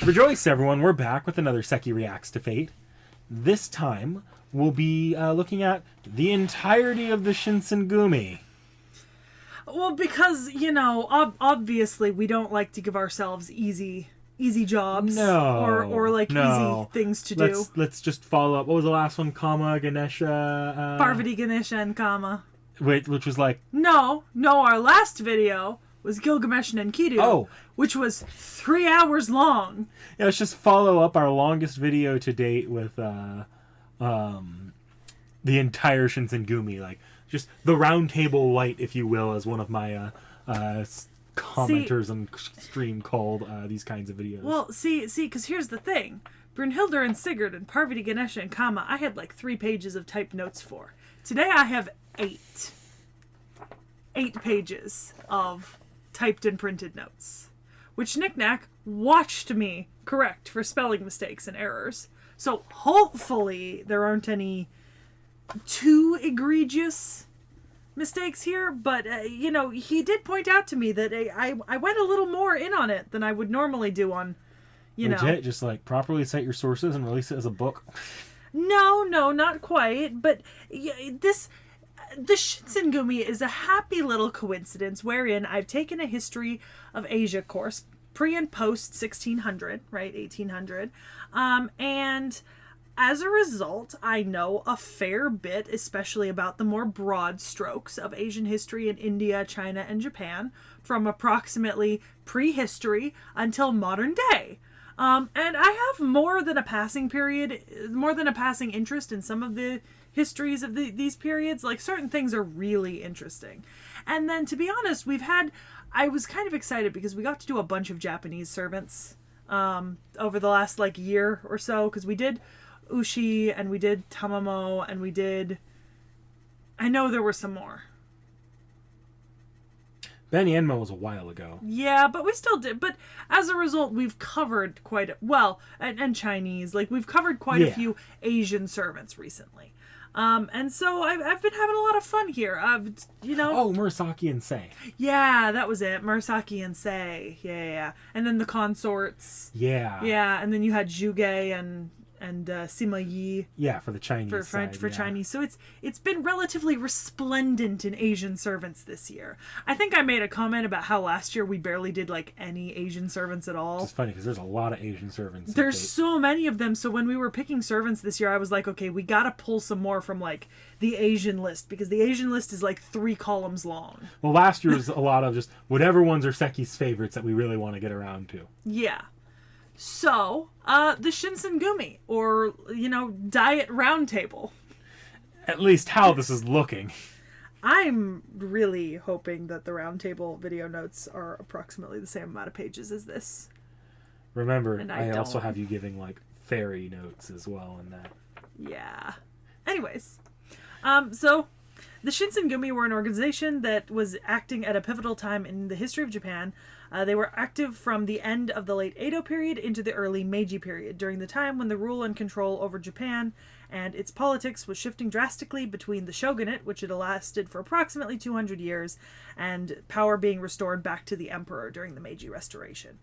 Rejoice, everyone. We're back with another Sekhie Reacts to Fate. This time, we'll be looking at the entirety of the Shinsengumi. Well, because, you know, obviously we don't like to give ourselves easy jobs. No. Or easy things to do. Let's just follow up. What was the last one? Kama, Ganesha... Parvati, Ganesha, and Kama. Which was like... No, our last video was Gilgamesh and Enkidu, which was 3 hours long. Yeah, let's just follow up our longest video to date with the entire Shinsengumi, like just the round table light, if you will, as one of my commenters on stream called these kinds of videos. Well, see, because here's the thing. Brynhildr and Sigurd and Parvati, Ganesha, and Kama, I had like 3 pages of typed notes for. Today I have 8. 8 pages of typed and printed notes, which Knick-Knack watched me correct for spelling mistakes and errors. So hopefully there aren't any too egregious mistakes here, but you know, he did point out to me that I went a little more in on it than I would normally do on, you know. Just like properly cite your sources and release it as a book. No, not quite, but the Shinsengumi is a happy little coincidence wherein I've taken a history of Asia course, pre and post 1600, right, 1800, and as a result, I know a fair bit, especially about the more broad strokes of Asian history in India, China, and Japan, from approximately prehistory until modern day. And I have more than a passing interest in some of the histories of these periods. Like, certain things are really interesting. And then, to be honest, I was kind of excited because we got to do a bunch of Japanese servants over the last, like, year or so, because we did Ushi, and we did Tamamo, and I know there were some more. Benyenma was a while ago. Yeah, but we still did. But as a result, we've covered and Chinese, like, we've covered quite a few Asian servants recently. And so I've been having a lot of fun here. You know. Oh, Murasaki and Sei. Yeah, that was it. Murasaki and Sei. Yeah. And then the consorts. Yeah. Yeah, and then you had Zhuge and Sima Yi. Yeah, for the Chinese side, for Chinese. So it's been relatively resplendent in Asian servants this year. I think I made a comment about how last year we barely did like any Asian servants at all. It's funny because there's a lot of Asian servants. There's so many of them. So when we were picking servants this year, I was like, okay, we got to pull some more from like the Asian list, because the Asian list is like 3 columns long. Well, last year was a lot of just whatever ones are Sekhie's favorites that we really want to get around to. Yeah. So, the Shinsengumi, or, you know, Diet Roundtable. At least how this is looking. I'm really hoping that the Roundtable video notes are approximately the same amount of pages as this. Remember, I also have you giving, like, fairy notes as well in that. Yeah. Anyways, so the Shinsengumi were an organization that was acting at a pivotal time in the history of Japan. They were active from the end of the late Edo period into the early Meiji period, during the time when the rule and control over Japan and its politics was shifting drastically between the shogunate, which had lasted for approximately 200 years, and power being restored back to the emperor during the Meiji Restoration.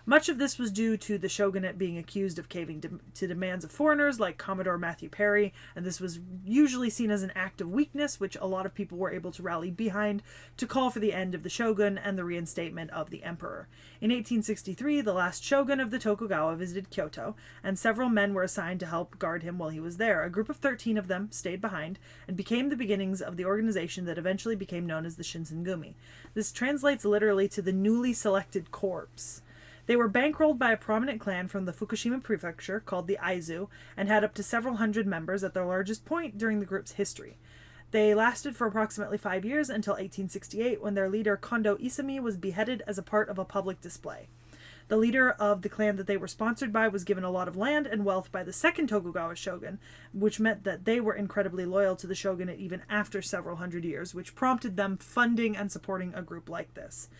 Much of this was due to the shogunate being accused of caving to demands of foreigners like Commodore Matthew Perry, and this was usually seen as an act of weakness, which a lot of people were able to rally behind to call for the end of the shogun and the reinstatement of the emperor. In 1863, the last shogun of the Tokugawa visited Kyoto, and several men were assigned to help guard him while he was there. A group of 13 of them stayed behind and became the beginnings of the organization that eventually became known as the Shinsengumi. This translates literally to the newly selected corps. They were bankrolled by a prominent clan from the Fukushima prefecture called the Aizu, and had up to several hundred members at their largest point during the group's history. They lasted for approximately 5 years until 1868, when their leader Kondo Isami was beheaded as a part of a public display. The leader of the clan that they were sponsored by was given a lot of land and wealth by the second Tokugawa shogun, which meant that they were incredibly loyal to the shogunate even after several hundred years, which prompted them funding and supporting a group like this.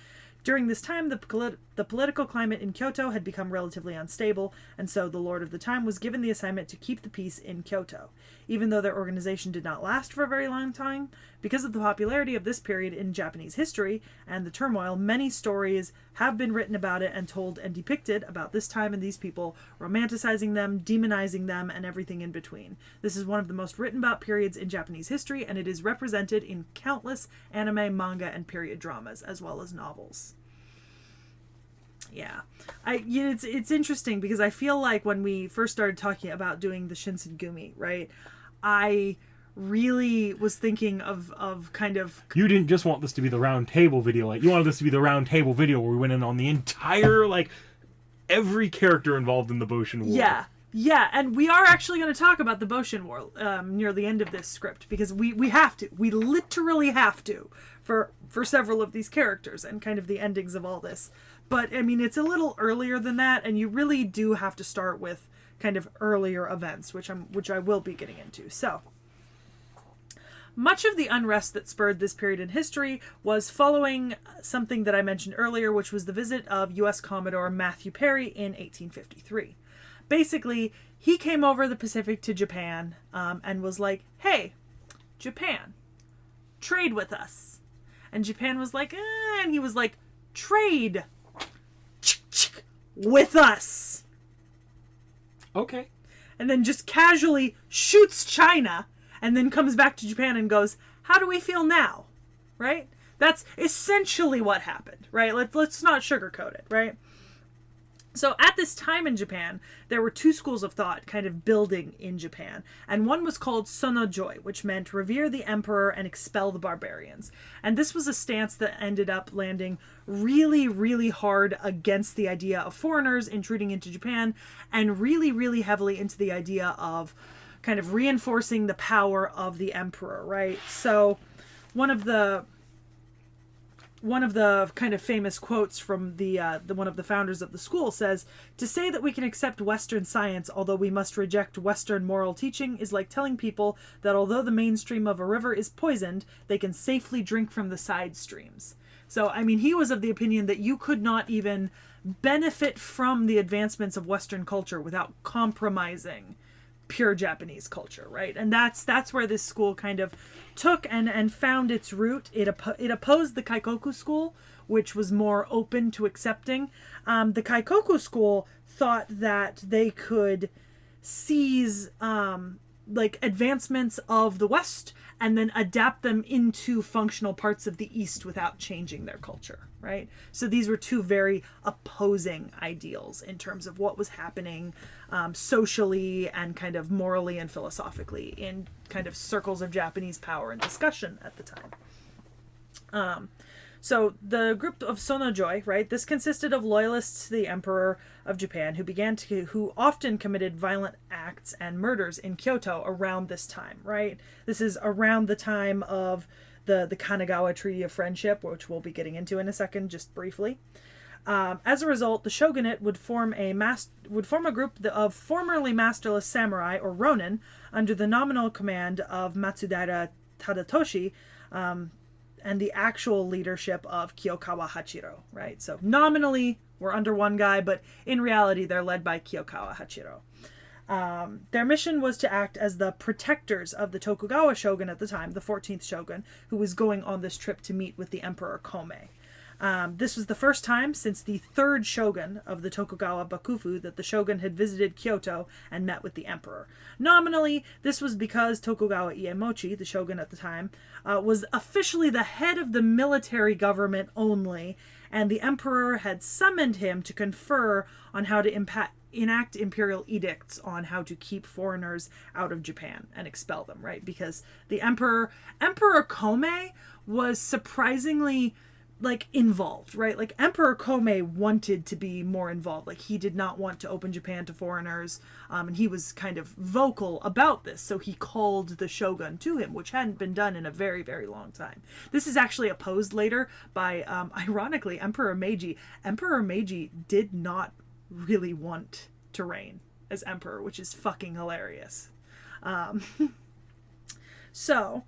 During this time, the political climate in Kyoto had become relatively unstable, and so the lord of the time was given the assignment to keep the peace in Kyoto. Even though their organization did not last for a very long time, because of the popularity of this period in Japanese history and the turmoil, many stories have been written about it and told and depicted about this time and these people, romanticizing them, demonizing them, and everything in between. This is one of the most written about periods in Japanese history, and it is represented in countless anime, manga, and period dramas, as well as novels. Yeah, it's interesting because I feel like when we first started talking about doing the Shinsengumi, right, I really was thinking of kind of... You didn't just want this to be the round table video, like, you wanted this to be the round table video where we went in on the entire, like, every character involved in the Boshin War. Yeah, and we are actually going to talk about the Boshin War near the end of this script, because we have to. We literally have to for several of these characters and kind of the endings of all this. But, I mean, it's a little earlier than that, and you really do have to start with kind of earlier events, which I will be getting into. So, much of the unrest that spurred this period in history was following something that I mentioned earlier, which was the visit of U.S. Commodore Matthew Perry in 1853. Basically, he came over the Pacific to Japan and was like, hey, Japan, trade with us. And Japan was like, and he was like, trade with us. Okay. And then just casually shoots China and then comes back to Japan and goes, how do we feel now? Right? That's essentially what happened, right? Let's not sugarcoat it, right? So at this time in Japan, there were two schools of thought kind of building in Japan. And one was called Sonojoi, which meant revere the emperor and expel the barbarians. And this was a stance that ended up landing really, really hard against the idea of foreigners intruding into Japan, and really, really heavily into the idea of kind of reinforcing the power of the emperor, right? So one of the kind of famous quotes from the one of the founders of the school says, to say that we can accept Western science, although we must reject Western moral teaching, is like telling people that although the mainstream of a river is poisoned, they can safely drink from the side streams. So, I mean, he was of the opinion that you could not even benefit from the advancements of Western culture without compromising pure Japanese culture, right? And that's where this school kind of took and found its root. It opposed the Kaikoku school, which was more open to accepting. The Kaikoku school thought that they could seize like advancements of the West and then adapt them into functional parts of the East without changing their culture, right? So these were two very opposing ideals in terms of what was happening socially and kind of morally and philosophically in kind of circles of Japanese power and discussion at the time. So the group of Sonojoi, right, this consisted of loyalists to the Emperor of Japan who often committed violent acts and murders in Kyoto around this time, right? This is around the time of the Kanagawa Treaty of Friendship, which we'll be getting into in a second, just briefly. As a result, the shogunate would form a group of formerly masterless samurai, or ronin, under the nominal command of Matsudaira Tadatoshi, and the actual leadership of Kiyokawa Hachiro, right? So nominally, we're under one guy, but in reality, they're led by Kiyokawa Hachiro. Their mission was to act as the protectors of the Tokugawa shogun at the time, the 14th shogun, who was going on this trip to meet with the Emperor Kome. This was the first time since the third shogun of the Tokugawa Bakufu that the shogun had visited Kyoto and met with the emperor. Nominally, this was because Tokugawa Iemochi, the shogun at the time, was officially the head of the military government only, and the emperor had summoned him to confer on how to enact imperial edicts on how to keep foreigners out of Japan and expel them, right? Because the Emperor Kome was surprisingly involved, right? Like Emperor Kome wanted to be more involved. Like he did not want to open Japan to foreigners, and he was kind of vocal about this. So he called the shogun to him, which hadn't been done in a very, very long time. This is actually opposed later by, ironically, Emperor Meiji. Emperor Meiji did not really want to reign as emperor, which is fucking hilarious. So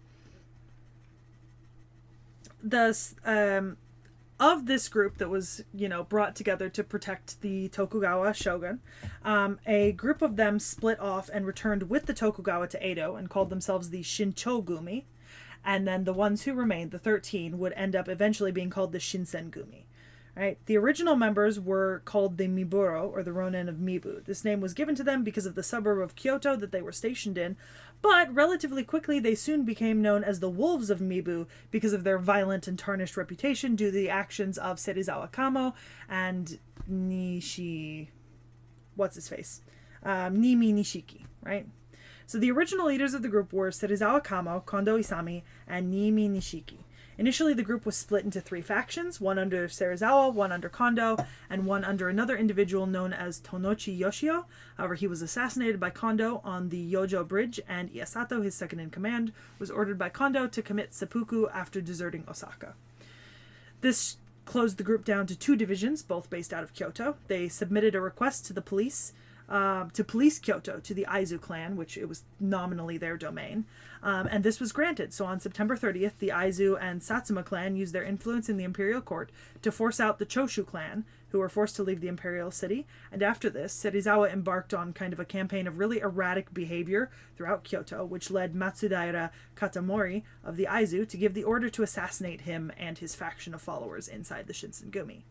of this group that was, brought together to protect the Tokugawa shogun, a group of them split off and returned with the Tokugawa to Edo and called themselves the Shinsengumi. And then the ones who remained, the 13, would end up eventually being called the Shinsengumi. Right? The original members were called the Miburo, or the Ronin of Mibu. This name was given to them because of the suburb of Kyoto that they were stationed in, but relatively quickly they soon became known as the Wolves of Mibu because of their violent and tarnished reputation due to the actions of Serizawa Kamo and Nimi Nishiki, right? So the original leaders of the group were Serizawa Kamo, Kondo Isami, and Nimi Nishiki. Initially, the group was split into 3 factions, one under Serizawa, one under Kondo, and one under another individual known as Tonochi Yoshio. However, he was assassinated by Kondo on the Yojo Bridge, and Iasato, his second-in-command, was ordered by Kondo to commit seppuku after deserting Osaka. This closed the group down to 2 divisions, both based out of Kyoto. They submitted a request to the police to police Kyoto to the Aizu clan, which it was nominally their domain, and this was granted. So on September 30th, the Aizu and Satsuma clan used their influence in the imperial court to force out the Choshu clan, who were forced to leave the imperial city, and after this, Serizawa embarked on kind of a campaign of really erratic behavior throughout Kyoto, which led Matsudaira Katamori of the Aizu to give the order to assassinate him and his faction of followers inside the Shinsengumi.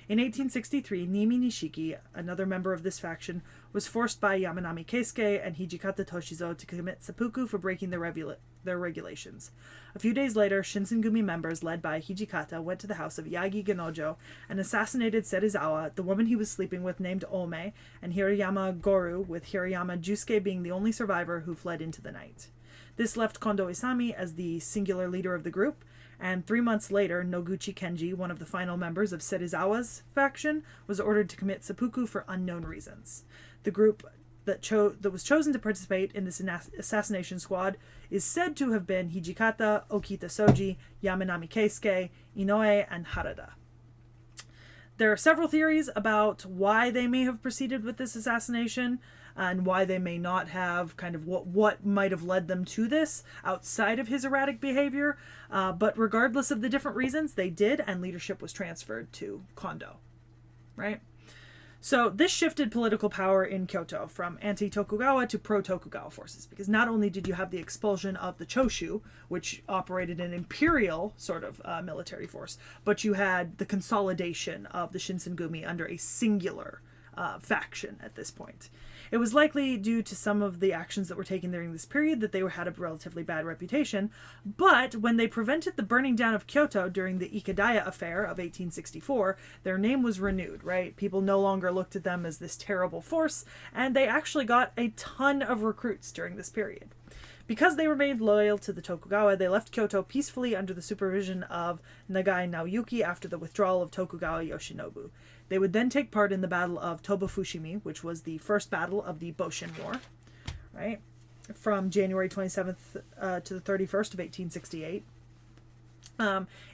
In 1863, Nimi Nishiki, another member of this faction, was forced by Yamanami Keisuke and Hijikata Toshizo to commit seppuku for breaking their regulations. A few days later, Shinsengumi members led by Hijikata went to the house of Yagi Genojo and assassinated Serizawa, the woman he was sleeping with named Ome, and Hirayama Goru, with Hirayama Jusuke being the only survivor who fled into the night. This left Kondo Isami as the singular leader of the group, and 3 months later, Noguchi Kenji, one of the final members of Serizawa's faction, was ordered to commit seppuku for unknown reasons. The group that was chosen to participate in this assassination squad is said to have been Hijikata, Okita Soji, Yamanami Keisuke, Inoue, and Harada. There are several theories about why they may have proceeded with this assassination and why they may not have, kind of what might have led them to this outside of his erratic behavior. But regardless of the different reasons, they did, and leadership was transferred to Kondo. Right? So this shifted political power in Kyoto from anti-Tokugawa to pro-Tokugawa forces, because not only did you have the expulsion of the Choshu, which operated an imperial sort of military force, but you had the consolidation of the Shinsengumi under a singular faction at this point. It was likely due to some of the actions that were taken during this period that they had a relatively bad reputation, but when they prevented the burning down of Kyoto during the Ikadaya affair of 1864, their name was renewed, right? People no longer looked at them as this terrible force, and they actually got a ton of recruits during this period. Because they remained loyal to the Tokugawa, they left Kyoto peacefully under the supervision of Nagai Naoyuki after the withdrawal of Tokugawa Yoshinobu. They would then take part in the Battle of Toba-Fushimi, which was the first battle of the Boshin War, right? From January 27th to the 31st of 1868.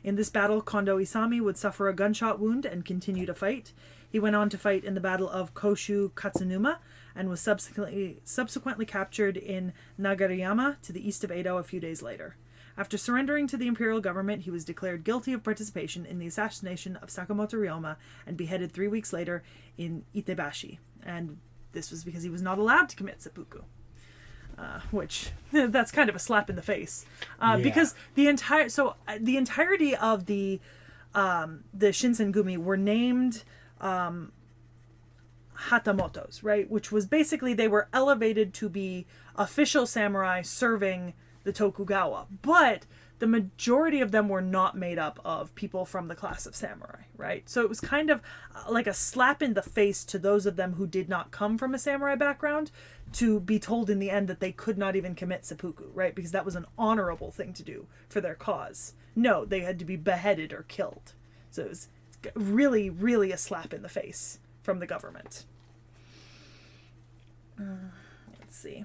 In this battle, Kondo Isami would suffer a gunshot wound and continue to fight. He went on to fight in the Battle of Koshu Katsunuma and was subsequently captured in Nagariyama to the east of Edo a few days later. After surrendering to the imperial government, he was declared guilty of participation in the assassination of Sakamoto Ryoma and beheaded 3 weeks later in Itebashi. And this was because he was not allowed to commit seppuku. Which, that's kind of a slap in the face. Because the entirety of the Shinsengumi were named Hatamotos, right? Which was basically they were elevated to be official samurai serving the Tokugawa, but the majority of them were not made up of people from the class of samurai, right? So it was kind of like a slap in the face to those of them who did not come from a samurai background to be told in the end that they could not even commit seppuku, right? Because that was an honorable thing to do for their cause. No, they had to be beheaded or killed. So it was really, really a slap in the face from the government. Let's see.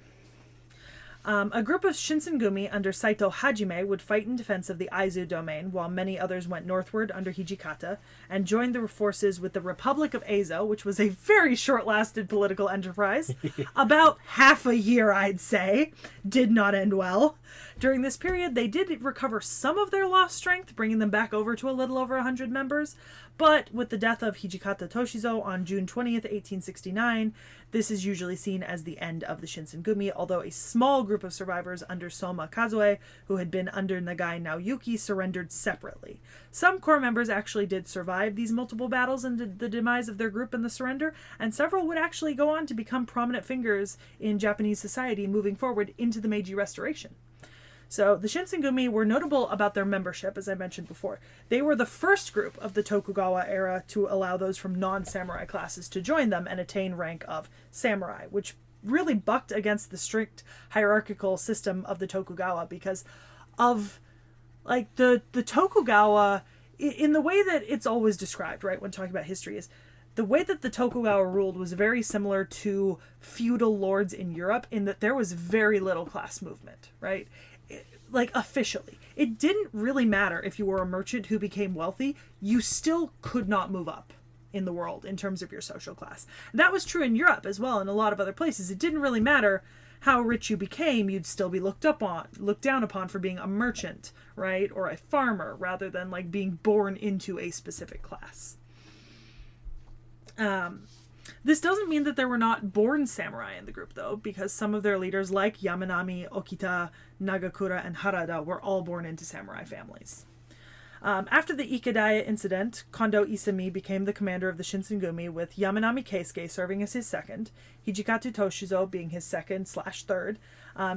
A group of Shinsengumi under Saito Hajime would fight in defense of the Aizu domain, while many others went northward under Hijikata, and joined the forces with the Republic of Eizo, which was a very short-lasted political enterprise. About half a year, I'd say. Did not end well. During this period, they did recover some of their lost strength, bringing them back over to a little over 100 members, but with the death of Hijikata Toshizo on June 20th, 1869, this is usually seen as the end of the Shinsengumi, although a small group of survivors under Soma Kazue, who had been under Nagai Naoyuki, surrendered separately. Some core members actually did survive these multiple battles and the demise of their group and the surrender, and several would actually go on to become prominent figures in Japanese society moving forward into the Meiji Restoration. So the Shinsengumi were notable about their membership, as I mentioned before. They were the first group of the Tokugawa era to allow those from non-samurai classes to join them and attain rank of samurai, which really bucked against the strict hierarchical system of the Tokugawa because of, like, the Tokugawa, in the way that it's always described, right, when talking about history, is the way that the Tokugawa ruled was very similar to feudal lords in Europe in that there was very little class movement, right? Like, officially. It didn't really matter if you were a merchant who became wealthy, you still could not move up in the world in terms of your social class. That was true in Europe as well, and a lot of other places. It didn't really matter how rich you became, you'd still be looked down upon for being a merchant, right? Or a farmer, rather than, like, being born into a specific class. This doesn't mean that there were not born samurai in the group, though, because some of their leaders, like Yamanami, Okita, Nagakura, and Harada, were all born into samurai families. After the Ikedaya incident, Kondo Isami became the commander of the Shinsengumi, with Yamanami Keisuke serving as his second, Hijikata Toshizo being his second/third.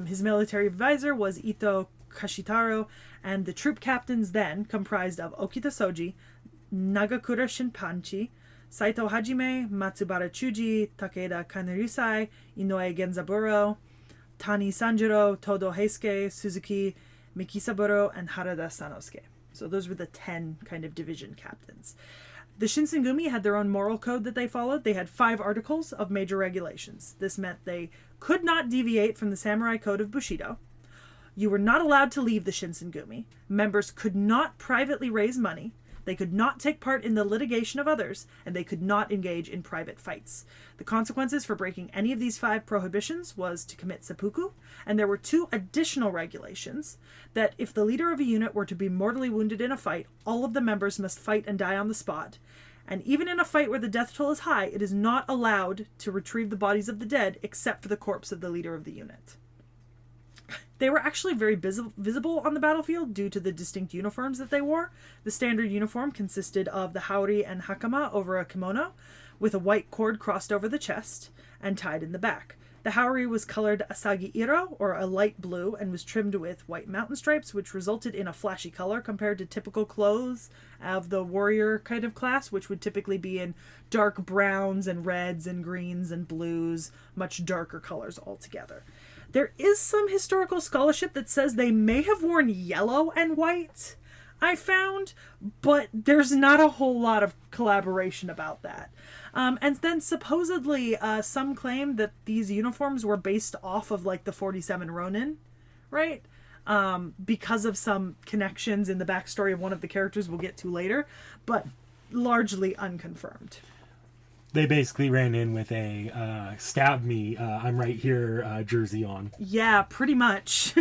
His military advisor was Ito Kashitaro, and the troop captains then comprised of Okita Soji, Nagakura Shinpanchi, Saito Hajime, Matsubara Chuji, Takeda Kanerusai, Inoue Genzaburo, Tani Sanjiro, Todo Heisuke, Suzuki Mikisaburo, and Harada Sanosuke. So those were the 10 kind of division captains. The Shinsengumi had their own moral code that they followed. They had 5 articles of major regulations. This meant they could not deviate from the samurai code of Bushido. You were not allowed to leave the Shinsengumi. Members could not privately raise money. They could not take part in the litigation of others, and they could not engage in private fights. The consequences for breaking any of these 5 prohibitions was to commit seppuku, and there were 2 additional regulations that if the leader of a unit were to be mortally wounded in a fight, all of the members must fight and die on the spot. And even in a fight where the death toll is high, it is not allowed to retrieve the bodies of the dead except for the corpse of the leader of the unit. They were actually very visible on the battlefield due to the distinct uniforms that they wore. The standard uniform consisted of the haori and hakama over a kimono, with a white cord crossed over the chest and tied in the back. The haori was colored asagi iro, or a light blue, and was trimmed with white mountain stripes, which resulted in a flashy color compared to typical clothes of the warrior kind of class, which would typically be in dark browns and reds and greens and blues, much darker colors altogether. There is some historical scholarship that says they may have worn yellow and white, I found, but there's not a whole lot of collaboration about that. And then supposedly some claim that these uniforms were based off of, like, the 47 Ronin, right? Because of some connections in the backstory of one of the characters we'll get to later, but largely unconfirmed. They basically ran in with a stab me, I'm right here jersey on. Yeah, pretty much.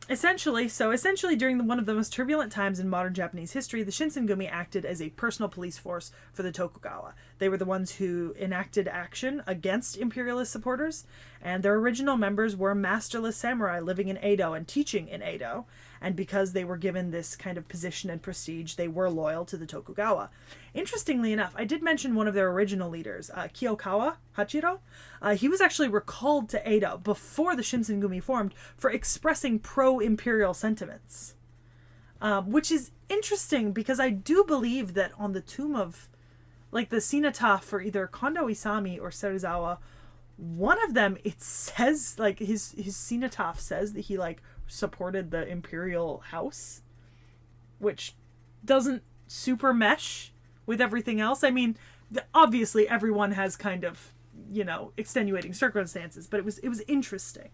Essentially during one of the most turbulent times in modern Japanese history, the Shinsengumi acted as a personal police force for the Tokugawa. They were the ones who enacted action against imperialist supporters, and their original members were masterless samurai living in Edo and teaching in Edo, and because they were given this kind of position and prestige, they were loyal to the Tokugawa. Interestingly enough, I did mention one of their original leaders, Kiyokawa Hachiro. He was actually recalled to Edo before the Shinsengumi formed for expressing pro-imperial sentiments. Which is interesting because I do believe that on the tomb of, like, the cenotaph for either Kondo Isami or Serizawa, one of them, it says, like, his cenotaph says that he, like, supported the imperial house, which doesn't super mesh with everything else. I mean, obviously everyone has kind of, you know, extenuating circumstances, but it was interesting.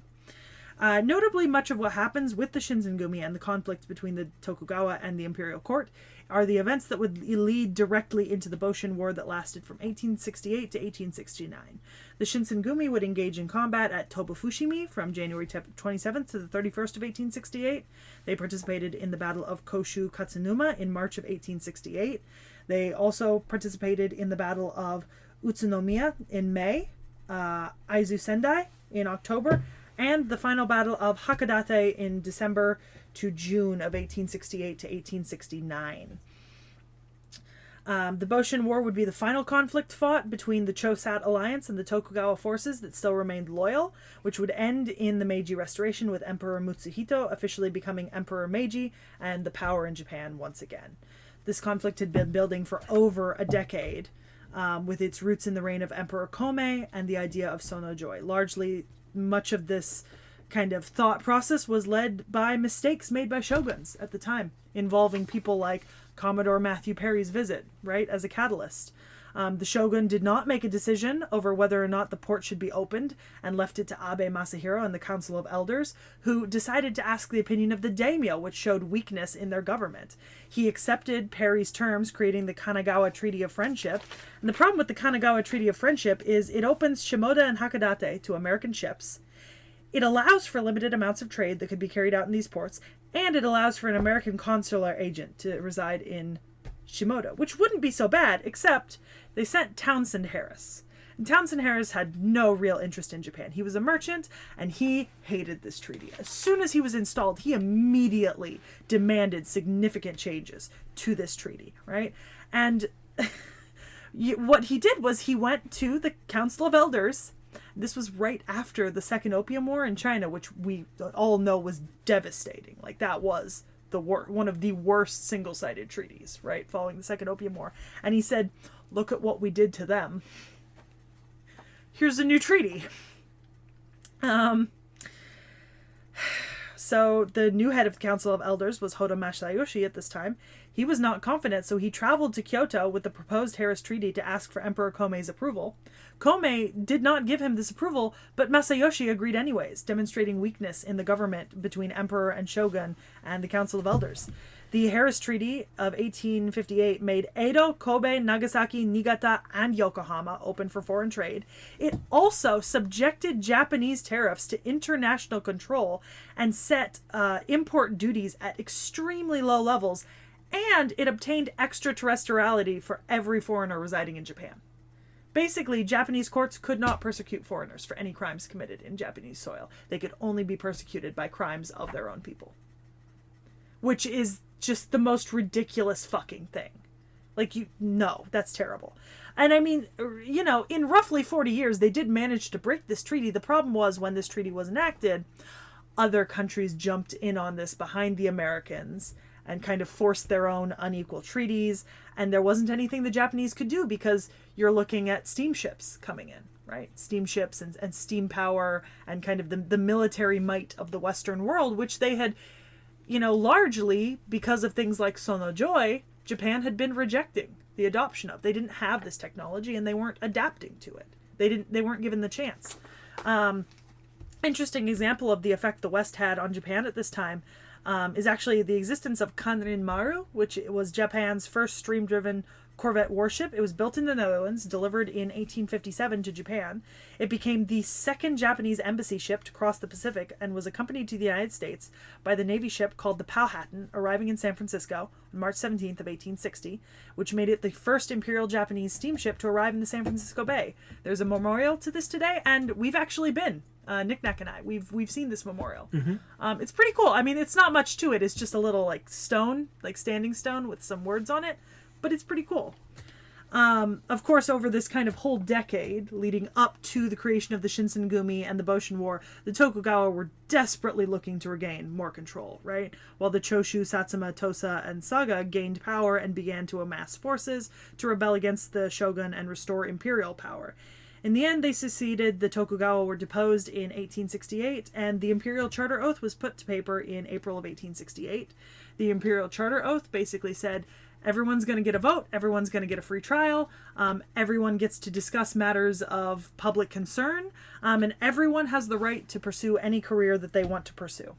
Notably, much of what happens with the Shinsengumi and the conflict between the Tokugawa and the imperial court are the events that would lead directly into the Boshin War that lasted from 1868 to 1869. The Shinsengumi would engage in combat at Toba-Fushimi from January 27th to the 31st of 1868. They participated in the Battle of Koshu-Katsunuma in March of 1868. They also participated in the Battle of Utsunomiya in May, Aizu Sendai in October, and the final battle of Hakodate in December to June of 1868 to 1869. The Boshin War would be the final conflict fought between the Chosat alliance and the Tokugawa forces that still remained loyal, which would end in the Meiji Restoration with Emperor Mutsuhito officially becoming Emperor Meiji and the power in Japan once again. This conflict had been building for over a decade, with its roots in the reign of Emperor Kome and the idea of Sono-joi. Largely, much of this kind of thought process was led by mistakes made by shoguns at the time, involving people like Commodore Matthew Perry's visit, right, as a catalyst. The shogun did not make a decision over whether or not the port should be opened and left it to Abe Masahiro and the Council of Elders, who decided to ask the opinion of the daimyo, which showed weakness in their government. He accepted Perry's terms, creating the Kanagawa Treaty of Friendship. And the problem with the Kanagawa Treaty of Friendship is it opens Shimoda and Hakodate to American ships. It allows for limited amounts of trade that could be carried out in these ports, and it allows for an American consular agent to reside in Shimoda, which wouldn't be so bad, except they sent Townsend Harris. And Townsend Harris had no real interest in Japan. He was a merchant, and he hated this treaty. As soon as he was installed, he immediately demanded significant changes to this treaty, right? And what he did was he went to the Council of Elders. This was right after the Second Opium War in China, which we all know was devastating. Like, that was one of the worst single-sided treaties, right, following the Second Opium War. And he said, look at what we did to them. Here's a new treaty. So the new head of the Council of Elders was Hoda Masayoshi at this time. He was not confident, so he traveled to Kyoto with the proposed Harris Treaty to ask for Emperor Kome's approval. Kome did not give him this approval, but Masayoshi agreed anyways, demonstrating weakness in the government between Emperor and Shogun and the Council of Elders. The Harris Treaty of 1858 made Edo, Kobe, Nagasaki, Niigata, and Yokohama open for foreign trade. It also subjected Japanese tariffs to international control and set import duties at extremely low levels, and it obtained extraterritoriality for every foreigner residing in Japan. Basically, Japanese courts could not persecute foreigners for any crimes committed in Japanese soil. They could only be persecuted by crimes of their own people. Which is just the most ridiculous fucking thing. Like, no, that's terrible. And I mean, you know, in roughly 40 years, they did manage to break this treaty. The problem was, when this treaty was enacted, other countries jumped in on this behind the Americans and kind of forced their own unequal treaties, and there wasn't anything the Japanese could do because you're looking at steamships coming in, right? Steamships and steam power and kind of the military might of the Western world, which they had, you know, largely because of things like Sono-joi, Japan had been rejecting the adoption of. They didn't have this technology and they weren't adapting to it. They weren't given the chance. Interesting example of the effect the West had on Japan at this time is actually the existence of Kanrin Maru, which was Japan's first stream-driven corvette warship. It was built in the Netherlands, delivered in 1857 to Japan. It became the second Japanese embassy ship to cross the Pacific and was accompanied to the United States by the Navy ship called the Powhatan, arriving in San Francisco on March 17th of 1860, which made it the first Imperial Japanese steamship to arrive in the San Francisco Bay. There's a memorial to this today, and we've actually been. Knick-Knack and I, we've seen this memorial. Mm-hmm. It's pretty cool. I mean, it's not much to it. It's just a little like stone, like standing stone with some words on it, but it's pretty cool. Of course, over this kind of whole decade leading up to the creation of the Shinsengumi and the Boshin War, the Tokugawa were desperately looking to regain more control, right? While the Choshu, Satsuma, Tosa, and Saga gained power and began to amass forces to rebel against the shogun and restore imperial power. In the end, they seceded, the Tokugawa were deposed in 1868, and the Imperial Charter Oath was put to paper in April of 1868. The Imperial Charter Oath basically said, Everyone's going to get a vote. Everyone's going to get a free trial. Everyone gets to discuss matters of public concern. And everyone has the right to pursue any career that they want to pursue.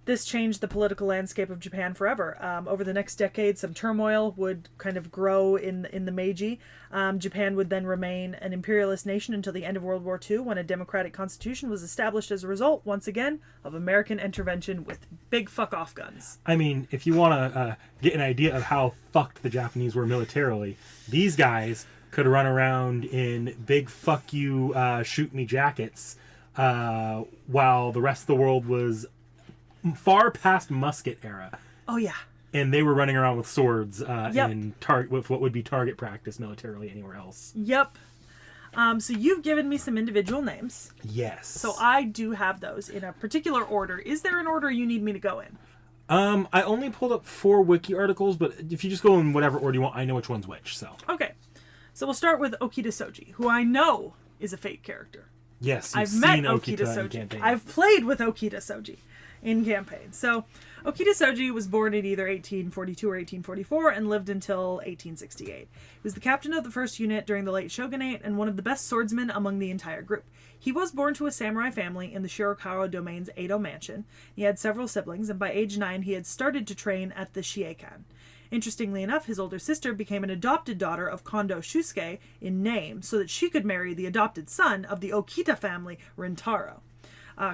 This changed the political landscape of Japan forever. Over the next decade, some turmoil would kind of grow in the Meiji. Japan would then remain an imperialist nation until the end of World War II, when a democratic constitution was established as a result, once again, of American intervention with big fuck-off guns. I mean, if you want to get an idea of how fucked the Japanese were militarily, these guys could run around in big fuck you, shoot me jackets, while the rest of the world was far past musket era. Oh, yeah. And they were running around with swords Yep. with what would be target practice militarily anywhere else. Yep. So you've given me some individual names. Yes. So I do have those in a particular order. Is there an order you need me to go in? I only pulled up 4 wiki articles, but if you just go in whatever order you want, I know which one's which, so. Okay. So we'll start with Okita Soji, who I know is a fake character. Yes, I've met Okita Soji. I've played with Okita Soji in campaign. So Okita Soji was born in either 1842 or 1844 and lived until 1868. He was the captain of the first unit during the late shogunate and one of the best swordsmen among the entire group. He was born to a samurai family in the Shirakawa domain's Edo mansion. He had several siblings, and by age 9 he had started to train at the Shiekan. Interestingly enough, his older sister became an adopted daughter of Kondo Isami in name, so that she could marry the adopted son of the Okita family, Rintaro.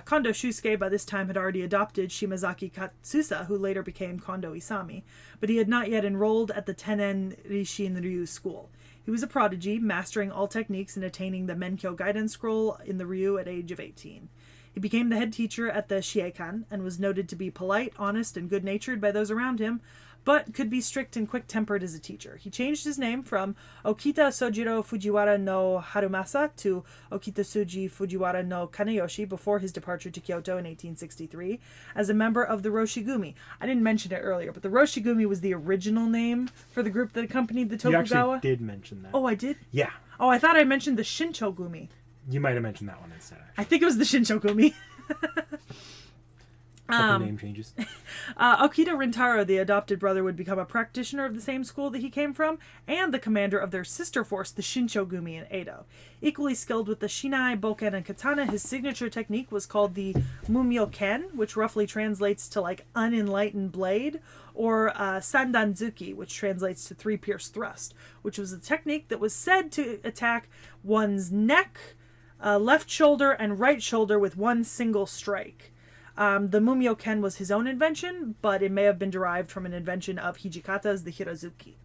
Kondo Isami by this time had already adopted Shimazaki Katsusa, who later became Kondo Isami, but he had not yet enrolled at the Tenen Rishin-ryu school. He was a prodigy, mastering all techniques and attaining the Menkyo guidance scroll in the ryu at age of 18. He became the head teacher at the Shiekan and was noted to be polite, honest, and good-natured by those around him, but could be strict and quick-tempered as a teacher. He changed his name from Okita Sojiro Fujiwara no Harumasa to Okita Soji Fujiwara no Kaneyoshi before his departure to Kyoto in 1863 as a member of the Roshigumi. I didn't mention it earlier, but the Roshigumi was the original name for the group that accompanied the Tokugawa. You actually did mention that. Oh, I did? Yeah. Oh, I thought I mentioned the Shinchogumi. You might have mentioned that one instead. I think it was the Shinchogumi. Name changes. Okita Rintaro, the adopted brother, would become a practitioner of the same school that he came from, and the commander of their sister force, the Shinchogumi in Edo. Equally skilled with the Shinai, Boken, and Katana, his signature technique was called the Mumyo-ken, which roughly translates to like unenlightened blade, or Sandanzuki, which translates to three-pierced thrust, which was a technique that was said to attack one's neck, left shoulder, and right shoulder with one single strike. The Mumyo-ken was his own invention, but it may have been derived from an invention of Hijikata's the Hirazuki.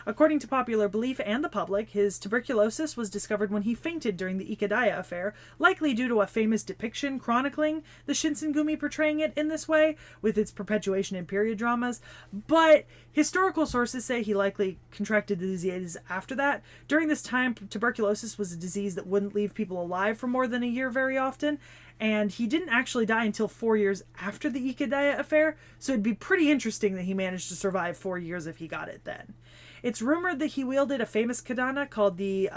According to popular belief and the public, his tuberculosis was discovered when he fainted during the Ikedaya affair, likely due to a famous depiction chronicling the Shinsengumi portraying it in this way, with its perpetuation in period dramas, but historical sources say he likely contracted the disease after that. During this time, tuberculosis was a disease that wouldn't leave people alive for more than a year very often, and he didn't actually die until 4 years after the Ikedaya affair, so it'd be pretty interesting that he managed to survive 4 years if he got it then. It's rumored that he wielded a famous katana called the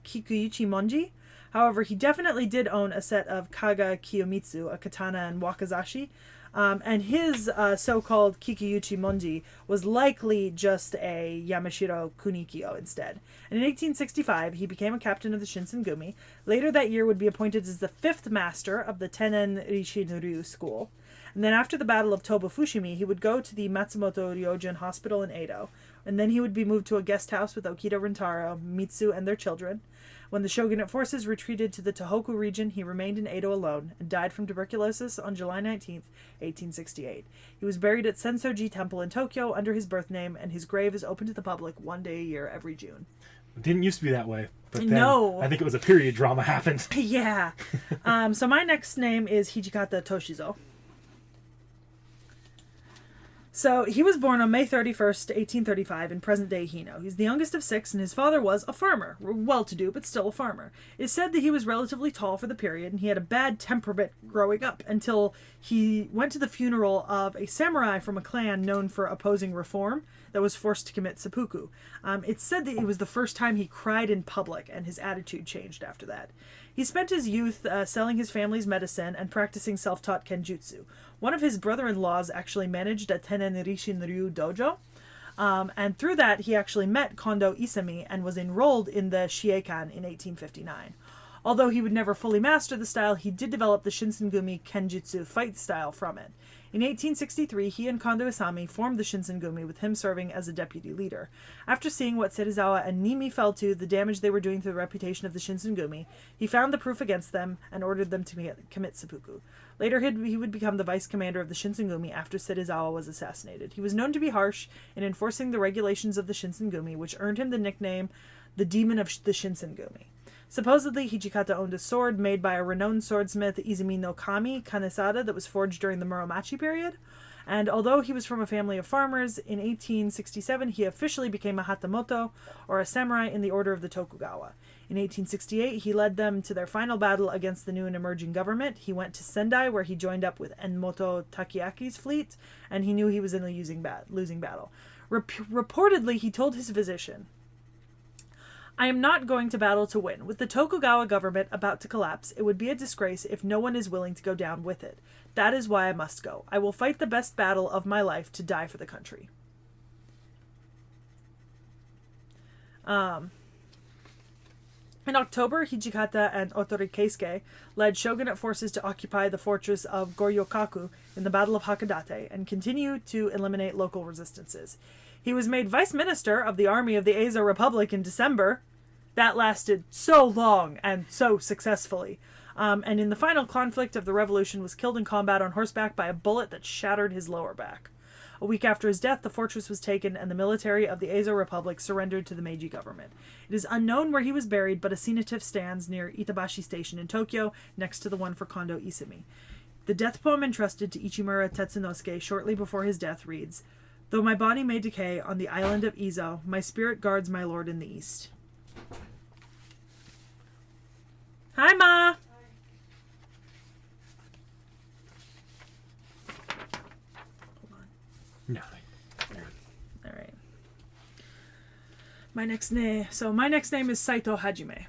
Kikuichi Monji. However, he definitely did own a set of Kaga Kiyomitsu, a katana and wakizashi, and his so-called Kikuichi Monji was likely just a Yamashiro Kunikyo instead. And in 1865, he became a captain of the Shinsengumi. Later that year would be appointed as the 5th master of the Tenen Rishin-ryu school. And then after the Battle of Toba Fushimi, he would go to the Matsumoto Ryojin Hospital in Edo, and then he would be moved to a guest house with Okita Rintaro, Mitsu, and their children. When the shogunate forces retreated to the Tohoku region, he remained in Edo alone and died from tuberculosis on July 19th, 1868. He was buried at Sensoji Temple in Tokyo under his birth name, and his grave is open to the public one day a year every June. It didn't used to be that way, but then No. I think it was a period drama happened. Yeah. So my next name is Hijikata Toshizo. So he was born on May 31st, 1835 in present-day Hino. He's the youngest of 6, and his father was a farmer. Well-to-do, but still a farmer. It's said that he was relatively tall for the period, and he had a bad temperament growing up until he went to the funeral of a samurai from a clan known for opposing reform that was forced to commit seppuku. It's said that it was the first time he cried in public, and his attitude changed after that. He spent his youth selling his family's medicine and practicing self-taught kenjutsu. One of his brother-in-laws actually managed a Tenen Rishin-ryu dojo. And through that, he actually met Kondo Isami and was enrolled in the Shiekan in 1859. Although he would never fully master the style, he did develop the Shinsengumi Kenjutsu fight style from it. In 1863, he and Kondo Isami formed the Shinsengumi, with him serving as a deputy leader. After seeing what Serizawa and Nimi fell to, the damage they were doing to the reputation of the Shinsengumi, he found the proof against them and ordered them to commit seppuku. Later, he would become the vice commander of the Shinsengumi after Serizawa was assassinated. He was known to be harsh in enforcing the regulations of the Shinsengumi, which earned him the nickname the Demon of the Shinsengumi. Supposedly, Hijikata owned a sword made by a renowned swordsmith, Izumi no Kami Kanesada, that was forged during the Muromachi period. And although he was from a family of farmers, in 1867 he officially became a hatamoto, or a samurai in the order of the Tokugawa. In 1868, he led them to their final battle against the new and emerging government. He went to Sendai, where he joined up with Enmoto Takiaki's fleet, and he knew he was in a losing battle. Reportedly, he told his physician, "I am not going to battle to win. With the Tokugawa government about to collapse, it would be a disgrace if no one is willing to go down with it. That is why I must go. I will fight the best battle of my life to die for the country." In October, Hijikata and Otori Keisuke led shogunate forces to occupy the fortress of Goryokaku in the Battle of Hakodate and continue to eliminate local resistances. He was made vice minister of the army of the Ezo Republic in December. That lasted so long and so successfully. And in the final conflict of the revolution, was killed in combat on horseback by a bullet that shattered his lower back. A week after his death, the fortress was taken and the military of the Ezo Republic surrendered to the Meiji government. It is unknown where he was buried, but a cenote stands near Itabashi Station in Tokyo, next to the one for Kondo Isami. The death poem entrusted to Ichimura Tetsunosuke shortly before his death reads, "Though my body may decay on the island of Izo, my spirit guards my lord in the east." Hi, Ma! No. All right. My next name is Saito Hajime.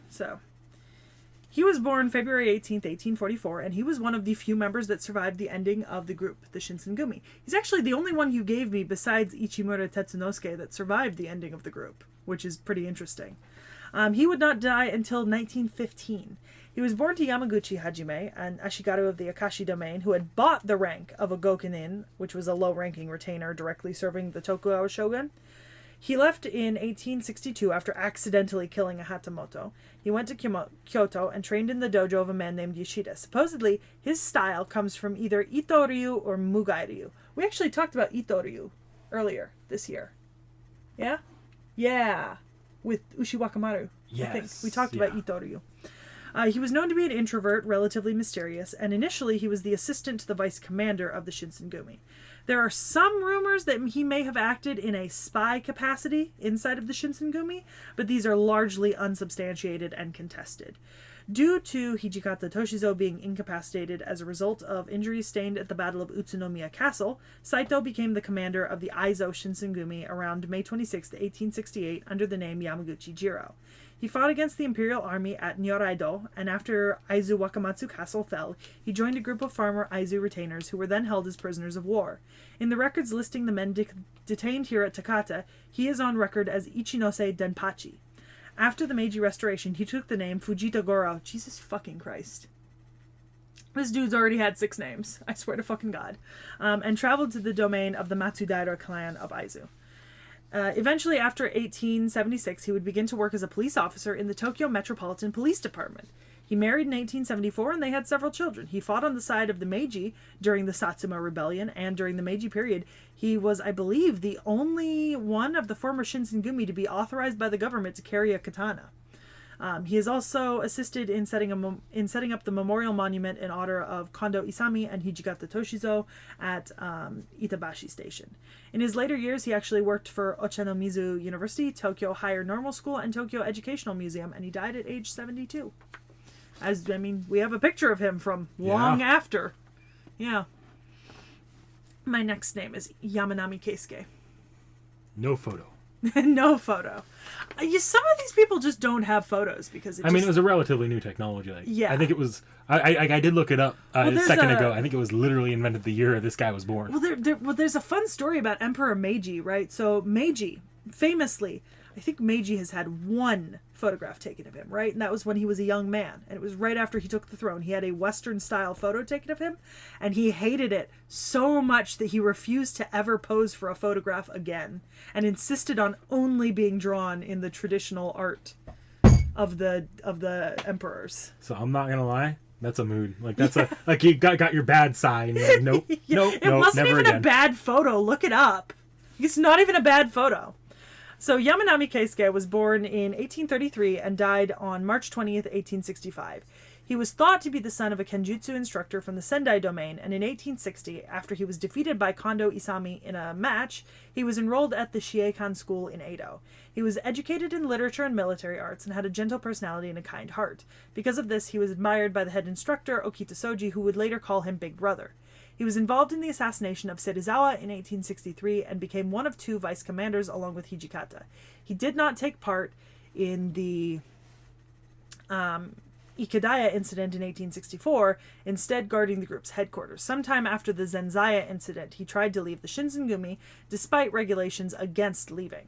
So, he was born February 18th, 1844, and he was one of the few members that survived the ending of the group, the Shinsengumi. He's actually the only one you gave me besides Ichimura Tetsunosuke that survived the ending of the group, which is pretty interesting. He would not die until 1915. He was born to Yamaguchi Hajime, an Ashigaru of the Akashi domain, who had bought the rank of a Gokenin, which was a low-ranking retainer directly serving the Tokugawa shogun. He left in 1862 after accidentally killing a hatamoto. He went to Kyoto and trained in the dojo of a man named Yoshida. Supposedly, his style comes from either Ito-ryu or Mugai-ryu. We actually talked about Ito-ryu earlier this year. Yeah? Yeah. With Ushi Wakamaru. Yes. I think we talked about Ito-ryu. He was known to be an introvert, relatively mysterious, and initially he was the assistant to the vice commander of the Shinsengumi. There are some rumors that he may have acted in a spy capacity inside of the Shinsengumi, but these are largely unsubstantiated and contested. Due to Hijikata Toshizo being incapacitated as a result of injuries sustained at the Battle of Utsunomiya Castle, Saito became the commander of the Aizo Shinsengumi around May 26, 1868, under the name Yamaguchi Jiro. He fought against the imperial army at Nyoraido, and after Aizu Wakamatsu Castle fell, he joined a group of farmer Aizu retainers who were then held as prisoners of war. In the records listing the men detained here at Takata, he is on record as Ichinose Denpachi. After the Meiji Restoration, he took the name Fujita Goro. Jesus fucking Christ. This dude's already had 6 names. I swear to fucking God. And traveled to the domain of the Matsudaira clan of Aizu. Eventually, after 1876, he would begin to work as a police officer in the Tokyo Metropolitan Police Department. He married in 1874, and they had several children. He fought on the side of the Meiji during the Satsuma Rebellion, and during the Meiji period, he was, I believe, the only one of the former Shinsengumi to be authorized by the government to carry a katana. He has also assisted in setting up the memorial monument in honor of Kondo Isami and Hijikata Toshizo at Itabashi Station. In his later years, he actually worked for Ochanomizu University, Tokyo Higher Normal School, and Tokyo Educational Museum, and he died at age 72. We have a picture of him from long after. Yeah. My next name is Yamanami Keisuke. No photo. No photo. Some of these people just don't have photos because I mean, it was a relatively new technology. Like, Yeah. I think it was. I did look it up a there's second ago. I think it was literally invented the year this guy was born. Well, there's a fun story about Emperor Meiji, right? So Meiji, famously, I think Meiji has had one photograph taken of him, right? And that was when he was a young man. And it was right after he took the throne. He had a Western-style photo taken of him, and he hated it so much that he refused to ever pose for a photograph again, and insisted on only being drawn in the traditional art of the emperors. So I'm not gonna lie. That's a mood. Like that's a like you got your bad side. And you're like, nope, nope, It wasn't never even again. a bad photo. Look it up. It's not even a bad photo. So Yamanami Keisuke was born in 1833 and died on March 20th, 1865. He was thought to be the son of a kenjutsu instructor from the Sendai domain, and in 1860, after he was defeated by Kondo Isami in a match, he was enrolled at the Shiekan school in Edo. He was educated in literature and military arts and had a gentle personality and a kind heart. Because of this, he was admired by the head instructor, Okita Soji, who would later call him Big Brother. He was involved in the assassination of Serizawa in 1863 and became one of 2 vice commanders along with Hijikata. He did not take part in the Ikedaya incident in 1864, instead guarding the group's headquarters. Sometime after the Zenzaya incident, he tried to leave the Shinsengumi despite regulations against leaving.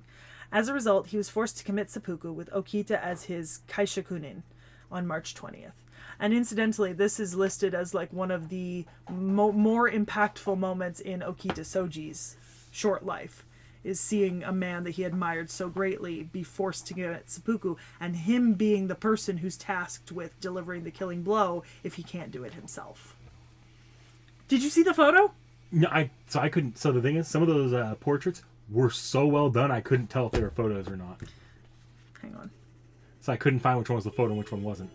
As a result, he was forced to commit seppuku with Okita as his kaishakunin on March 20th. And incidentally, this is listed as like one of the more impactful moments in Okita Soji's short life, is seeing a man that he admired so greatly be forced to commit seppuku, and him being the person who's tasked with delivering the killing blow if he can't do it himself. Did you see the photo? No, I couldn't. So the thing is, some of those portraits were so well done, I couldn't tell if they were photos or not. Hang on. So I couldn't find which one was the photo and which one wasn't.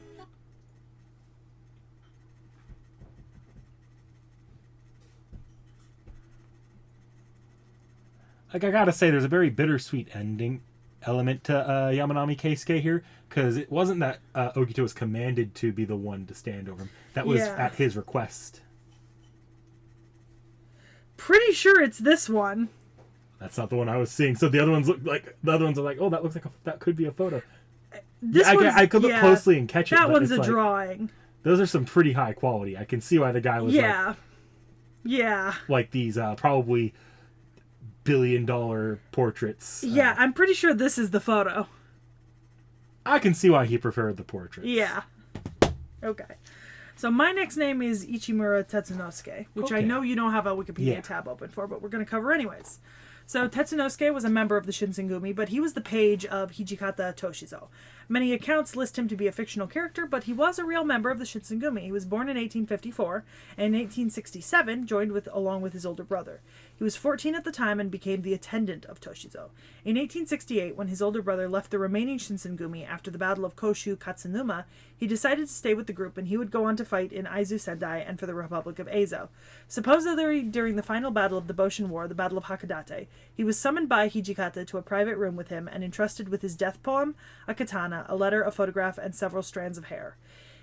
Like, I gotta say, there's a very bittersweet ending element to Yamanami Keisuke here, because it wasn't that Okita was commanded to be the one to stand over him. That was at his request. Pretty sure it's this one. That's not the one I was seeing. So the other ones look like oh, that looks like that could be a photo. This I could look closely and catch it. That but one's it's a like, drawing. Those are some pretty high quality. I can see why the guy was like these probably billion-dollar portraits. Yeah, I'm pretty sure this is the photo. I can see why he preferred the portraits. Yeah. Okay. So my next name is Ichimura Tetsunosuke, which I know you don't have a Wikipedia tab open for, but we're going to cover anyways. So Tetsunosuke was a member of the Shinsengumi, but he was the page of Hijikata Toshizo. Many accounts list him to be a fictional character, but he was a real member of the Shinsengumi. He was born in 1854, and in 1867 joined along with his older brother. He was 14 at the time and became the attendant of Toshizo. In 1868, when his older brother left the remaining Shinsengumi after the Battle of Koshu Katsunuma, he decided to stay with the group, and he would go on to fight in Aizu Sendai and for the Republic of Ezo. Supposedly during the final battle of the Boshin War, the Battle of Hakodate, he was summoned by Hijikata to a private room with him and entrusted with his death poem, a katana, a letter, a photograph, and several strands of hair.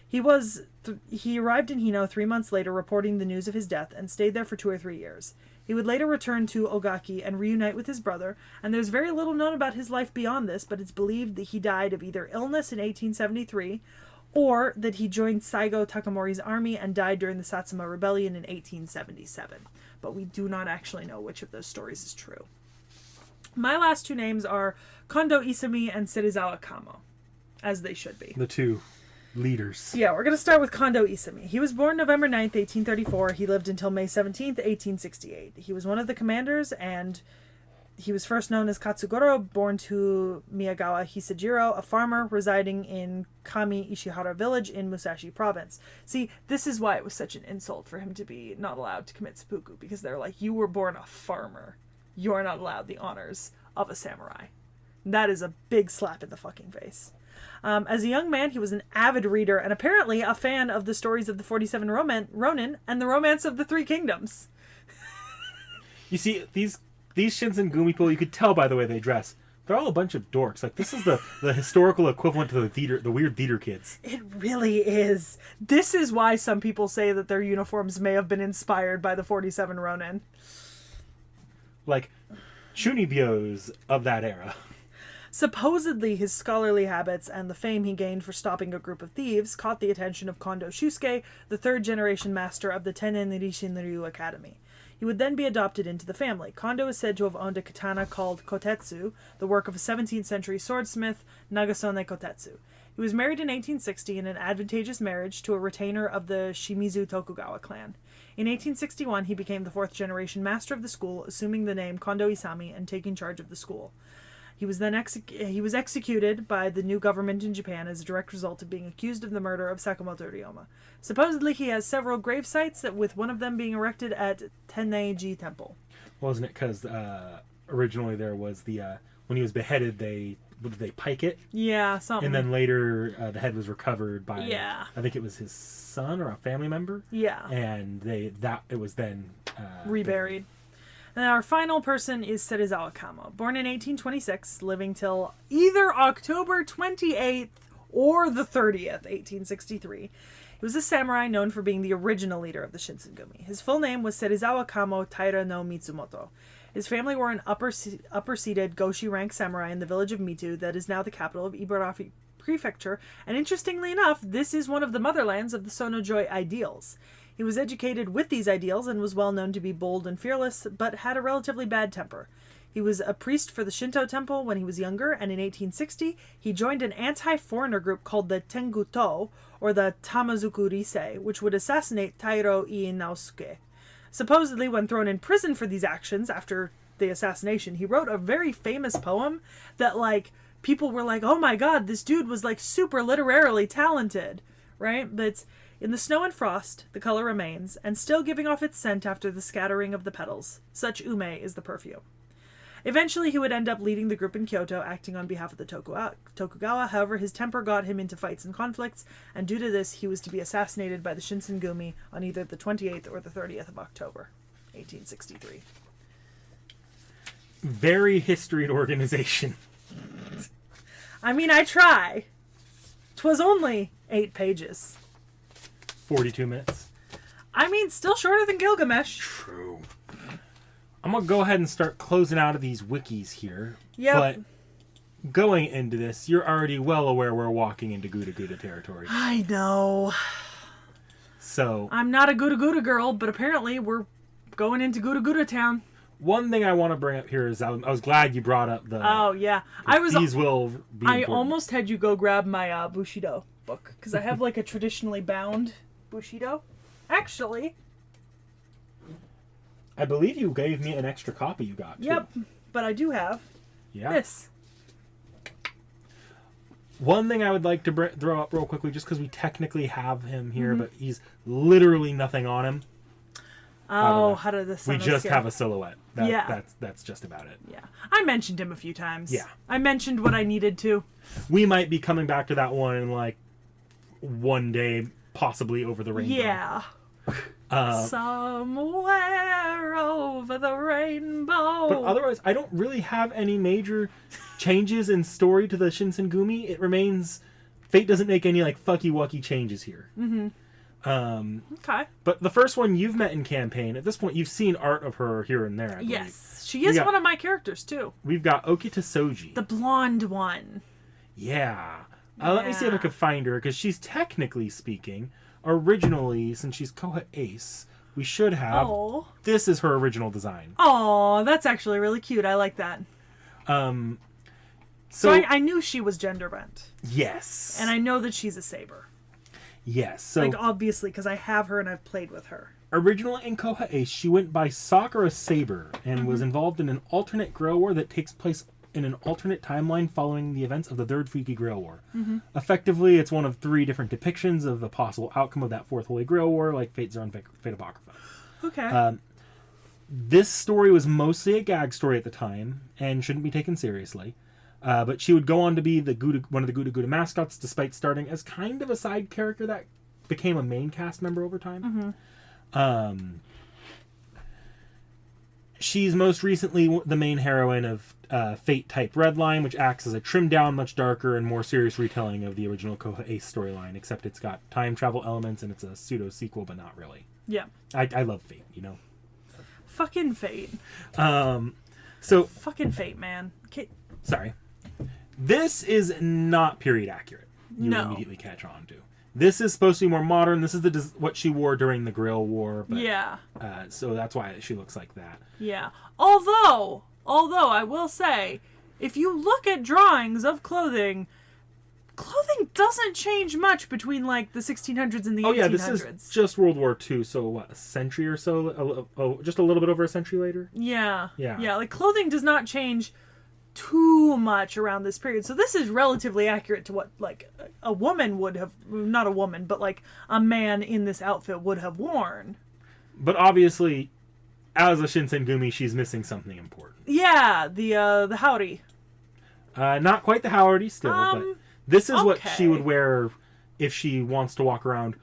He arrived in Hino 3 months later, reporting the news of his death, and stayed there for 2 or 3 years. He would later return to Ogaki and reunite with his brother, and there's very little known about his life beyond this, but it's believed that he died of either illness in 1873, or that he joined Saigo Takamori's army and died during the Satsuma Rebellion in 1877. But we do not actually know which of those stories is true. My last 2 names are Kondo Isami and Serizawa Kamo, as they should be. The 2 leaders. Yeah, we're going to start with Kondo Isami. He was born November 9th, 1834. He lived until May 17th, 1868. He was one of the commanders, and he was first known as Katsugoro, born to Miyagawa Hisajiro, a farmer residing in Kami Ishihara village in Musashi province. See, this is why it was such an insult for him to be not allowed to commit seppuku, because they're like, you were born a farmer. You're not allowed the honors of a samurai. That is a big slap in the fucking face. As a young man, he was an avid reader and apparently a fan of the stories of the 47 Ronin and the Romance of the Three Kingdoms. You see, these Shinsengumi people, you could tell by the way they dress. They're all a bunch of dorks. Like, this is the historical equivalent to the weird theater kids. It really is. This is why some people say that their uniforms may have been inspired by the 47 Ronin. Like, Shunibyos of that era. Supposedly, his scholarly habits and the fame he gained for stopping a group of thieves caught the attention of Kondo Shusuke, the third-generation master of the Tennen Rishinryu Academy. He would then be adopted into the family. Kondo is said to have owned a katana called kotetsu, the work of a 17th-century swordsmith, Nagasone Kotetsu. He was married in 1860 in an advantageous marriage to a retainer of the Shimizu Tokugawa clan. In 1861, he became the fourth-generation master of the school, assuming the name Kondo Isami and taking charge of the school. He was then executed by the new government in Japan as a direct result of being accused of the murder of Sakamoto Ryoma. Supposedly, he has several grave sites, with one of them being erected at Tenneiji Temple. Wasn't it because originally there was the when he was beheaded, they pike it? Yeah, something. And then later, the head was recovered by I think it was his son or a family member. Yeah. And it was then reburied. And our final person is Serizawa Kamo, born in 1826, living till either October 28th or the 30th, 1863. He was a samurai known for being the original leader of the Shinsengumi. His full name was Serizawa Kamo Taira no Mitsumoto. His family were an upper-seated Goshi rank samurai in the village of Mitu that is now the capital of Ibaraki Prefecture, and interestingly enough, this is one of the motherlands of the Sonojoy ideals. He was educated with these ideals and was well known to be bold and fearless, but had a relatively bad temper. He was a priest for the Shinto temple when he was younger, and in 1860, he joined an anti-foreigner group called the Tenguto, or the Tamazuku Risei, which would assassinate Tairo Ienaosuke. Supposedly, when thrown in prison for these actions after the assassination, he wrote a very famous poem that, people were like, oh my god, this dude was, super literarily talented, right? But in the snow and frost, the color remains, and still giving off its scent after the scattering of the petals. Such ume is the perfume. Eventually, he would end up leading the group in Kyoto, acting on behalf of the Tokugawa. However, his temper got him into fights and conflicts, and due to this, he was to be assassinated by the Shinsengumi on either the 28th or the 30th of October, 1863. Very historied organization. I mean, I try. 'Twas only 8 pages. 42 minutes. I mean, still shorter than Gilgamesh. True. I'm going to go ahead and start closing out of these wikis here. Yep. But going into this, you're already well aware we're walking into Gudaguda territory. I know. So I'm not a Gudaguda girl, but apparently we're going into Gudaguda town. One thing I want to bring up here is I was glad you brought up the... Oh, yeah. These will be I important. almost had you go grab my Bushido book, because I have, a traditionally bound Bushido. Actually... I believe you gave me an extra copy you got, too. Yep, but I do have this. One thing I would like to throw up real quickly, just because we technically have him here, but he's literally nothing on him. Oh, how did this We just have a silhouette. That's just about it. Yeah. I mentioned him a few times. Yeah. I mentioned what I needed to. We might be coming back to that one in, one day, possibly over the rainbow. Yeah. Somewhere over the rainbow. But otherwise, I don't really have any major changes in story to the Shinsengumi. It remains... Fate doesn't make any, fucky-wucky changes here. Mm-hmm. Okay. But the first one you've met in campaign, at this point, you've seen art of her here and there, I believe. Yes. She is one of my characters, too. We've got Okita Soji. The blonde one. Yeah. Let me see if I can find her, because she's technically speaking... Originally, since she's Koha Ace, we should have... Oh. This is her original design. Oh, that's actually really cute. I like that. So I knew she was gender bent. Yes. And I know that she's a saber. Yes. So obviously, because I have her and I've played with her. Originally in Koha Ace, she went by Sakura Saber and was involved in an alternate Grill War that takes place in an alternate timeline following the events of the Third Fuki Grill War. Effectively, it's one of 3 different depictions of the possible outcome of that Fourth Holy Grill War, like Fate Zone, Fate Apocrypha. Okay. This story was mostly a gag story at the time, and shouldn't be taken seriously. But she would go on to be one of the Gudaguda mascots, despite starting as kind of a side character that became a main cast member over time. She's most recently the main heroine of Fate-type Redline, which acts as a trimmed-down, much darker, and more serious retelling of the original Koha Ace storyline, except it's got time travel elements, and it's a pseudo-sequel, but not really. Yeah. I love Fate, you know? Fucking Fate. So fucking fate, man. sorry. This is not period accurate. You No. immediately catch on to. This is supposed to be more modern. This is what she wore during the Grill War. But, yeah. So that's why she looks like that. Yeah. Although I will say, if you look at drawings of clothing doesn't change much between like the 1600s and the 1800s. Oh yeah, this is just World War II. So what, a century or so? Just a little bit over a century later. Yeah. Yeah. Yeah. Like clothing does not change too much around this period. So this is relatively accurate to what like a woman would have, not a woman, but like a man in this outfit would have worn. But obviously, as a Shinsengumi, she's missing something important. Yeah, the howdy. Not quite the Howdy still, but this is what she okay. would wear if she wants to walk around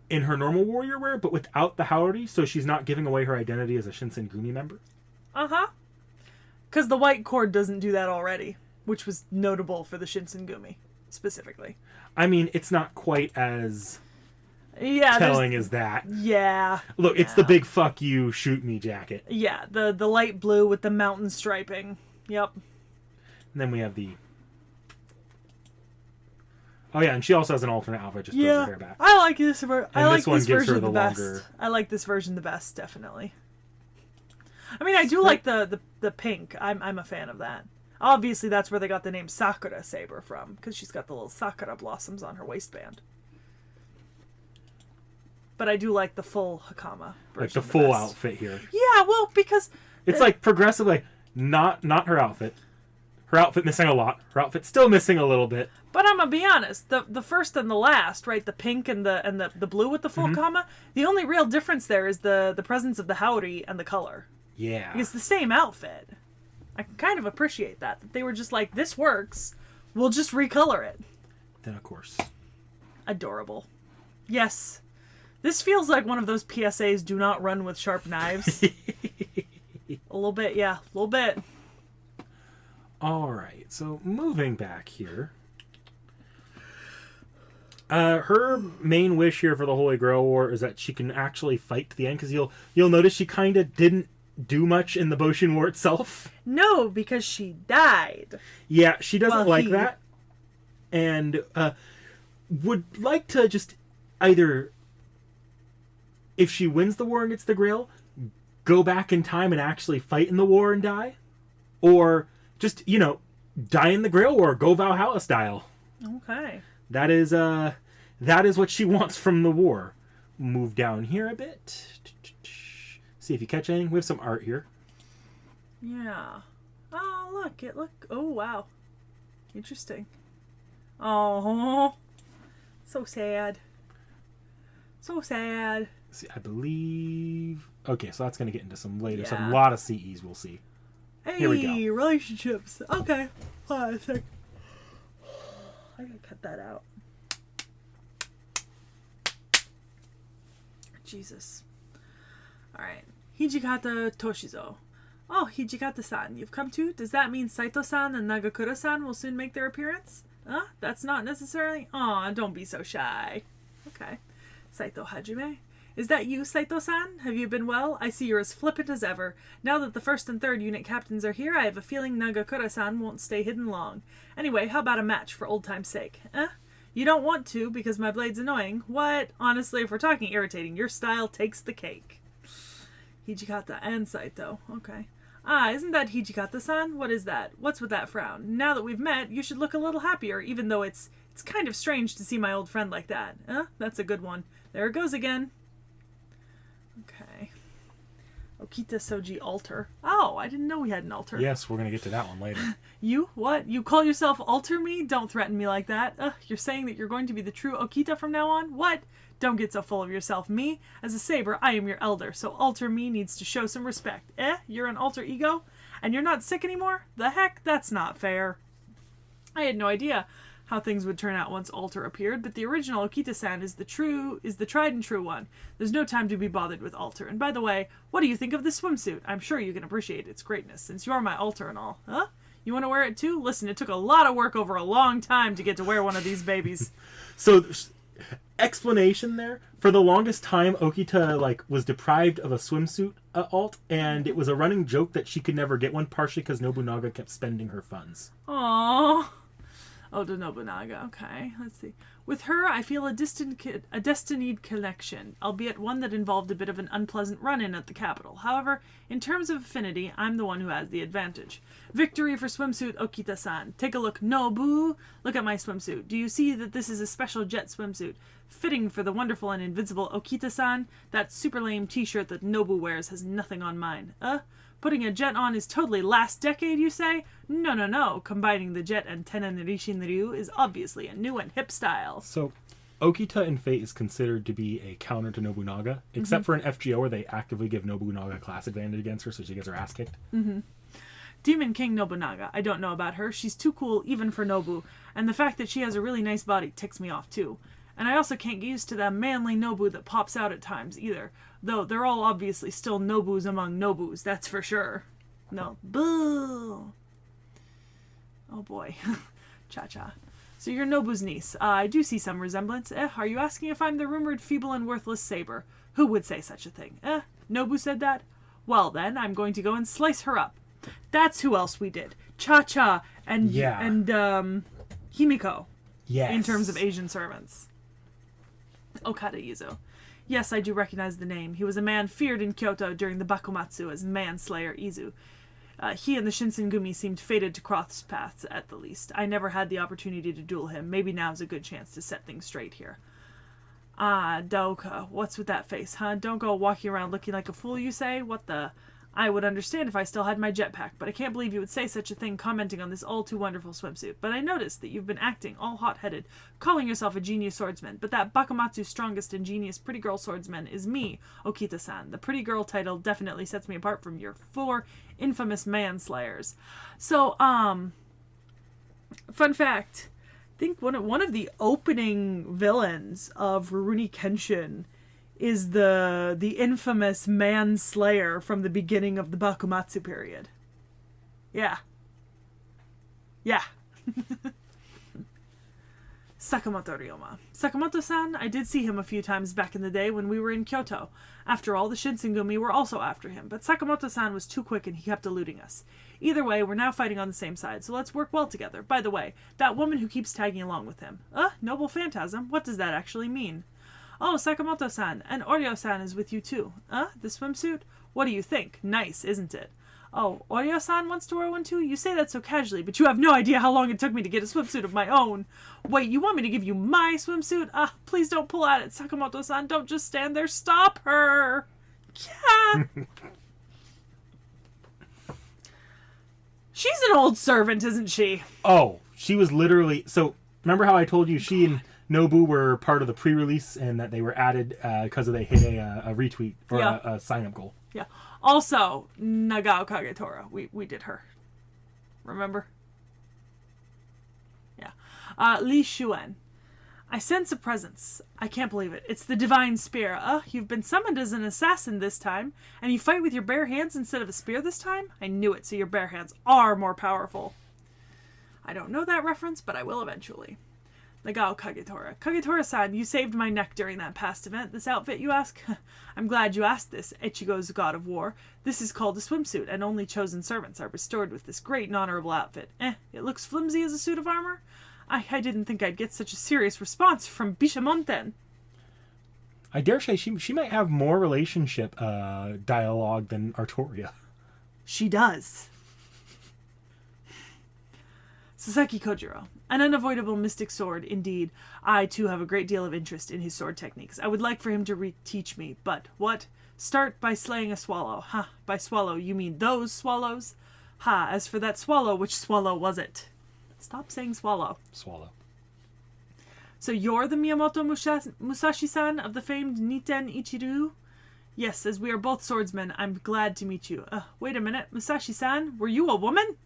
in her normal warrior wear, but without the Howdy, so she's not giving away her identity as a Shinsengumi member. Uh-huh. Because the white cord doesn't do that already, which was notable for the Shinsengumi, specifically. I mean, it's not quite as telling as that. Yeah. Look, it's the big fuck you, shoot me jacket. Yeah, the light blue with the mountain striping. Yep. And then we have the... Oh yeah, and she also has an alternate outfit, just throws her hair back. I like this version. I like this version her the best. I like this version the best, definitely. I mean, I do like the pink. I'm a fan of that. Obviously, that's where they got the name Sakura Saber from, because she's got the little sakura blossoms on her waistband. But I do like the full Hakama version. Like the full outfit here. Yeah, well, because... It's like progressively, not her outfit. Her outfit missing a lot. Her outfit still missing a little bit. But I'm gonna be honest, the first and the last, right? The pink and the blue with the full comma. The only real difference there is the presence of the howdy and the color. Yeah. It's the same outfit. I can kind of appreciate that they were just like, this works. We'll just recolor it. Then of course. Adorable. Yes. This feels like one of those PSAs, do not run with sharp knives. A little bit, yeah. A little bit. Alright, so moving back here. Her main wish here for the Holy Grail War is that she can actually fight to the end, because you'll notice she kind of didn't do much in the Boshin War itself. No, because she died. Yeah, she doesn't like that. And would like to just either, if she wins the war against the Grail, go back in time and actually fight in the war and die. Or just, die in the Grail War, go Valhalla style. Okay. That is what she wants from the war. Move down here a bit. See if you catch anything. We have some art here. Yeah. Oh, look. Oh, wow. Interesting. Oh. So sad. So sad. See, I believe... Okay, so that's going to get into some later. Yeah. So a lot of CEs we'll see. Hey, Here we go. Relationships. Okay. Hold on a sec. I gotta cut that out. Jesus. Alright. Hijikata Toshizo. Oh, Hijikata-san, you've come too? Does that mean Saito-san and Nagakura-san will soon make their appearance? Huh? That's not necessarily... Aw, don't be so shy. Okay. Saito Hajime. Is that you, Saito-san? Have you been well? I see you're as flippant as ever. Now that the 1st and 3rd unit captains are here, I have a feeling Nagakura-san won't stay hidden long. Anyway, how about a match for old time's sake? You don't want to because my blade's annoying. What? Honestly, if we're talking irritating, your style takes the cake. Hijikata and Saito. Okay. Ah, isn't that Hijikata-san? What is that? What's with that frown? Now that we've met, you should look a little happier, even though it's kind of strange to see my old friend like that. That's a good one. There it goes again. Okay. Okita Soji Alter. Oh, I didn't know we had an altar. Yes, we're going to get to that one later. You? What? You call yourself Alter me? Don't threaten me like that. You're saying that you're going to be the true Okita from now on? What? Don't get so full of yourself. Me? As a saber, I am your elder, so Alter me needs to show some respect. You're an alter ego? And you're not sick anymore? The heck? That's not fair. I had no idea how things would turn out once Alter appeared, but the original Okita-san is the tried and true one. There's no time to be bothered with Alter. And by the way, what do you think of this swimsuit? I'm sure you can appreciate its greatness, since you're my Alter and all. Huh? You want to wear it too? Listen, it took a lot of work over a long time to get to wear one of these babies. So, explanation there. For the longest time, Okita, was deprived of a swimsuit alt, and it was a running joke that she could never get one, partially because Nobunaga kept spending her funds. Aww. Oda Nobunaga. Okay, let's see. With her, I feel a destinied connection, albeit one that involved a bit of an unpleasant run-in at the capital. However, in terms of affinity, I'm the one who has the advantage. Victory for swimsuit Okita-san. Take a look, Nobu. Look at my swimsuit. Do you see that this is a special jet swimsuit? Fitting for the wonderful and invincible Okita-san. That super lame t-shirt that Nobu wears has nothing on mine. Putting a jet on is totally last decade, you say? No, no, no. Combining the jet and Tennen Rishin-ryu is obviously a new and hip style. So, Okita in Fate is considered to be a counter to Nobunaga, except for an FGO where they actively give Nobunaga class advantage against her, so she gets her ass kicked. Demon King Nobunaga. I don't know about her. She's too cool even for Nobu, and the fact that she has a really nice body ticks me off too. And I also can't get used to that manly Nobu that pops out at times either. Though they're all obviously still Nobus among Nobus, that's for sure. No. Boo! Oh boy. Cha-cha. So you're Nobu's niece. I do see some resemblance. Are you asking if I'm the rumored feeble and worthless saber? Who would say such a thing? Nobu said that? Well then, I'm going to go and slice her up. That's who else we did. Cha-cha and Himiko. Yes. In terms of Asian servants. Okada Izo. Yes, I do recognize the name. He was a man feared in Kyoto during the Bakumatsu as Manslayer Izu. He and the Shinsengumi seemed fated to cross paths at the least. I never had the opportunity to duel him. Maybe now's a good chance to set things straight here. Daoka, what's with that face, huh? Don't go walking around looking like a fool, you say? What the... I would understand if I still had my jetpack, but I can't believe you would say such a thing commenting on this all-too-wonderful swimsuit. But I noticed that you've been acting all hot-headed, calling yourself a genius swordsman, but that Bakumatsu's strongest and genius pretty girl swordsman is me, Okita-san. The pretty girl title definitely sets me apart from your 4 infamous manslayers. So, fun fact, I think one of the opening villains of Rurouni Kenshin is the infamous manslayer from the beginning of the Bakumatsu period. Yeah. Yeah. Sakamoto Ryoma. Sakamoto-san, I did see him a few times back in the day when we were in Kyoto. After all, the Shinsengumi were also after him, but Sakamoto-san was too quick and he kept eluding us. Either way, we're now fighting on the same side, so let's work well together. By the way, that woman who keeps tagging along with him. Noble phantasm? What does that actually mean? Oh, Sakamoto-san, and Oryo-san is with you too. The swimsuit? What do you think? Nice, isn't it? Oh, Oryo-san wants to wear one too? You say that so casually, but you have no idea how long it took me to get a swimsuit of my own. Wait, you want me to give you my swimsuit? Please don't pull at it, Sakamoto-san. Don't just stand there. Stop her! Yeah! She's an old servant, isn't she? Oh, she was literally... So, remember how I told you she and Nobu were part of the pre-release and that they were added because they hit a retweet or a sign-up goal? Yeah. Also, Nagao Kagetora. We did her. Remember? Yeah. Li Shuen. I sense a presence. I can't believe it. It's the divine spear. You've been summoned as an assassin this time, and you fight with your bare hands instead of a spear this time? I knew it, so your bare hands are more powerful. I don't know that reference, but I will eventually. Nagao Kagetora. Kagetora-san, you saved my neck during that past event. This outfit, you ask? I'm glad you asked this, Ichigo's god of war. This is called a swimsuit, and only chosen servants are restored with this great and honorable outfit. It looks flimsy as a suit of armor? I didn't think I'd get such a serious response from Bishamonten. I dare say she might have more relationship dialogue than Artoria. She does. Sasaki Kojiro. An unavoidable mystic sword, indeed. I, too, have a great deal of interest in his sword techniques. I would like for him to teach me, but what? Start by slaying a swallow. By swallow, you mean those swallows? As for that swallow, which swallow was it? Stop saying swallow. Swallow. So you're the Miyamoto Musashi-san of the famed Niten Ichiru? Yes, as we are both swordsmen, I'm glad to meet you. Wait a minute, Musashi-san, were you a woman?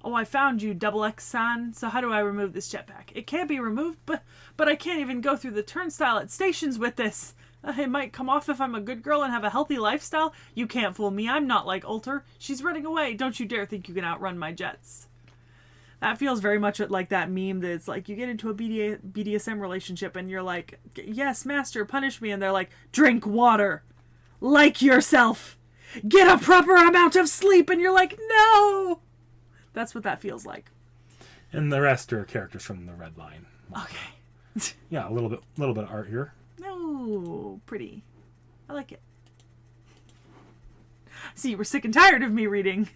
Oh, I found you, Double X-san. So how do I remove this jetpack? It can't be removed, but I can't even go through the turnstile at stations with this. It might come off if I'm a good girl and have a healthy lifestyle. You can't fool me. I'm not like Alter. She's running away. Don't you dare think you can outrun my jets. That feels very much like that meme that it's like you get into a BDSM relationship and you're like, yes, master, punish me. And they're like, drink water. like yourself. Get a proper amount of sleep. And you're like, no. That's what that feels like. And the rest are characters from the Red Line. Okay. Yeah, a little bit of art here. No, pretty. I like it. See, you were sick and tired of me reading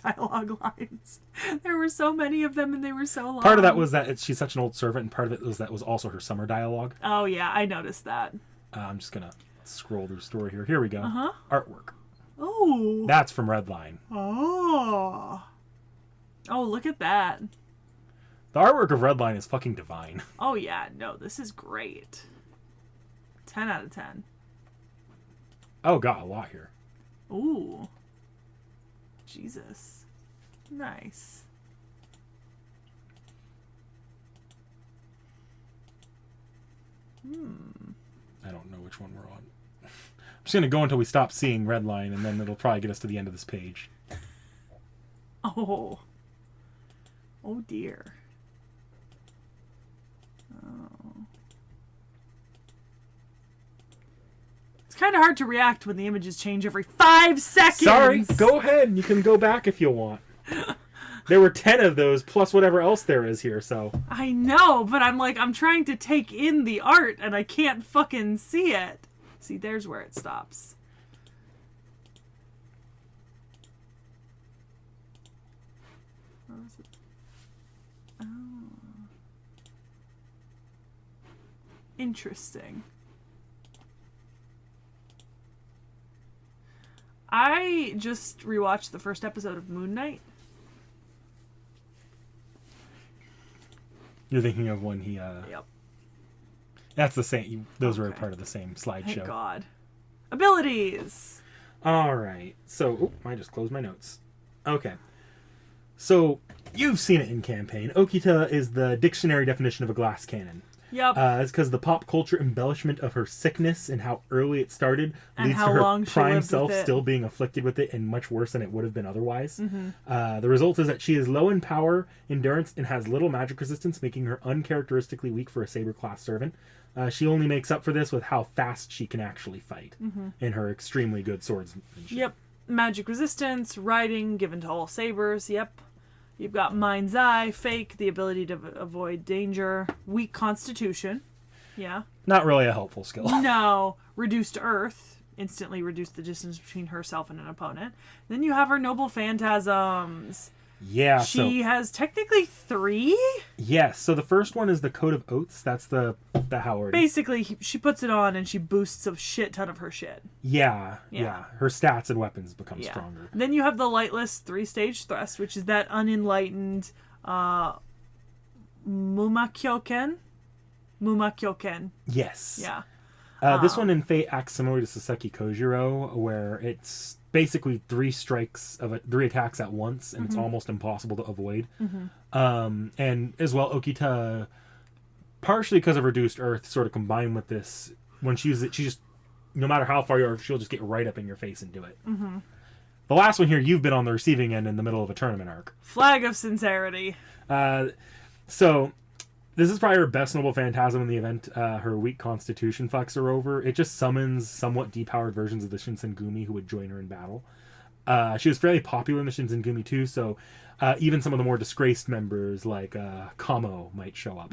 dialogue lines. There were so many of them and they were so long. Part of that was that she's such an old servant, and part of it was that was also her summer dialogue. Oh, yeah, I noticed that. I'm just going to scroll through the story here. Here we go. Uh-huh. Artwork. Oh. That's from Red Line. Oh. Oh, look at that. The artwork of Red Line is fucking divine. Oh, yeah. No, this is great. 10 out of 10. Oh, got a lot here. Ooh. Jesus. Nice. I don't know which one we're on. I'm just going to go until we stop seeing Red Line, and then it'll probably get us to the end of this page. Oh. Oh, dear. Oh. It's kind of hard to react when the images change every 5 seconds. Sorry, go ahead. You can go back if you want. There were 10 of those, plus whatever else there is here, so... I know, but I'm trying to take in the art, and I can't fucking see it. See, there's where it stops. Where was it? Oh. Interesting. I just rewatched the first episode of Moon Knight. You're thinking of when he, Yep. That's the same. Those were Okay. part of the same slideshow. Thank God. Abilities! Alright. So, I just closed my notes. Okay. So, you've seen it in campaign. Okita is the dictionary definition of a glass cannon. Yep. It's because the pop culture embellishment of her sickness and how early it started And leads how to her long she prime lived self with it. still being afflicted with it and much worse than it would have been otherwise. Mm-hmm. The result is that she is low in power, endurance, and has little magic resistance, making her uncharacteristically weak for a saber class servant. She only makes up for this with how fast she can actually fight and her extremely good swordsmanship. Yep. Magic resistance, riding, given to all sabers. Yep. You've got Mind's Eye, Fake, the ability to avoid danger, weak constitution. Yeah. Not really a helpful skill. No. Reduced Earth, instantly reduce the distance between herself and an opponent. Then you have her Noble Phantasms. Yeah. She has technically 3? Yes. So the first one is the Code of Oaths. That's the Howard. Basically, she puts it on and she boosts a shit ton of her shit. Yeah. Yeah. Her stats and weapons become Yeah. stronger. Then you have the Lightless 3-stage thrust, which is that unenlightened Mumakyoken. Yes. Yeah. This one in Fate acts similar to Sekhie Kojiro, where it's basically 3 attacks at once, and it's almost impossible to avoid. And as well, Okita, partially because of reduced Earth, sort of combined with this, when she uses it, she just, no matter how far you are, she'll just get right up in your face and do it. The last one here, you've been on the receiving end in the middle of a tournament arc. Flag of Sincerity. So, this is probably her best Noble Phantasm in the event her weak constitution fucks her over. It just summons somewhat depowered versions of the Shinsengumi who would join her in battle. She was fairly popular in the Shinsengumi too, so even some of the more disgraced members like Kamo might show up.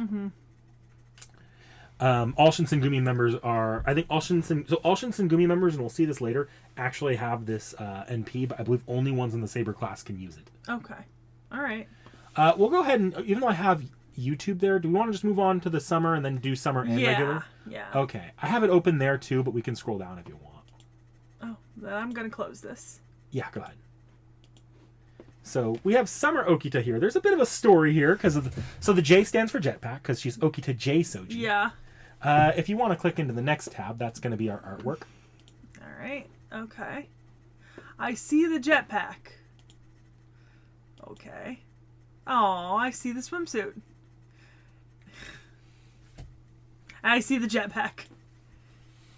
All Shinsengumi members are... I think all Shinsengumi members, and we'll see this later, actually have this NP, but I believe only ones in the Saber class can use it. Okay. Alright. We'll go ahead and... Even though I have YouTube there, do we want to just move on to the summer and then do summer and regular? Yeah. Okay. I have it open there too, but we can scroll down if you want. Oh, then I'm going to close this. Yeah, go ahead. So we have Summer Okita here. There's a bit of a story here because of the J stands for jetpack because she's Okita J Soji. Yeah. If you want to click into the next tab, that's going to be our artwork. Alright. Okay. I see the jetpack. Okay. Oh, I see the swimsuit. I see the jetpack.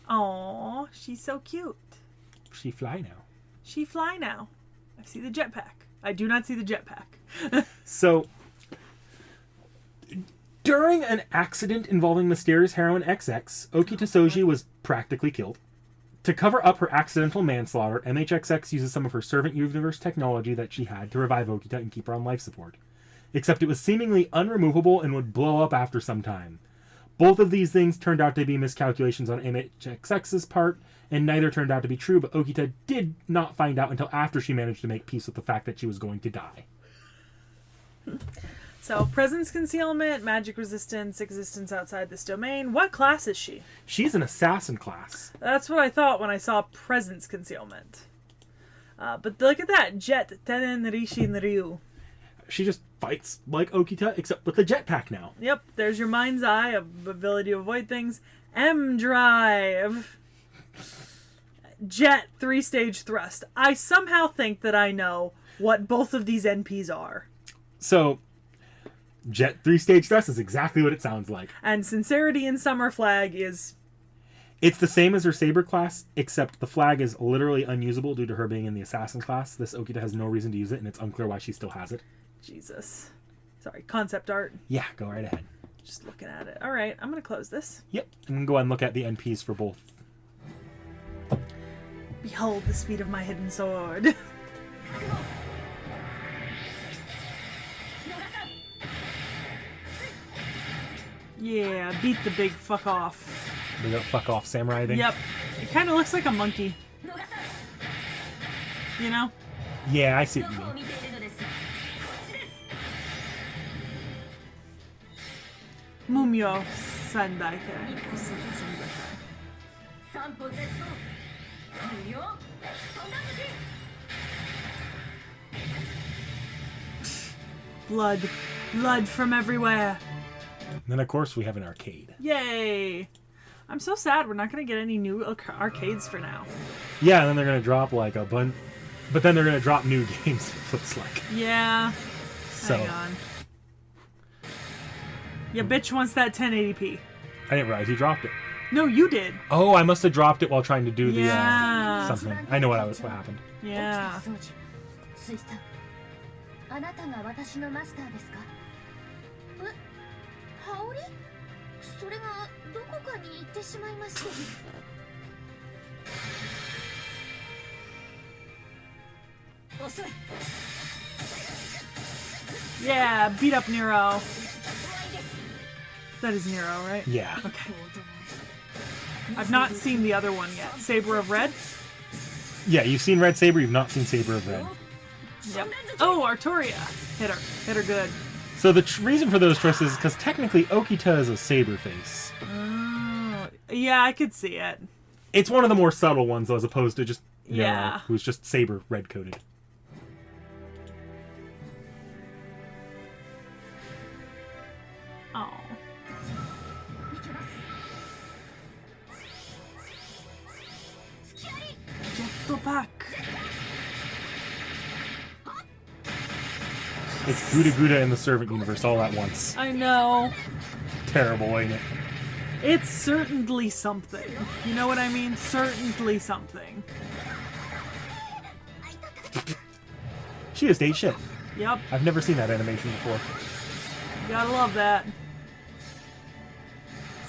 Oh, she's so cute. She fly now. She fly now. I see the jetpack. I do not see the jetpack. So, during an accident involving mysterious heroine XX, Okita Soji was practically killed. To cover up her accidental manslaughter, MHXX uses some of her servant universe technology that she had to revive Okita and keep her on life support. Except it was seemingly unremovable and would blow up after some time. Both of these things turned out to be miscalculations on MHXX's part, and neither turned out to be true, but Okita did not find out until after she managed to make peace with the fact that she was going to die. So, presence concealment, magic resistance, existence outside this domain. What class is she? She's an assassin class. That's what I thought when I saw presence concealment. But look at that. Jet, Tenen, Rishin, Ryu. She just fights like Okita, except with the jetpack now. Yep, there's your mind's eye, ability to avoid things. M drive. Jet, 3-stage thrust. I somehow think that I know what both of these NPs are. So, Jet 3-stage thrust is exactly what it sounds like. And Sincerity in Summer Flag is... It's the same as her Saber class, except the flag is literally unusable due to her being in the Assassin class. This Okita has no reason to use it, and it's unclear why she still has it. Jesus. Sorry, concept art. Yeah, go right ahead. Just looking at it. Alright, I'm going to close this. Yep, I'm going to go ahead and look at the NPs for both. Behold the speed of my hidden sword. Yeah, beat the big fuck off. The fuck off samurai thing? Yep. It kind of looks like a monkey. You know? Yeah, I see what you mean. Mumyo Sandaike. Blood. Blood from everywhere. And then, of course, we have an arcade. Yay! I'm so sad we're not going to get any new arcades for now. Yeah, and then they're going to drop like a bunch. But then they're going to drop new games, it looks like. Yeah. So, hang on. Yeah, bitch wants that 1080p. I didn't realize you dropped it. No, you did. Oh, I must have dropped it while trying to do the Yeah. something. I know what happened. Yeah. Yeah, beat up Nero. That is Nero, right? Yeah. Okay. I've not seen the other one yet. Saber of Red? Yeah, you've seen Red Saber, you've not seen Saber of Red. Yep. Oh, Artoria. Hit her. Hit her good. So the reason for those choices is because technically Okita is a saber face. Oh, yeah, I could see it. It's one of the more subtle ones, though, as opposed to just Nero, Yeah. who's just saber red-coated. Oh. Jetpack. It's Gudaguda in the Servant Universe all at once. I know. Terrible, ain't it? It's certainly something. You know what I mean? Certainly something. She just ate shit. Yep. I've never seen that animation before. You gotta love that.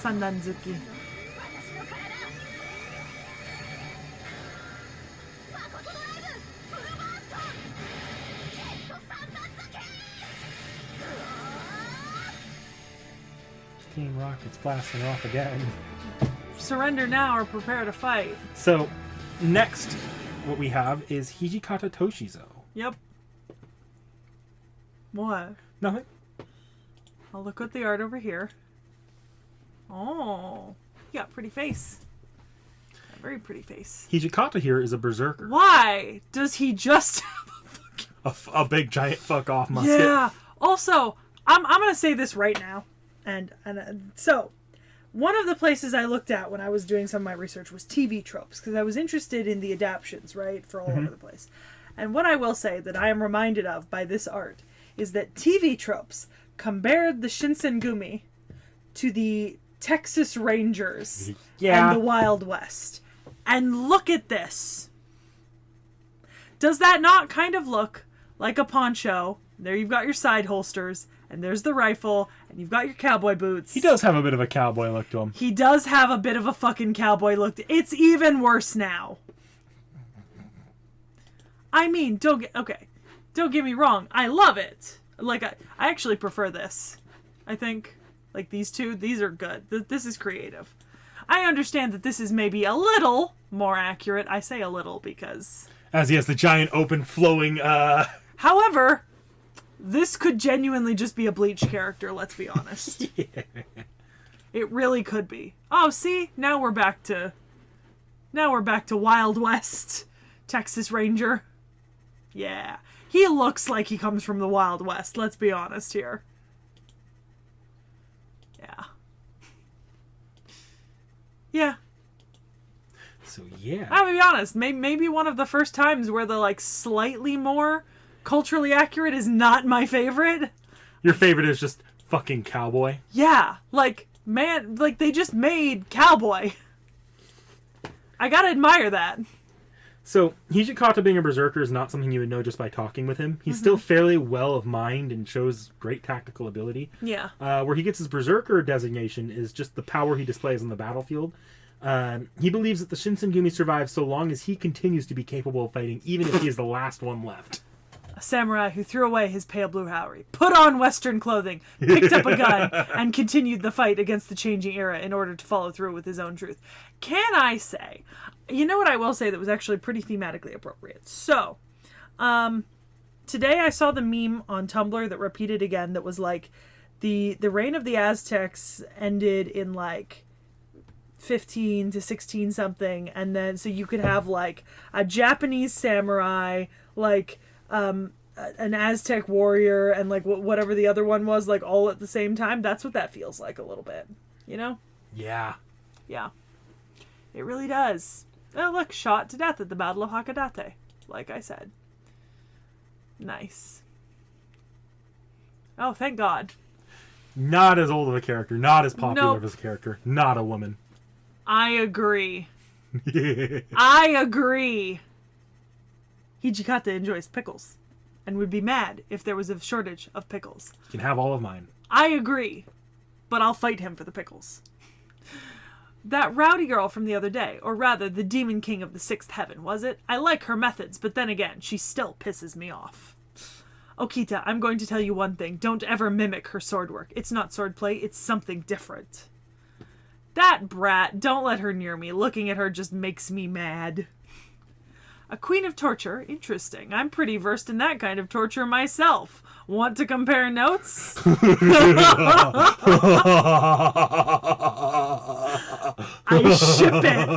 Sandanzuki. Team Rocket's blasting off again. Surrender now or prepare to fight. So, next, what we have is Hijikata Toshizo. Yep. What? Nothing. I'll look at the art over here. Oh, you got a pretty face. A very pretty face. Hijikata here is a berserker. Why does he just have A big giant fuck off musket. Yeah. Also, I'm gonna say this right now, and so one of the places I looked at when I was doing some of my research was TV tropes, because I was interested in the adaptions, right, for all over the place. And what I will say that I am reminded of by this art is that TV tropes compared the Shinsengumi to the Texas Rangers Yeah. and the Wild West. And look at this. Does that not kind of look like a poncho? There you've got your side holsters and there's the rifle, and you've got your cowboy boots. He does have a bit of a cowboy look to him. He does have a bit of a fucking cowboy look. It's even worse now. I mean, don't get me wrong. I love it. Like, I actually prefer this. I think, like, these two, these are good. This is creative. I understand that this is maybe a little more accurate. I say a little because... As he has the giant, open, flowing, However, this could genuinely just be a Bleach character, let's be honest. Yeah. It really could be. Oh, see? Now we're back to Wild West. Texas Ranger. Yeah. He looks like he comes from the Wild West, let's be honest here. Yeah. Yeah. So, yeah. I'm gonna be honest, maybe one of the first times where the, like, slightly more culturally accurate is not my favorite. Your favorite is just fucking cowboy? Yeah. Like, man, like, they just made cowboy. I gotta admire that. So, Hijikata being a berserker is not something you would know just by talking with him. He's still fairly well of mind and shows great tactical ability. Yeah. Where he gets his berserker designation is just the power he displays on the battlefield. He believes that the Shinsengumi survives so long as he continues to be capable of fighting, even if he is the last one left. A samurai who threw away his pale blue Haori, put on Western clothing, picked up a gun, and continued the fight against the changing era in order to follow through with his own truth. Can I say, you know what I will say that was actually pretty thematically appropriate? So, today I saw the meme on Tumblr that repeated again that was like, the reign of the Aztecs ended in like 15 to 16 something, and then so you could have like a Japanese samurai, like an Aztec warrior, and like whatever the other one was, like all at the same time. That's what that feels like a little bit, you know? Yeah. Yeah. It really does. Oh, look, shot to death at the Battle of Hakodate, like I said. Nice. Oh, thank God. Not as old of a character, not as popular Nope. as a character, not a woman. I agree. I agree. Hijikata enjoys pickles and would be mad if there was a shortage of pickles. You can have all of mine. I agree, but I'll fight him for the pickles. That rowdy girl from the other day, or rather the demon king of the sixth heaven, was it? I like her methods, but then again, she still pisses me off. Okita, I'm going to tell you one thing. Don't ever mimic her sword work. It's not swordplay, it's something different. That brat, don't let her near me. Looking at her just makes me mad. A queen of torture? Interesting. I'm pretty versed in that kind of torture myself. Want to compare notes? I ship it.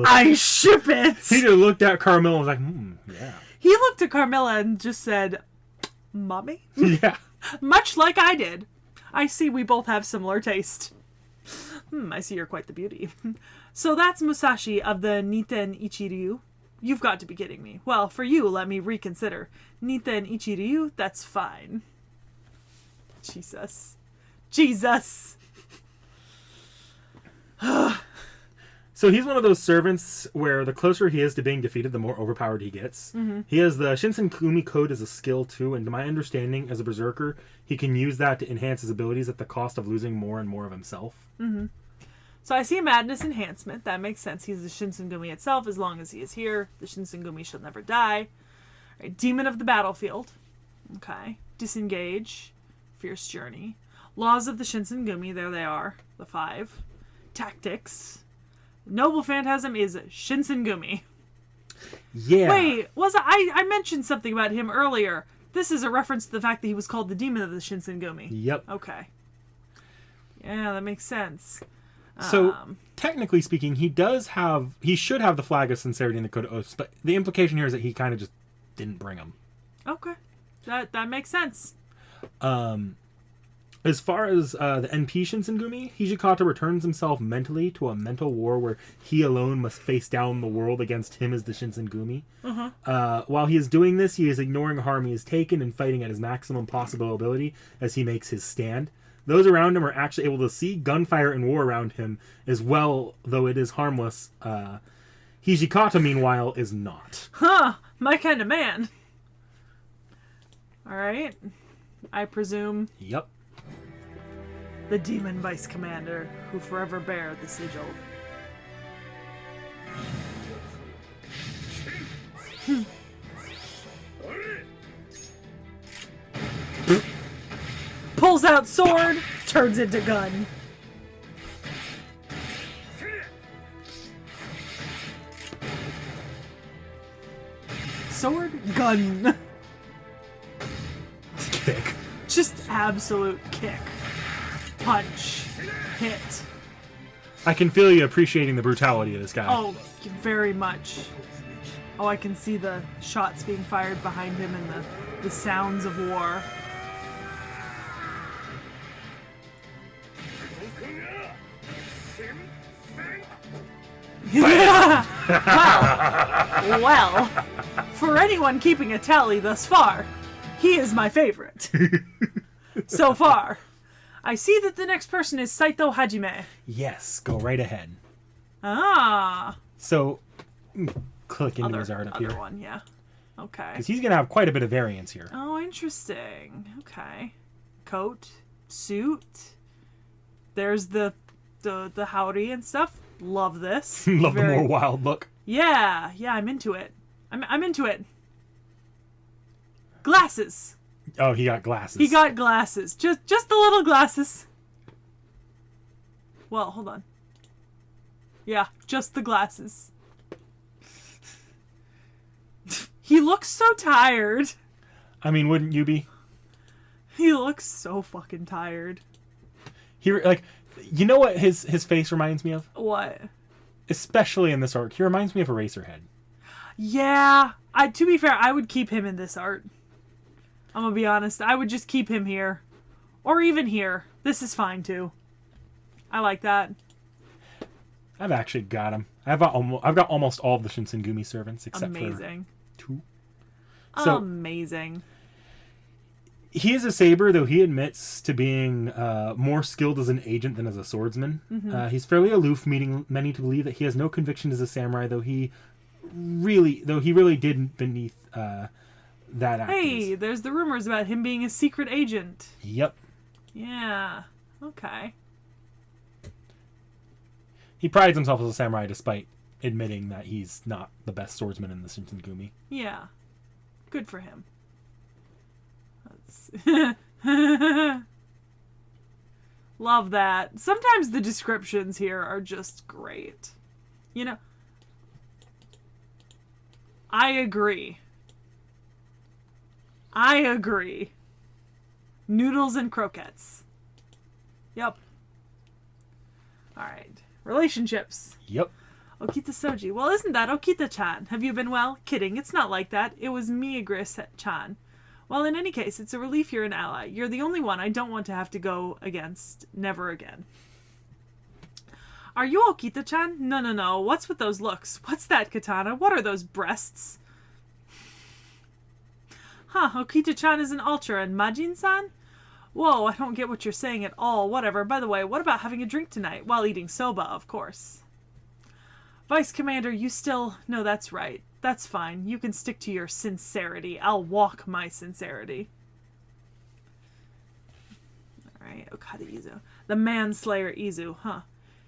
I ship it. He just looked at Carmilla and was like, yeah. He looked at Carmilla and just said, Mommy? Yeah. Much like I did. I see we both have similar taste. I see you're quite the beauty. So that's Musashi of the Niten Ichiryu. You've got to be kidding me. Well, for you, let me reconsider. Niten Ichiryu, that's fine. Jesus. Jesus. So he's one of those servants where the closer he is to being defeated, the more overpowered he gets. Mm-hmm. He has the Shinsengumi code as a skill too, and to my understanding, as a berserker, he can use that to enhance his abilities at the cost of losing more and more of himself. Mm-hmm. So I see a madness enhancement. That makes sense. He's the Shinsengumi itself. As long as he is here, the Shinsengumi shall never die. Right. Demon of the battlefield. Okay. Disengage. Fierce journey. Laws of the Shinsengumi. There they are. The 5. Tactics. Noble Phantasm is Shinsengumi. Yeah. Wait, I mentioned something about him earlier. This is a reference to the fact that he was called the Demon of the Shinsengumi. Yep. Okay. Yeah, that makes sense. So, technically speaking, he should have the flag of sincerity in the Code of Oaths, but the implication here is that he kind of just didn't bring them. Okay. That makes sense. As far as the NP Shinsengumi, Hijikata returns himself mentally to a mental war where he alone must face down the world against him as the Shinsengumi. While he is doing this, he is ignoring harm he has taken and fighting at his maximum possible ability as he makes his stand. Those around him are actually able to see gunfire and war around him as well, though it is harmless. Hijikata, meanwhile, is not. Huh, my kind of man. Alright. I presume. Yep. The demon vice commander who forever bear the sigil. Pulls out sword, turns into gun. Sword, gun. Kick. Just absolute kick. Punch. Hit. I can feel you appreciating the brutality of this guy. Oh, very much. Oh, I can see the shots being fired behind him and the sounds of war. well, for anyone keeping a tally thus far, he is my favorite. So far. I see that the next person is Saito Hajime. Yes, go right ahead. Ah. So, click into his art up other here. one, yeah. Okay. Because he's going to have quite a bit of variance here. Oh, interesting. Okay. Coat, suit. There's the howdy and stuff. Love this. Love the more wild look. Yeah, I'm into it. I'm into it. Glasses. Oh, he got glasses. He got glasses. Just the little glasses. Well, hold on. Yeah, just the glasses. He looks so tired. I mean, wouldn't you be? He looks so fucking tired. He like, you know what his face reminds me of? What? Especially in this arc, he reminds me of Eraserhead. Yeah, to be fair, I would keep him in this art. I'm gonna be honest. I would just keep him here, or even here. This is fine too. I like that. I've actually got him. I've got almost all of the Shinsengumi servants except Amazing. for 2. So, amazing. He is a saber, though he admits to being more skilled as an agent than as a swordsman. Mm-hmm. He's fairly aloof, meaning many to believe that he has no conviction as a samurai, though he really did beneath that act. Hey, there's the rumors about him being a secret agent. Yep. Yeah. Okay. He prides himself as a samurai despite admitting that he's not the best swordsman in the Shinsengumi. Yeah. Good for him. Love that. Sometimes the descriptions here are just great. You know, I agree. Noodles and croquettes. Yep. Alright. Relationships. Yep. Okita Soji. Well, isn't that Okita-chan? Have you been well? Kidding. It's not like that. It was Miyagris-chan. Well, in any case, it's a relief you're an ally. You're the only one I don't want to have to go against. Never again. Are you Okita-chan? No. What's with those looks? What's that katana? What are those breasts? Huh, Okita-chan is an Alter and Majin-san? Whoa, I don't get what you're saying at all. Whatever. By the way, what about having a drink tonight? While eating soba, of course. Vice Commander, you still... No, that's right. That's fine. You can stick to your sincerity. I'll walk my sincerity. Alright, Okada Izu. The Manslayer Izu, huh.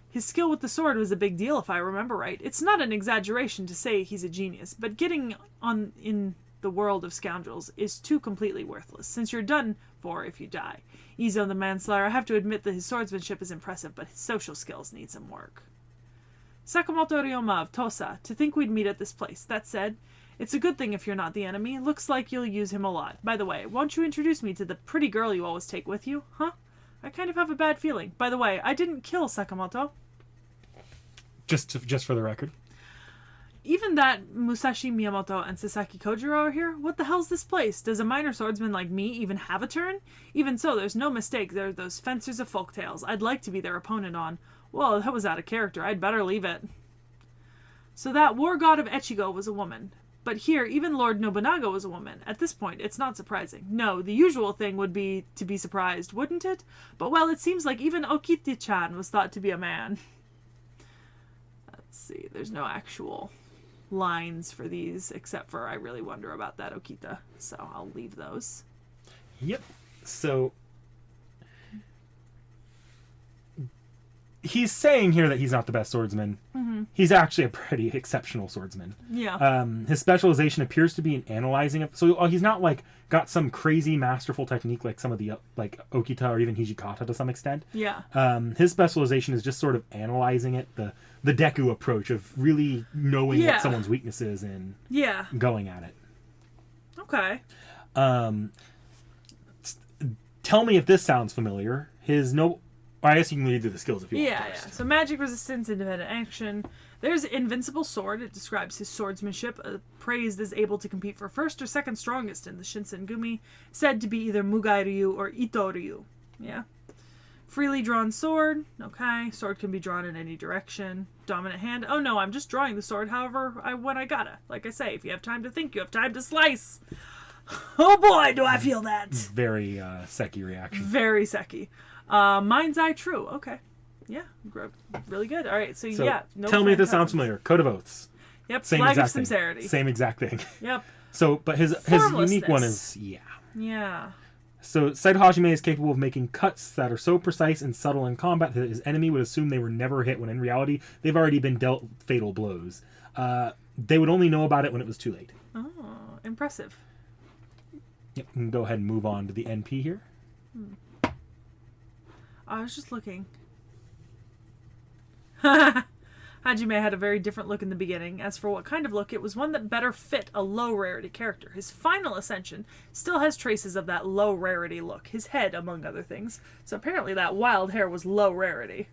His skill with the sword was a big deal, if I remember right. It's not an exaggeration to say he's a genius, but getting on in the world of scoundrels is too completely worthless, since you're done for if you die. Izu the Manslayer, I have to admit that his swordsmanship is impressive, but his social skills need some work. Sakamoto Ryoma of Tosa, to think we'd meet at this place. That said, it's a good thing if you're not the enemy. Looks like you'll use him a lot. By the way, won't you introduce me to the pretty girl you always take with you? Huh? I kind of have a bad feeling. By the way, I didn't kill Sakamoto. Just for the record. Even that Musashi Miyamoto and Sasaki Kojiro are here? What the hell's this place? Does a minor swordsman like me even have a turn? Even so, there's no mistake. They're those fencers of folktales. I'd like to be their opponent on. Well, that was out of character. I'd better leave it. So that war god of Echigo was a woman. But here, even Lord Nobunaga was a woman. At this point, it's not surprising. No, the usual thing would be to be surprised, wouldn't it? But well, it seems like even Okita-chan was thought to be a man. Let's see, there's no actual lines for these, except for I really wonder about that Okita. So I'll leave those. Yep. So he's saying here that he's not the best swordsman. Mm-hmm. He's actually a pretty exceptional swordsman. Yeah. His specialization appears to be in analyzing it. So he's not like got some crazy masterful technique like some of the like Okita or even Hijikata to some extent. Yeah. His specialization is just sort of analyzing it, the Deku approach of really knowing what someone's weakness is and going at it. Okay. Tell me if this sounds familiar. I guess you can read through the skills if you want. Yeah. So magic resistance, independent action. There's Invincible Sword. It describes his swordsmanship, praised as able to compete for first or second strongest in the Shinsengumi, said to be either Mugai Ryu or Ito Ryu. Yeah. Freely drawn sword. Okay. Sword can be drawn in any direction. Dominant hand. Oh no, I'm just drawing the sword however when I gotta. Like I say, if you have time to think, you have time to slice. Oh boy, do I feel that. Very Sekhie reaction. Very Sekhie. Mind's Eye True. Okay. Yeah. Really good. All right. So yeah. No tell me if this sounds familiar. Code of Oaths. Yep. Flag of Sincerity. Same exact thing. Yep. So, but his unique one is, Yeah. So Saito Hajime is capable of making cuts that are so precise and subtle in combat that his enemy would assume they were never hit, when in reality, they've already been dealt fatal blows. They would only know about it when it was too late. Oh, impressive. Yep. We can go ahead and move on to the NP here. I was just looking. Hajime had a very different look in the beginning. As for what kind of look, it was one that better fit a low rarity character. His final ascension still has traces of that low rarity look. His head, among other things. So apparently that wild hair was low rarity.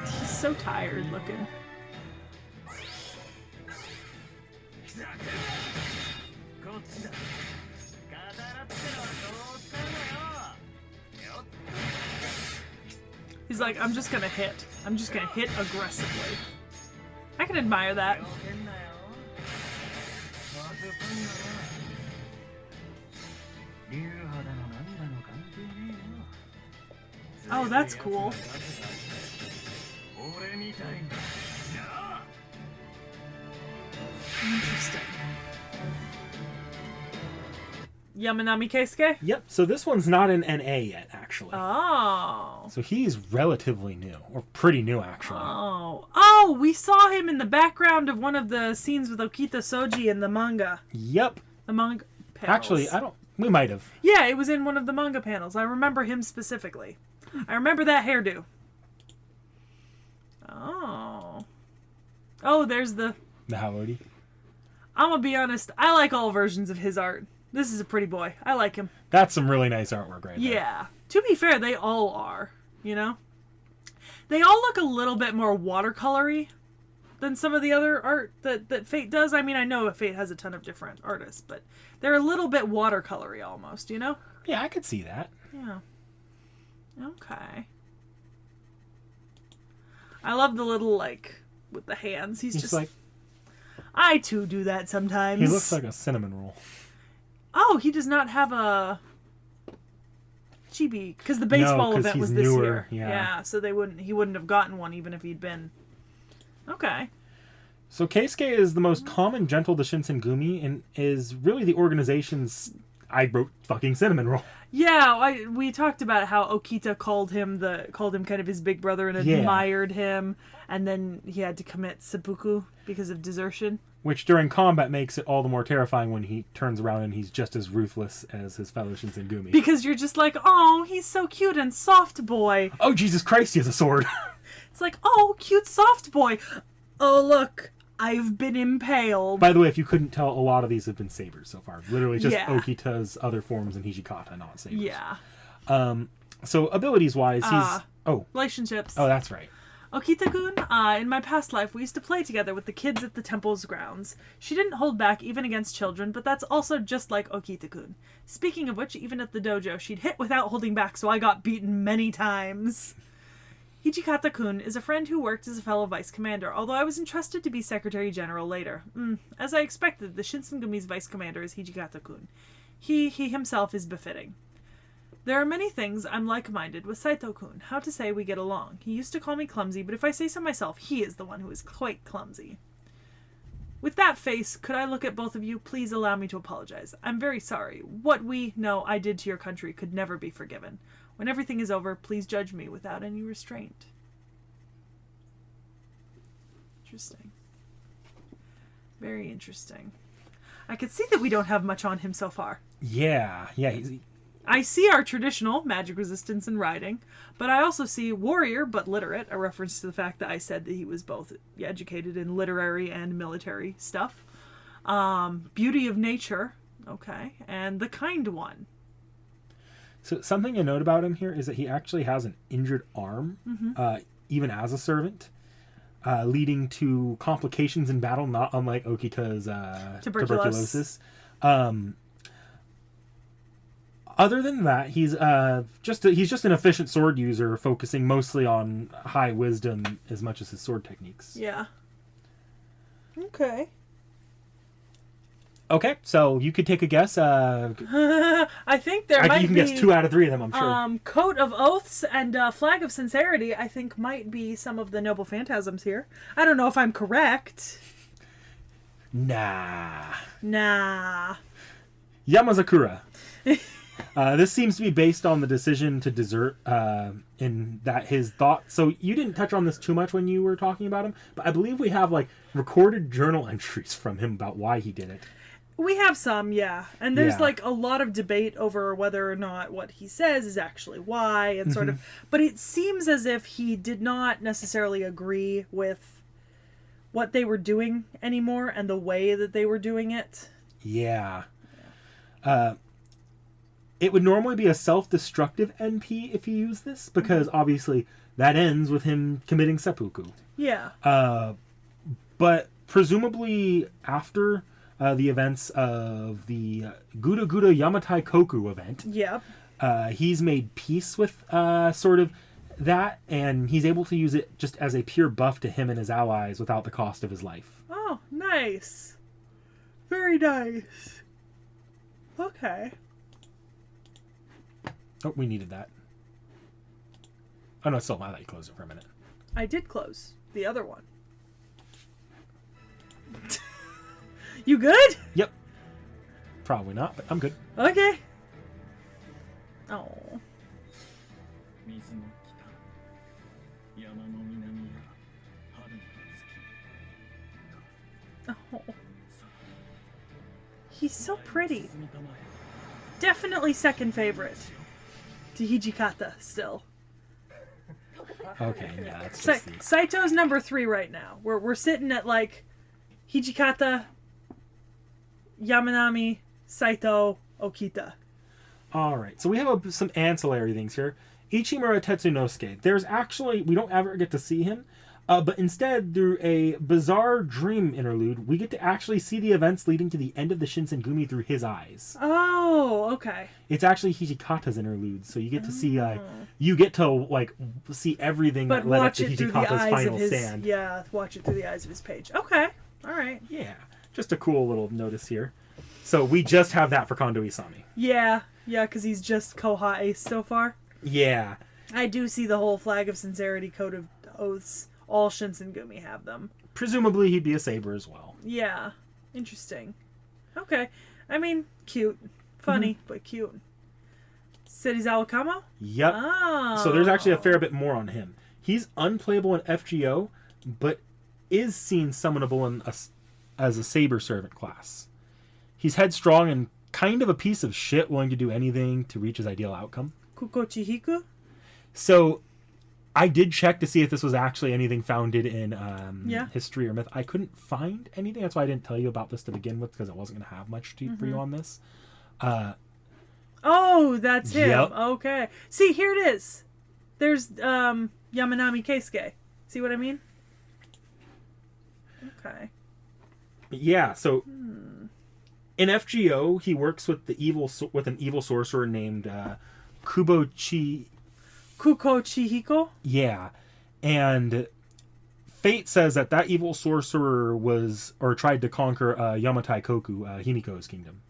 He's so tired looking. He's like, I'm just gonna hit. I'm just gonna hit aggressively. I can admire that. Oh, that's cool. Interesting. Yamanami Keisuke? Yep, so this one's not an NA yet, actually. Oh. So he's relatively new, or pretty new, actually. Oh, we saw him in the background of one of the scenes with Okita Soji in the manga. Yep. The manga panels. Actually, we might have. Yeah, it was in one of the manga panels. I remember him specifically. I remember that hairdo. Oh. Oh, there's the Howdy. I'm gonna be honest, I like all versions of his art. This is a pretty boy. I like him. That's some really nice artwork right there. Yeah. To be fair, they all are, you know? They all look a little bit more watercolory than some of the other art that Fate does. I mean, I know Fate has a ton of different artists, but they're a little bit watercolory almost, you know? Yeah, I could see that. Yeah. Okay. I love the little, like, with the hands. He's just like... I, too, do that sometimes. He looks like a cinnamon roll. Oh, he does not have a chibi because the baseball event was this newer, year. Yeah, so he wouldn't have gotten one even if he'd been. Okay. So Keisuke is the most common gentle to Shinsengumi and is really the organization's I wrote fucking cinnamon roll. Yeah, we talked about how Okita called him kind of his big brother and admired him, and then he had to commit seppuku because of desertion. Which during combat makes it all the more terrifying when he turns around and he's just as ruthless as his fellow Shinsengumi. Because you're just like, oh, he's so cute and soft boy. Oh, Jesus Christ, he has a sword. It's like, oh, cute soft boy. Oh, look, I've been impaled. By the way, if you couldn't tell, a lot of these have been sabers so far. Literally just Okita's other forms and Hijikata, not sabers. Yeah. So abilities-wise, he's... relationships. Oh, that's right. Okita-kun, in my past life, we used to play together with the kids at the temple's grounds. She didn't hold back even against children, but that's also just like Okita-kun. Speaking of which, even at the dojo, she'd hit without holding back, so I got beaten many times. Hijikata-kun is a friend who worked as a fellow vice commander, although I was entrusted to be secretary general later. As I expected, the Shinsengumi's vice commander is Hijikata-kun. He himself is befitting. There are many things I'm like-minded with Saito-kun. How to say we get along. He used to call me clumsy, but if I say so myself, he is the one who is quite clumsy. With that face, could I look at both of you? Please allow me to apologize. I'm very sorry. What we know I did to your country could never be forgiven. When everything is over, please judge me without any restraint. Interesting. Very interesting. I can see that we don't have much on him so far. Yeah. I see our traditional magic resistance and riding, but I also see warrior but literate, a reference to the fact that I said that he was both educated in literary and military stuff. Beauty of nature, okay, and the kind one. So something to note about him here is that he actually has an injured arm, even as a servant. Leading to complications in battle, not unlike Okita's tuberculosis. Other than that, he's just an efficient sword user, focusing mostly on high wisdom as much as his sword techniques. Yeah. Okay. Okay, so you could take a guess. I think there might be... You can guess 2 out of 3 of them, I'm sure. Coat of Oaths and Flag of Sincerity, I think, might be some of the noble phantasms here. I don't know if I'm correct. Nah. Yamazakura. This seems to be based on the decision to desert in that his thought... So you didn't touch on this too much when you were talking about him, but I believe we have recorded journal entries from him about why he did it. We have some, yeah. And there's a lot of debate over whether or not what he says is actually why and sort of... But it seems as if he did not necessarily agree with what they were doing anymore and the way that they were doing it. Yeah. It would normally be a self-destructive NP if you use this, because obviously that ends with him committing seppuku. Yeah. But presumably after... the events of the Gudaguda Yamatai Koku event. Yep. He's made peace with sort of that, and he's able to use it just as a pure buff to him and his allies without the cost of his life. Oh, nice. Very nice. Okay. Oh, we needed that. Oh, no, still, I thought you closed it for a minute. I did close the other one. You good? Yep. Probably not, but I'm good. Okay. Oh. Oh. He's so pretty. Definitely second favorite to Hijikata still. Okay, yeah, that's just Saito's number 3 right now. We're sitting at Hijikata, Yamanami, Saito, Okita. Alright, so we have some ancillary things here. Ichimura Tetsunosuke. There's actually... We don't ever get to see him, but instead, through a bizarre dream interlude, we get to actually see the events leading to the end of the Shinsengumi through his eyes. Oh, okay. It's actually Hijikata's interlude, so you get to see... you get to, see everything that led up to Hijikata's final stand. Yeah, watch it through the eyes of his page. Okay, alright. Yeah. Just a cool little notice here. So we just have that for Kondo Isami. Yeah, because he's just Koha Ace so far. Yeah. I do see the whole Flag of Sincerity, Code of Oaths. All Shinsengumi have them. Presumably he'd be a saber as well. Yeah. Interesting. Okay. I mean, cute. Funny, but cute. Serizawa Kamo? Yep. Oh. So there's actually a fair bit more on him. He's unplayable in FGO, but is seen summonable as a saber servant class. He's headstrong and kind of a piece of shit, willing to do anything to reach his ideal outcome. Kukochihiku? So I did check to see if this was actually anything founded in history or myth. I couldn't find anything. That's why I didn't tell you about this to begin with, because I wasn't going to have much for you on this. Oh, that's him. Yep. Okay. See, here it is. There's Yamanami Keisuke. See what I mean? Okay. Yeah, so in FGO, he works with an evil sorcerer named Kukochihiko? Yeah. And fate says that evil sorcerer tried to conquer Yamatai Koku, Himiko's kingdom,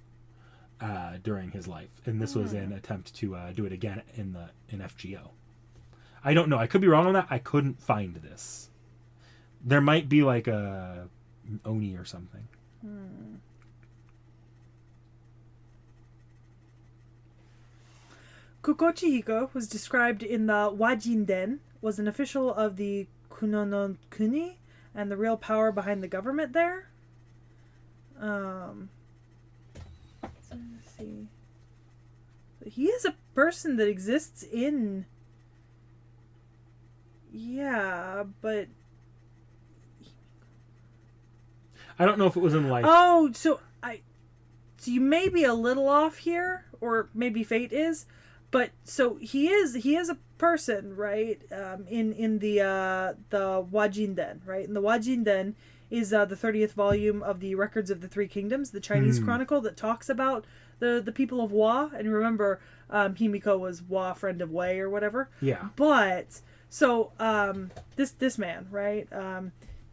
during his life. And this was an attempt to do it again in FGO. I don't know. I could be wrong on that. I couldn't find this. There might be a Oni or something. Kukochi Hiko was described in the Wajinden, was an official of the Kuno no Kuni, and the real power behind the government there. So let's see. He is a person that exists in... Yeah, but... I don't know if it was in life. Oh, so you may be a little off here, or maybe fate is, but so he is a person, right? In the Wajinden, right? And the Wajinden is the 30th volume of the Records of the Three Kingdoms, the Chinese chronicle that talks about the people of Wa. And remember, Himiko was Wa, friend of Wei, or whatever. Yeah. But so this man, right?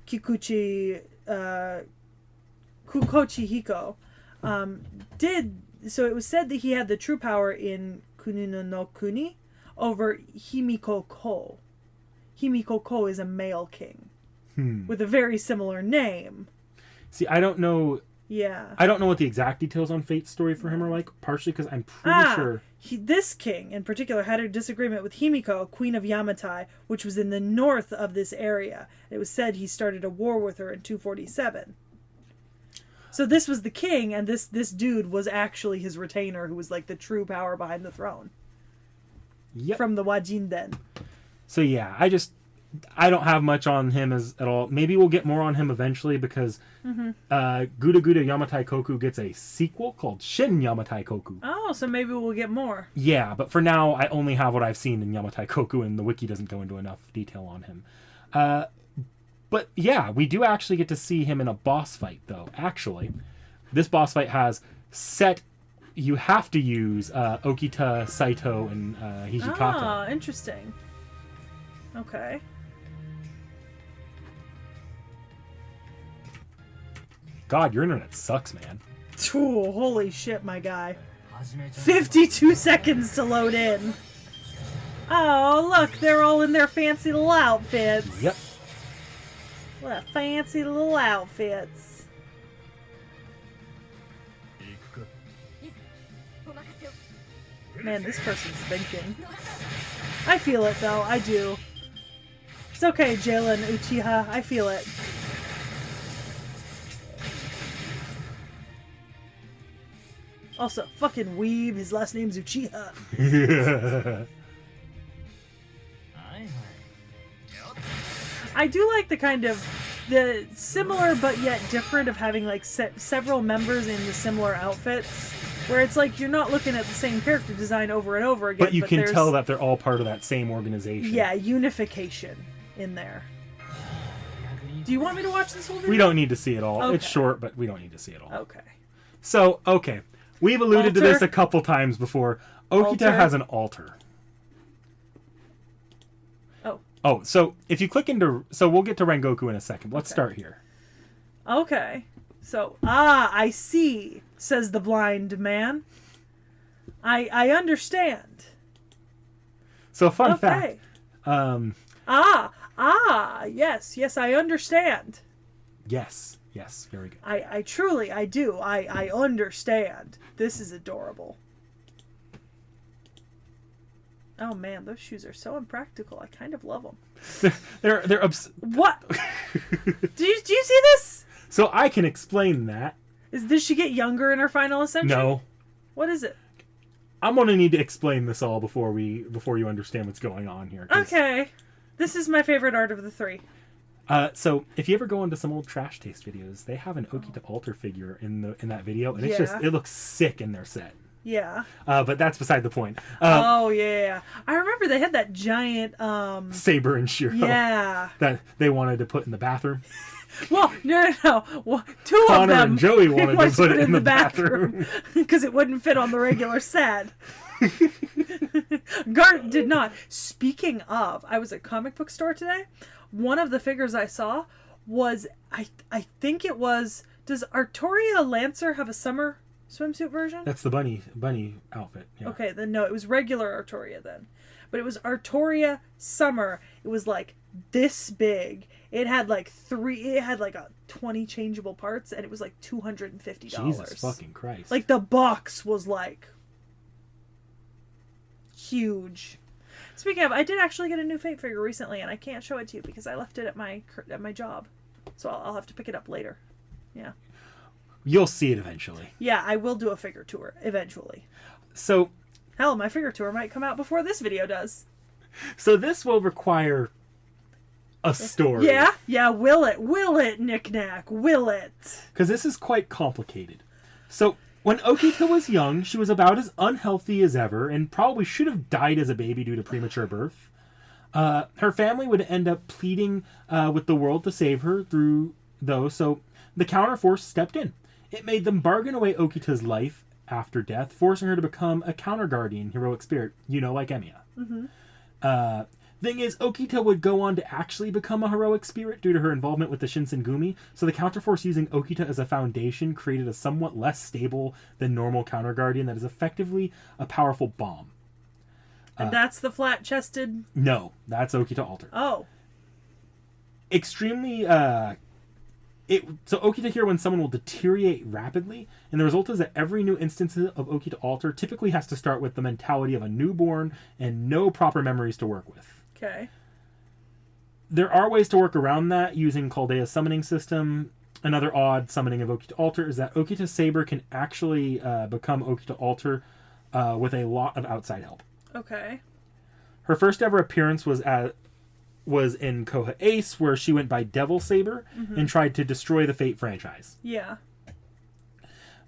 Kukochi Hiko did so. It was said that he had the true power in Kunino no Kuni over Himiko Ko. Himiko Ko is a male king with a very similar name. See, I don't know. Yeah. I don't know what the exact details on Fate's story for him are like, partially because I'm pretty sure... This king, in particular, had a disagreement with Himiko, queen of Yamatai, which was in the north of this area. It was said he started a war with her in 247. So this was the king, and this dude was actually his retainer, who was like the true power behind the throne. Yep. From the Wajinden. So yeah, I don't have much on him at all. Maybe we'll get more on him eventually because Gudaguda Yamatai Koku gets a sequel called Shin Yamatai Koku. Oh, so maybe we'll get more. Yeah, but for now, I only have what I've seen in Yamatai Koku, and the wiki doesn't go into enough detail on him. But yeah, we do actually get to see him in a boss fight, though. Actually, this boss fight has set... You have to use Okita, Saito, and Hijikata. Ah, interesting. Okay. God, your internet sucks, man. Ooh, holy shit, my guy. 52 seconds to load in. Oh, look, they're all in their fancy little outfits. Yep. What fancy little outfits. Man, this person's thinking. I feel it, though. I do. It's okay, Jalen Uchiha. I feel it. Also, fucking weeb. His last name's Uchiha. I do like the kind of the similar but yet different of having like several members in the similar outfits, where it's like you're not looking at the same character design over and over again. But you can tell that they're all part of that same organization. Yeah, unification in there. Do you want me to watch this whole video? We don't need to see it all. Okay. It's short, but we don't need to see it all. Okay. So, okay. We've alluded to this a couple times before. Okita has an altar. Oh, so if you click into... So we'll get to Rengoku in a second. Let's start here. Okay. So, I see, says the blind man. I understand. So, fun fact. Yes, I understand. Yes, very good. I truly, I do. I understand. This is adorable. Oh man, those shoes are so impractical. I kind of love them. They're What? do you see this? So I can explain that. Does she get younger in her final ascension? No. What is it? I'm gonna need to explain this all before you understand what's going on here. Okay. This is my favorite art of the three. So if you ever go into some old Trash Taste videos, they have an Okita Alter figure in that video, and it looks sick in their set. Yeah. But that's beside the point. Oh yeah. I remember they had that giant Saber and Shiro. Yeah. That they wanted to put in the bathroom. Well, no. Well, two Connor of them. and Joey wanted to put it in the bathroom because it wouldn't fit on the regular set. Gart did not. Speaking of, I was at comic book store today. One of the figures I saw was I think it was. Does Artoria Lancer have a summer swimsuit version? That's the bunny outfit. Yeah. Okay, then no, it was regular Artoria then. But it was Artoria Summer. It was like this big. It had like 20 changeable parts, and it was like $250. Jesus fucking Christ. Like, the box was like huge. Speaking of, I did actually get a new Fate figure recently, and I can't show it to you because I left it at my job. So I'll have to pick it up later. Yeah. You'll see it eventually. Yeah, I will do a figure tour eventually. So... Hell, my figure tour might come out before this video does. So this will require a story. Yeah, will it, Knick-Knack, will it? Because this is quite complicated. So, when Okita was young, she was about as unhealthy as ever, and probably should have died as a baby due to premature birth. Her family would end up pleading with the world to save her so the counterforce stepped in. It made them bargain away Okita's life after death, forcing her to become a counter-guardian heroic spirit, like Emiya. Mm-hmm. Thing is, Okita would go on to actually become a heroic spirit due to her involvement with the Shinsengumi, so the counterforce using Okita as a foundation created a somewhat less stable than normal counter-guardian that is effectively a powerful bomb. And that's the flat-chested... No, that's Okita Alter. Oh. Extremely, So Okita here when someone will deteriorate rapidly, and the result is that every new instance of Okita Alter typically has to start with the mentality of a newborn and no proper memories to work with. Okay. There are ways to work around that using Caldea's summoning system. Another odd summoning of Okita Alter is that Okita Saber can actually become Okita Alter with a lot of outside help. Okay. Her first ever appearance was in Koha Ace, where she went by Devil Saber and tried to destroy the Fate franchise. Yeah.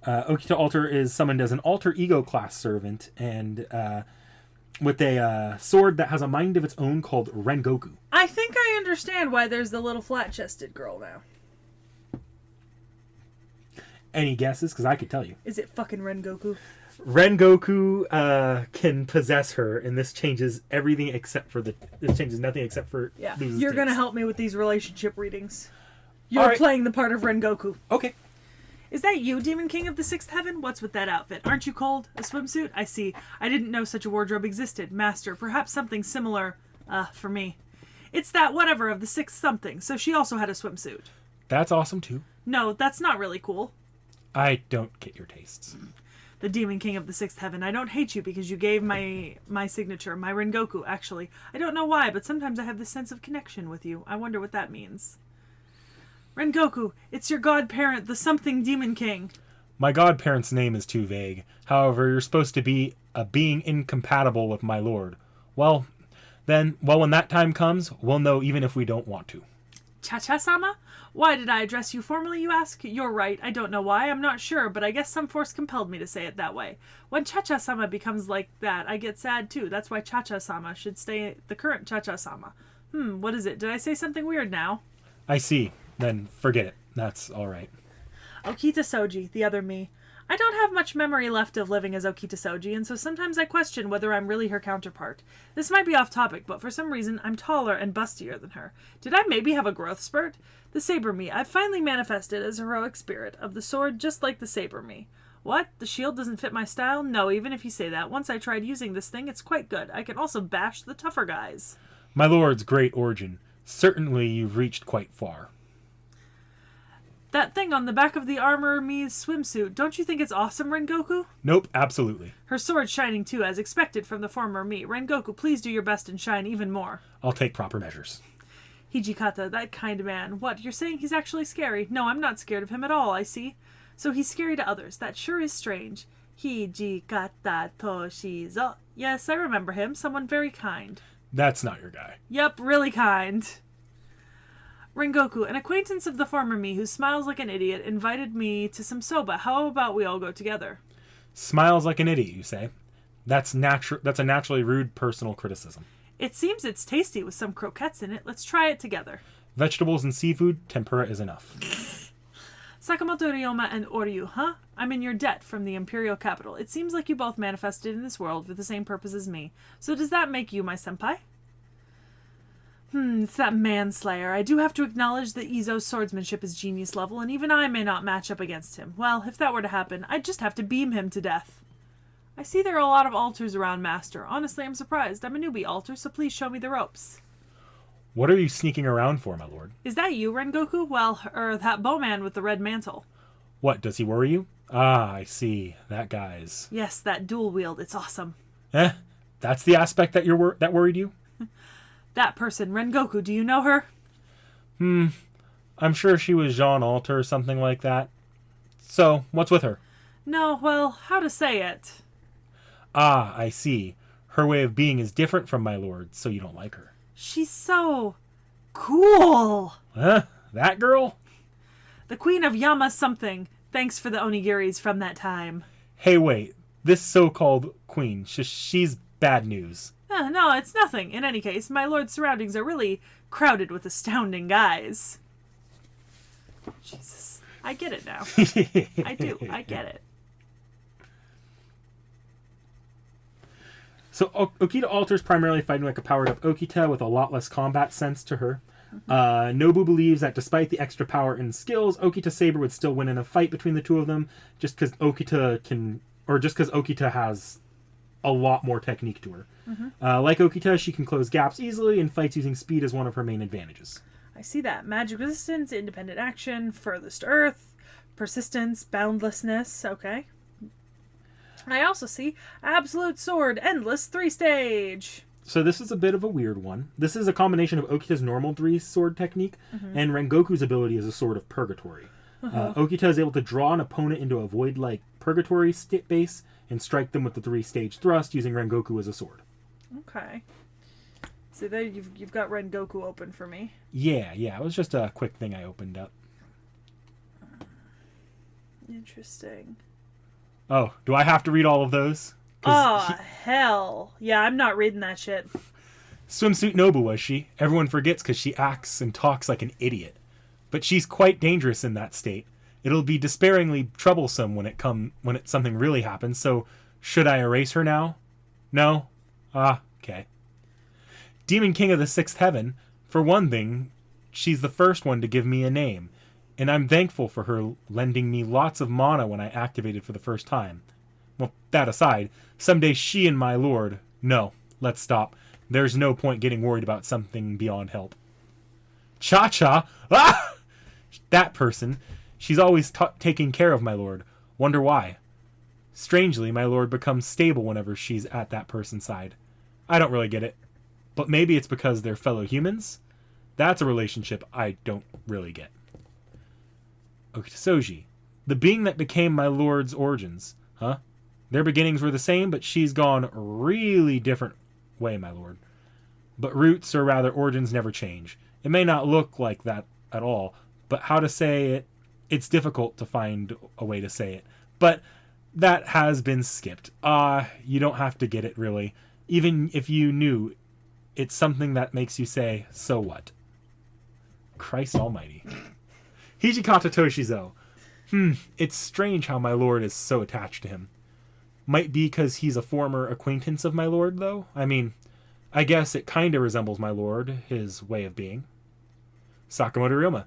Okita Alter is summoned as an alter ego class servant, and with a sword that has a mind of its own called Rengoku. I think I understand why there's the little flat-chested girl now. Any guesses? Because I could tell you. Is it fucking Rengoku? Rengoku can possess her, and this changes everything except for this changes nothing except for loses You're gonna taste. help me with these relationship readings. You're playing the part of Rengoku. Okay. Is that you, Demon King of the Sixth Heaven? What's with that outfit? Aren't you cold? A swimsuit? I see. I didn't know such a wardrobe existed. Master, perhaps something similar, for me. It's that whatever of the sixth something, so she also had a swimsuit. That's awesome, too. No, that's not really cool. I don't get your tastes. The Demon King of the Sixth Heaven. I don't hate you because you gave my signature, my Rengoku, actually. I don't know why, but sometimes I have this sense of connection with you. I wonder what that means. Rengoku, it's your godparent, the something Demon King. My godparent's name is too vague. However, you're supposed to be a being incompatible with my lord. Well, when that time comes, we'll know even if we don't want to. Cha-cha-sama? Why did I address you formally, you ask? You're right. I don't know why. I'm not sure, but I guess some force compelled me to say it that way. When Cha-cha-sama becomes like that, I get sad too. That's why Cha-cha-sama should stay the current Cha-cha-sama. What is it? Did I say something weird now? I see. Then forget it. That's all right. Okita Soji, the other me. I don't have much memory left of living as Okita Soji, and so sometimes I question whether I'm really her counterpart. This might be off topic, but for some reason I'm taller and bustier than her. Did I maybe have a growth spurt? The Saber Me. I've finally manifested as a heroic spirit of the sword, just like the Saber Me. What? The shield doesn't fit my style? No, even if you say that. Once I tried using this thing, it's quite good. I can also bash the tougher guys. My lord's great origin. Certainly you've reached quite far. That thing on the back of the Armor Me's swimsuit, don't you think it's awesome, Rengoku? Nope, absolutely. Her sword's shining too, as expected from the former me. Rengoku, please do your best and shine even more. I'll take proper measures. Hijikata, that kind man. What, you're saying he's actually scary? No, I'm not scared of him at all, I see. So he's scary to others. That sure is strange. Hijikata Toshizo. Yes, I remember him. Someone very kind. That's not your guy. Yep, really kind. Rengoku, an acquaintance of the former me who smiles like an idiot, invited me to some soba. How about we all go together? Smiles like an idiot, you say? That's a naturally rude personal criticism. It seems it's tasty with some croquettes in it. Let's try it together. Vegetables and seafood, tempura is enough. Sakamoto Ryoma and Oryu, huh? I'm in your debt from the imperial capital. It seems like you both manifested in this world for the same purpose as me. So does that make you my senpai? It's that manslayer. I do have to acknowledge that Izo's swordsmanship is genius level, and even I may not match up against him. Well, if that were to happen, I'd just have to beam him to death. I see there are a lot of alters around, Master. Honestly, I'm surprised. I'm a newbie alter, so please show me the ropes. What are you sneaking around for, my lord? Is that you, Rengoku? Well, or that bowman with the red mantle? What, does he worry you? Ah, I see. That guy's... Yes, that dual wield. It's awesome. That's the aspect that that worried you? That person, Rengoku, do you know her? I'm sure she was Jean Alter or something like that. So, what's with her? No, well, how to say it? Ah, I see. Her way of being is different from my lord, so you don't like her. She's so... cool! Huh? That girl? The queen of Yama something. Thanks for the onigiris from that time. Hey, wait. This so-called queen, she's bad news. No, it's nothing. In any case, my lord's surroundings are really crowded with astounding guys. Jesus. I get it now. I do. I get it. So Okita Alter's primarily fighting like a powered-up Okita with a lot less combat sense to her. Nobu believes that despite the extra power and skills, Okita Saber would still win in a fight between the two of them, just because Okita has a lot more technique to her. Like Okita, she can close gaps easily, and fights using speed is one of her main advantages. I see that. Magic resistance, independent action, furthest earth, persistence, boundlessness. Okay. I also see absolute sword, endless 3-stage. So this is a bit of a weird one. This is a combination of Okita's normal 3-sword technique and Rengoku's ability as a sword of purgatory. Okita is able to draw an opponent into a void-like purgatory base and strike them with the 3-stage thrust using Rengoku as a sword. Okay. So there you've got Rengoku open for me. Yeah, it was just a quick thing I opened up. Interesting. Oh, do I have to read all of those? Hell. Yeah, I'm not reading that shit. Swimsuit Nobu was she? Everyone forgets because she acts and talks like an idiot. But she's quite dangerous in that state. It'll be despairingly troublesome when something really happens, so should I erase her now? No? Ah, okay. Demon King of the Sixth Heaven, for one thing, she's the first one to give me a name, and I'm thankful for her lending me lots of mana when I activated for the first time. Well, that aside, someday she and my lord... No, let's stop. There's no point getting worried about something beyond help. Cha-Cha! Ah! That person. She's always taking care of my lord. Wonder why. Strangely, my lord becomes stable whenever she's at that person's side. I don't really get it. But maybe it's because they're fellow humans? That's a relationship I don't really get. Okita Soji. The being that became my lord's origins. Huh? Their beginnings were the same, but she's gone a really different way, my lord. But roots, or rather origins, never change. It may not look like that at all, but how to say it, it's difficult to find a way to say it. But that has been skipped. You don't have to get it, really. Even if you knew, it's something that makes you say, so what? Christ almighty. Hijikata Toshizo. It's strange how my lord is so attached to him. Might be because he's a former acquaintance of my lord, though. I mean, I guess it kinda resembles my lord, his way of being. Sakamoto Ryoma.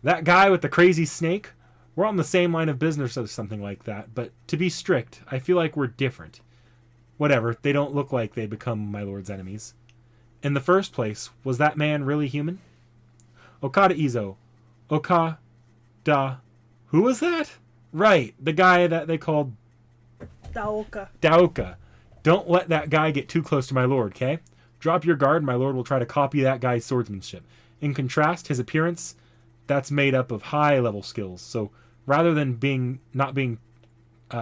That guy with the crazy snake? We're on the same line of business or something like that, but to be strict, I feel like we're different. Whatever, they don't look like they become my lord's enemies. In the first place, was that man really human? Okada Izo. Okada... Who was that? Right, the guy that they called... Daoka. Don't let that guy get too close to my lord, okay? Drop your guard, my lord will try to copy that guy's swordsmanship. In contrast, his appearance, that's made up of high-level skills. So, rather than not being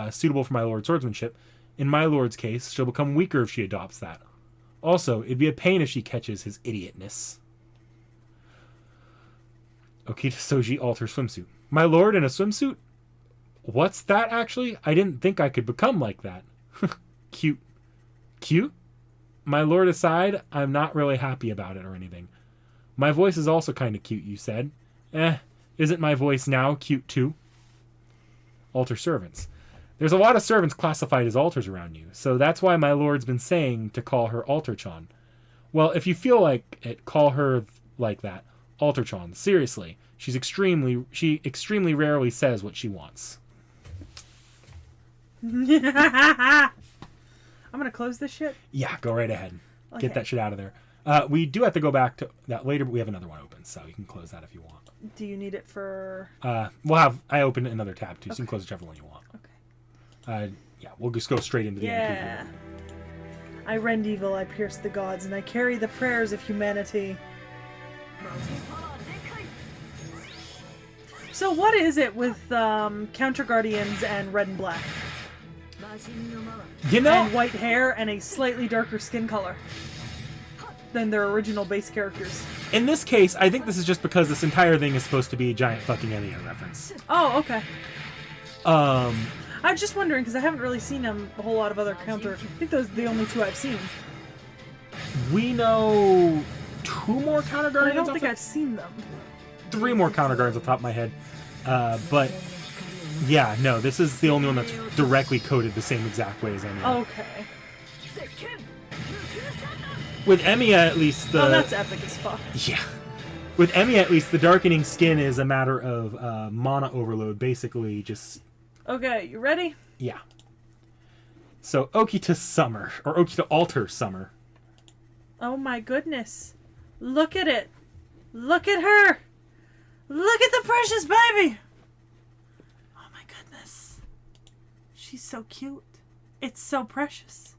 suitable for my lord's swordsmanship, in my lord's case, she'll become weaker if she adopts that. Also, it'd be a pain if she catches his idiotness. Okita Soji Alter swimsuit. My lord in a swimsuit? What's that, actually? I didn't think I could become like that. Cute. Cute? My lord aside, I'm not really happy about it or anything. My voice is also kind of cute, you said. Isn't my voice now cute too? Alter servants. There's a lot of servants classified as alters around you, so that's why my lord's been saying to call her Alter-chan. Well, if you feel like it, call her like that. Alter-chan. Seriously. She extremely rarely says what she wants. I'm gonna close this shit? Yeah, go right ahead. Okay. Get that shit out of there. We do have to go back to that later, but we have another one open, so you can close that if you want. Do you need it for... I opened another tab, too, so you can close whichever one you want. Okay. Yeah, we'll just go straight into the Yeah. I rend evil, I pierce the gods, and I carry the prayers of humanity. So what is it with Counter Guardians and red and black? You know, And white hair and a slightly darker skin color than their original base characters. in this case, I think this is just because this entire thing is supposed to be a giant fucking Emiya reference. Oh, okay. I was just wondering, because I haven't really seen a whole lot of other Counter... I think those are the only two I've seen. We know 2 more Counter But I Guardians. don't think I've seen them. 3 more Counter Guardians off the top of my head. But yeah, no, this is the only one that's directly coded the same exact way as Emiya. Okay. With Emiya, at least the... Oh, that's epic as fuck. Yeah. With Emiya, at least, the darkening skin is a matter of mana overload. Basically, just... Okay, you ready? Yeah. So, Okita Summer. Or Okita Alter Summer. Oh my goodness. Look at it. Look at her. Look at the precious baby. Oh my goodness. She's so cute. It's so precious.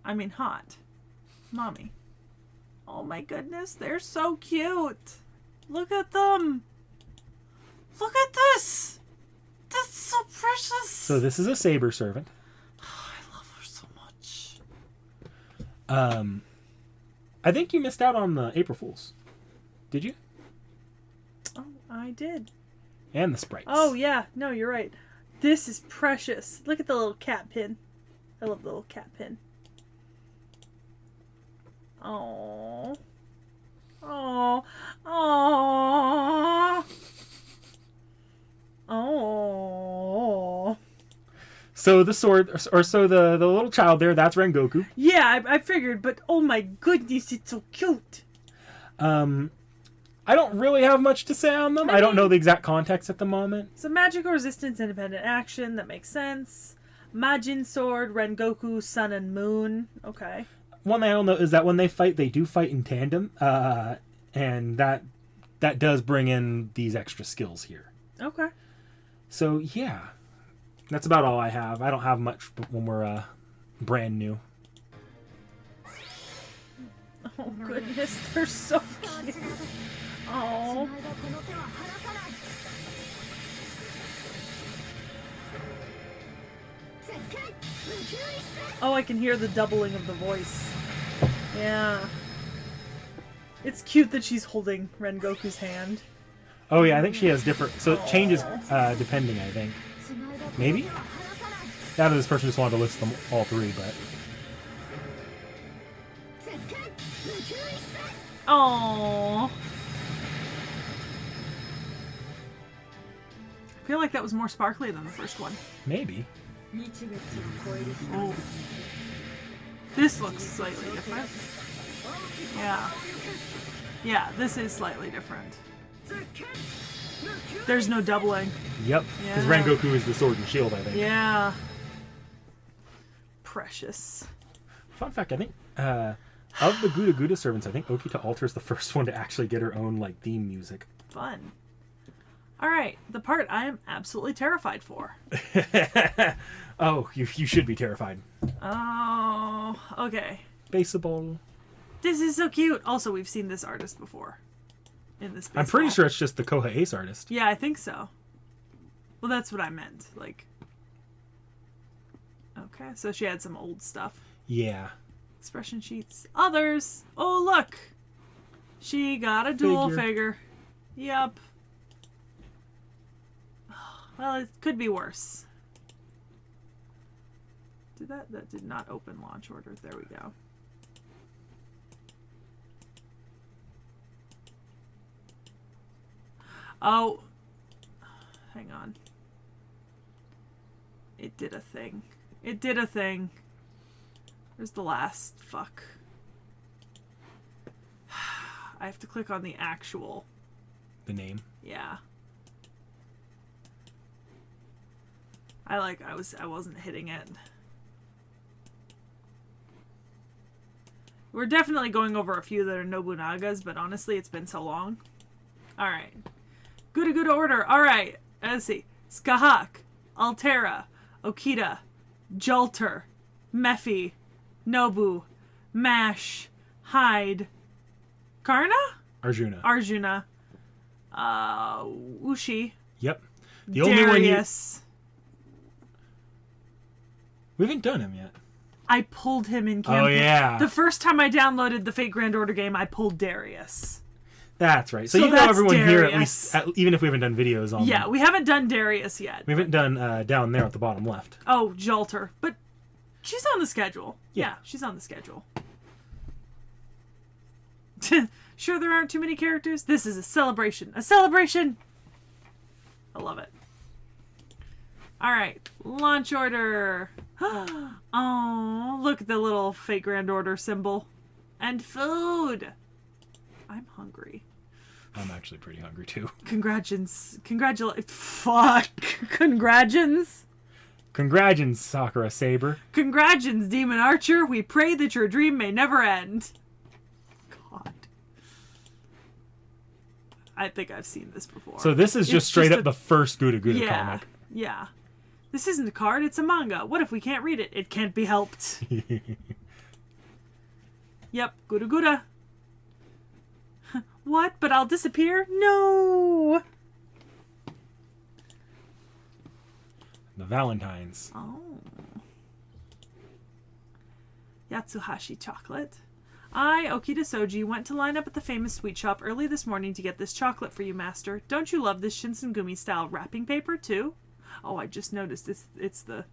I mean hot. Mommy. Oh my goodness. They're so cute. Look at them. Look at this. That's so precious. So, this is a Saber Servant. Oh, I love her so much. I think you missed out on the April Fools. Did you? Oh, I did. And the sprites. Oh, yeah. No, you're right. This is precious. Look at the little cat pin. I love the little cat pin. Oh. Oh. Oh. Oh. So the sword, or so the little child there, that's Rengoku. Yeah, I figured, but oh my goodness, it's so cute. I don't really have much to say on them. I don't know the exact context at the moment. So magical resistance, independent action, that makes sense. Majin sword, Rengoku, sun and moon. Okay. One thing I don't know is that when they fight, they do fight in tandem, and that does bring in these extra skills here. Okay. So yeah, that's about all I have. I don't have much when we're brand new. Oh goodness, they're so cute. Oh. Oh, I can hear the doubling of the voice. Yeah. It's cute that she's holding Rengoku's hand. Oh yeah, I think she has different. So it changes depending. I think maybe. Now that this person just wanted to list them all 3, but. Oh. I feel like that was more sparkly than the first one. Maybe. Oh. This looks slightly different. Yeah. Yeah, this is slightly different. There's no doubling. Yep. Because Yeah. Rengoku is the sword and shield, I think. Yeah. Precious. Fun fact, I think of the Gudaguda servants, I think Okita Alter is the first one to actually get her own like theme music. Fun. Alright, the part I am absolutely terrified for. Oh, you should be terrified. Oh, okay. Baseball. This is so cute. Also, we've seen this artist before. In this I'm pretty baseball. sure it's just the Koha Ace artist. Yeah, I think so. Well, that's what I meant. Like, okay, so she had some old stuff. Yeah. Expression sheets. Others. Oh, look. She got a dual figure. Yep. Well, it could be worse. That did not open launch order. There we go. Oh. Hang on. It did a thing. It did a thing. Where's the last? Fuck. I have to click on the actual. The name. Yeah. I wasn't hitting it. We're definitely going over a few that are Nobunagas, but honestly, it's been so long. Alright. Gudaguda order. Alright. Let's see. Skahak, Altera, Okita, Jalter, Mephi, Nobu, Mash, Hyde, Karna? Arjuna. Ushi. Yep. The Darius. only one we haven't done him yet. I pulled him in campaign. Oh, yeah. The first time I downloaded the Fate Grand Order game, I pulled Darius. That's right. So you know that's everyone Darius. here, at least, even if we haven't done videos on Yeah, them. we haven't done Darius yet. We haven't done down there at the bottom left. Oh, Jalter. But she's on the schedule. Yeah. Yeah, she's on the schedule. Sure there aren't too many characters? This is a celebration. A celebration! I love it. Alright, launch order. Oh, look at the little Fate Grand Order symbol. And food! I'm hungry. I'm actually pretty hungry too. Fuck! Congratulations! Congratulations, Sakura Saber. Congratulations, Demon Archer. We pray that your dream may never end. God. I think I've seen this before. So this is just straight up the first Gudaguda comic. Yeah. This isn't a card, it's a manga. What if we can't read it? It can't be helped. Yep, Gudaguda. What? But I'll disappear? No! The Valentines. Oh. Yatsuhashi chocolate. I, Okita Soji, went to line up at the famous sweet shop early this morning to get this chocolate for you, master. Don't you love this Shinsengumi style wrapping paper, too? Oh, I just noticed it's the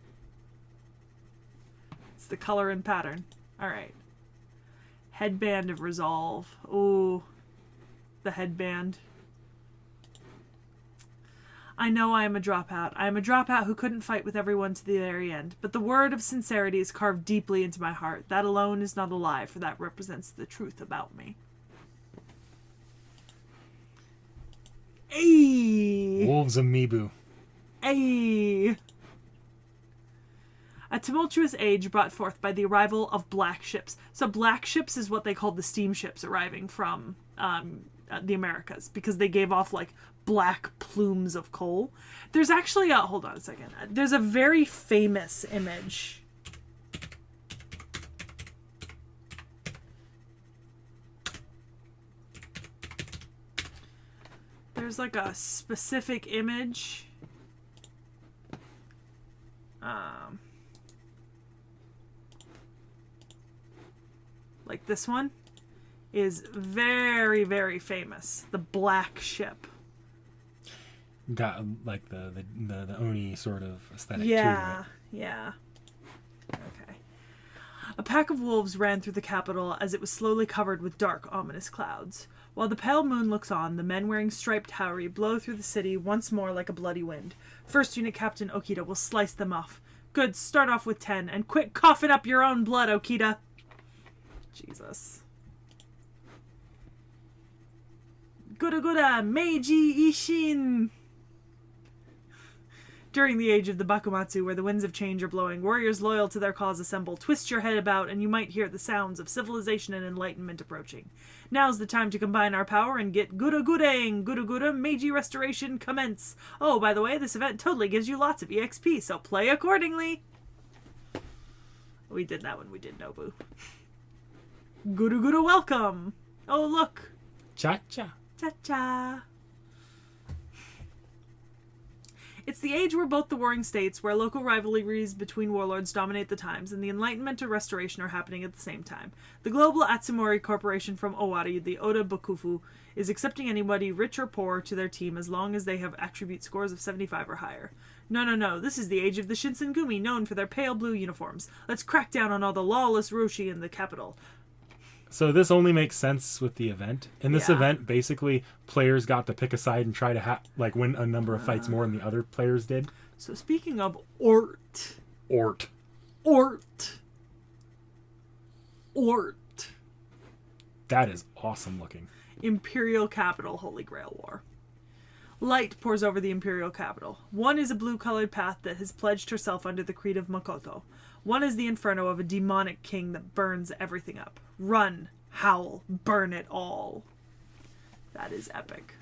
color and pattern. Alright. Headband of Resolve. Ooh. The headband. I know I am a dropout. I am a dropout who couldn't fight with everyone to the very end. But the word of sincerity is carved deeply into my heart. That alone is not a lie, for that represents the truth about me. Ayy! Wolves of Mibu. Ayy! A tumultuous age brought forth by the arrival of black ships. So black ships is what they called the steamships arriving from the Americas, because they gave off like black plumes of coal. There's actually hold on a second. There's a very famous image. There's like a specific image. Like this one is very, very famous. The black ship. Got like the Oni sort of aesthetic Yeah, to yeah. Okay. A pack of wolves ran through the capital as it was slowly covered with dark, ominous clouds. While the pale moon looks on, the men wearing striped haori blow through the city once more like a bloody wind. First Unit Captain Okita will slice them off. Good, start off with 10, and quit coughing up your own blood, Okita. Jesus. Gudaguda, Meiji Ishin! During the age of the Bakumatsu, where the winds of change are blowing, warriors loyal to their cause assemble. Twist your head about, and you might hear the sounds of civilization and enlightenment approaching. Now's the time to combine our power and get Gudagudaing! Gudaguda, Meiji Restoration, commence! Oh, by the way, this event totally gives you lots of EXP, so play accordingly! We did that when we did Nobu. Gudaguda, welcome! Oh, look! Cha-cha. Cha-cha! It's the age where both the warring states, where local rivalries between warlords dominate the times, and the Enlightenment and Restoration are happening at the same time. The global Atsumori Corporation from Owari, the Oda Bokufu, is accepting anybody, rich or poor, to their team as long as they have attribute scores of 75 or higher. No, this is the age of the Shinsengumi, known for their pale blue uniforms. Let's crack down on all the lawless Roshi in the capital. So this only makes sense with the event. In this Yeah. event, basically, players got to pick a side and try to win a number of fights more than the other players did. So speaking of Ort. That is awesome looking. Imperial Capital Holy Grail War. Light pours over the imperial capital. One is a blue-colored path that has pledged herself under the creed of Makoto. One is the inferno of a demonic king that burns everything up. Run, howl, burn it all. That is epic.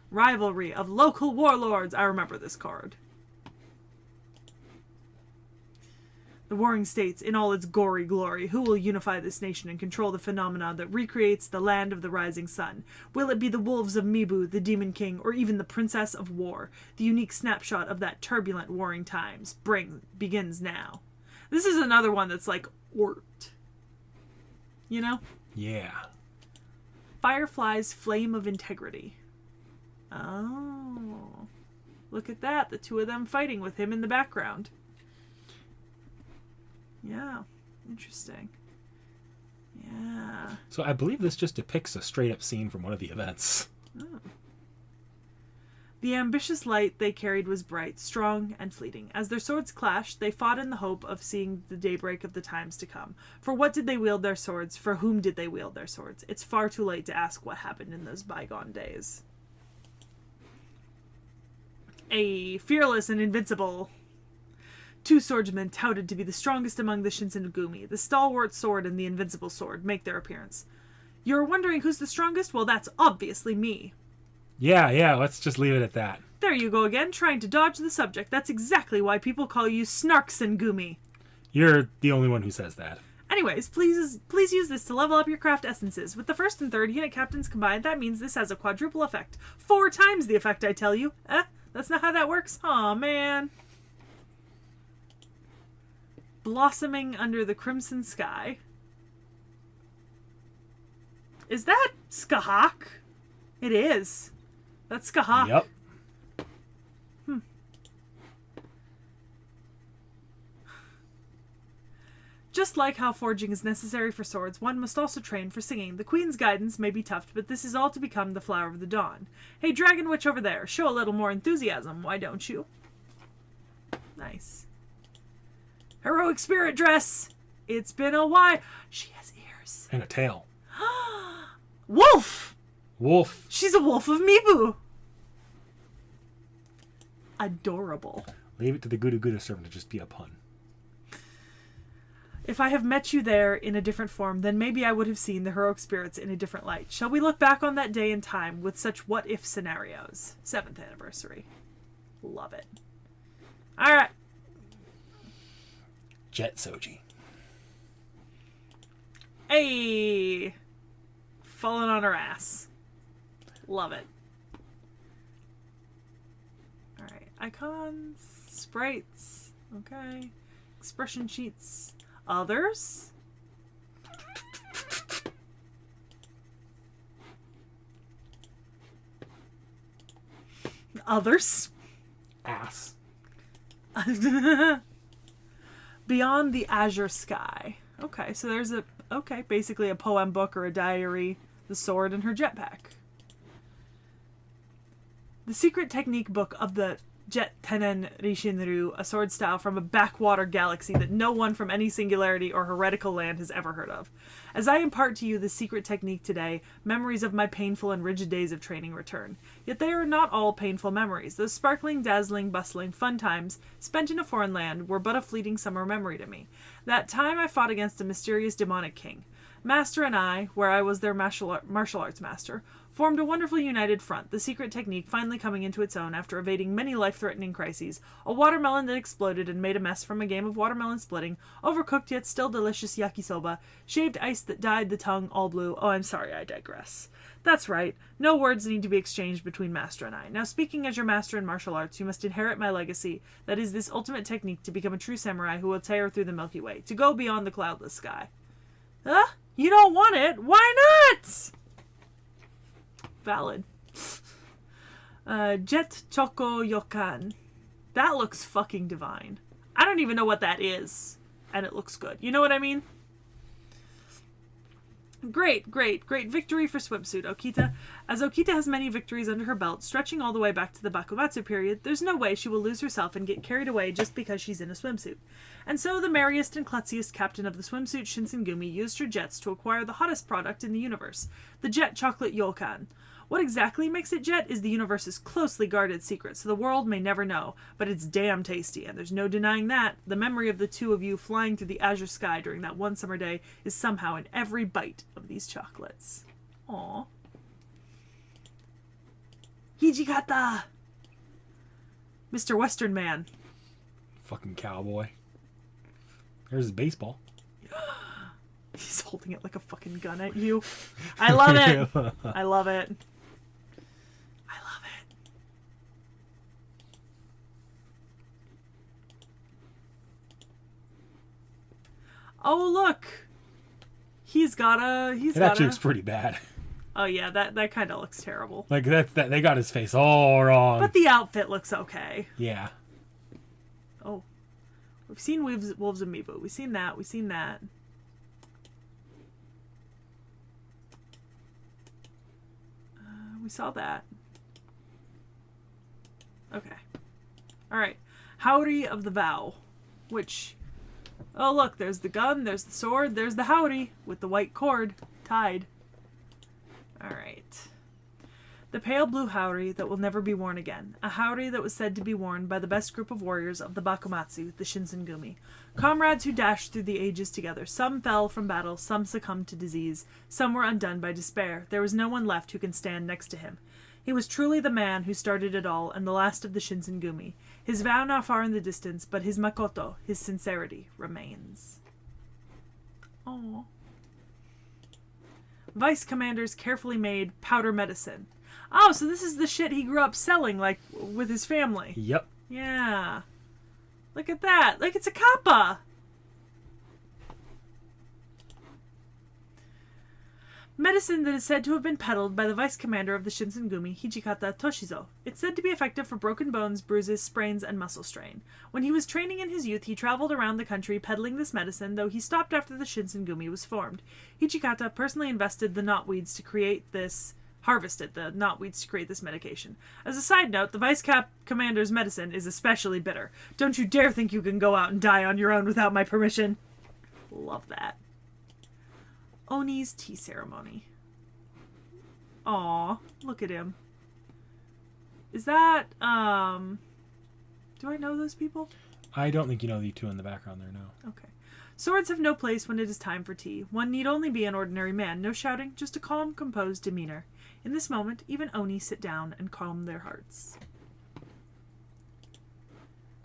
Rivalry of local warlords. I remember this card. The warring states, in all its gory glory, who will unify this nation and control the phenomena that recreates the land of the rising sun? Will it be the wolves of Mibu, the demon king, or even the princess of war? The unique snapshot of that turbulent warring times begins now. This is another one that's like Ort. You know? Yeah. Firefly's Flame of Integrity. Oh. Look at that. The two of them fighting with him in the background. Yeah. Interesting. Yeah. So I believe this just depicts a straight up scene from one of the events. Oh. The ambitious light they carried was bright, strong, and fleeting. As their swords clashed, they fought in the hope of seeing the daybreak of the times to come. For what did they wield their swords? For whom did they wield their swords? It's far too late to ask what happened in those bygone days. A fearless and invincible. Two swordsmen touted to be the strongest among the Shinsengumi. The stalwart sword and the invincible sword make their appearance. You're wondering who's the strongest? Well, that's obviously me. Yeah, let's just leave it at that. There you go again, trying to dodge the subject. That's exactly why people call you Snarksengumi. You're the only one who says that. Anyways, please use this to level up your craft essences. With the first and third unit captains combined, that means this has a quadruple effect. 4 times the effect, I tell you. That's not how that works? Aw, man. Blossoming under the crimson sky. Is that Skahak? It is. That's Skahak. Yep. Just like how forging is necessary for swords, one must also train for singing. The Queen's guidance may be tough, but this is all to become the flower of the dawn. Hey, Dragon Witch over there, show a little more enthusiasm, why don't you? Nice. Heroic spirit dress! It's been a while. She has ears. And a tail. Wolf! Wolf. She's a wolf of Mibu. Adorable. Leave it to the Gudaguda servant to just be a pun. If I have met you there in a different form, then maybe I would have seen the heroic spirits in a different light. Shall we look back on that day in time with such what-if scenarios? 7th anniversary. Love it. Alright. Jet Soji. Hey! Falling on her ass. Love it. Alright. Icons. Sprites. Okay. Expression sheets. Others? Others? Ass. Beyond the Azure Sky. Okay, so there's basically a poem book or a diary, the sword, and her jetpack. The secret technique book of the Jet Tenen Rishinru, a sword style from a backwater galaxy that no one from any singularity or heretical land has ever heard of. As I impart to you this secret technique today, memories of my painful and rigid days of training return. Yet they are not all painful memories. Those sparkling, dazzling, bustling, fun times, spent in a foreign land, were but a fleeting summer memory to me. That time I fought against a mysterious demonic king. Master and I, where I was their martial arts master, formed a wonderful united front, the secret technique finally coming into its own after evading many life-threatening crises, a watermelon that exploded and made a mess from a game of watermelon splitting, overcooked yet still delicious yakisoba, shaved ice that dyed the tongue all blue. Oh, I'm sorry, I digress. That's right, no words need to be exchanged between Master and I. Now, speaking as your master in martial arts, you must inherit my legacy, that is this ultimate technique to become a true samurai who will tear through the Milky Way, to go beyond the cloudless sky. Huh? You don't want it? Why not? Valid. Jet Choco Yokan. That looks fucking divine. I don't even know what that is. And it looks good. You know what I mean? Great victory for swimsuit, Okita. As Okita has many victories under her belt, stretching all the way back to the Bakumatsu period, there's no way she will lose herself and get carried away just because she's in a swimsuit. And so the merriest and klutziest captain of the swimsuit Shinsengumi used her jets to acquire the hottest product in the universe, the Jet Chocolate Yokan. What exactly makes it jet is the universe's closely guarded secret, so the world may never know. But it's damn tasty, and there's no denying that. The memory of the two of you flying through the azure sky during that one summer day is somehow in every bite of these chocolates. Aww. Hijikata! Mr. Western Man. Fucking cowboy. There's his baseball. He's holding it like a fucking gun at you. I love it. I love it. I love it. Oh, look. It actually looks pretty bad. Oh yeah, that kind of looks terrible. Like that they got his face all wrong. But the outfit looks okay. Yeah. Oh. We've seen Wolves Amiibo. We've seen that. We saw that. Okay. Alright. Howdy of the Vow. Which... Oh, look. There's the gun. There's the sword. There's the howdy. With the white cord. Tied. Alright. The pale blue howdy that will never be worn again. A howdy that was said to be worn by the best group of warriors of the Bakumatsu, the Shinsengumi. Comrades who dashed through the ages together. Some fell from battle, some succumbed to disease. Some were undone by despair. There was no one left who can stand next to him. He was truly the man who started it all, and the last of the Shinsengumi. His vow not far in the distance, but his makoto, his sincerity, remains. Aww. Vice Commander's carefully made powder medicine. Oh, so this is the shit he grew up selling, like, with his family. Yep. Yeah. Look at that. Like, it's a kappa. Medicine that is said to have been peddled by the vice commander of the Shinsengumi, Hijikata Toshizo. It's said to be effective for broken bones, bruises, sprains, and muscle strain. When he was training in his youth, he traveled around the country peddling this medicine, though he stopped after the Shinsengumi was formed. Hijikata personally harvested the knotweeds to create this medication. As a side note, the vice commander's medicine is especially bitter. Don't you dare think you can go out and die on your own without my permission. Love that. Oni's tea ceremony. Aw, look at him. Is that, do I know those people? I don't think you know the two in the background there, no. Okay. Swords have no place when it is time for tea. One need only be an ordinary man. No shouting, just a calm, composed demeanor. In this moment, even Oni sit down and calm their hearts.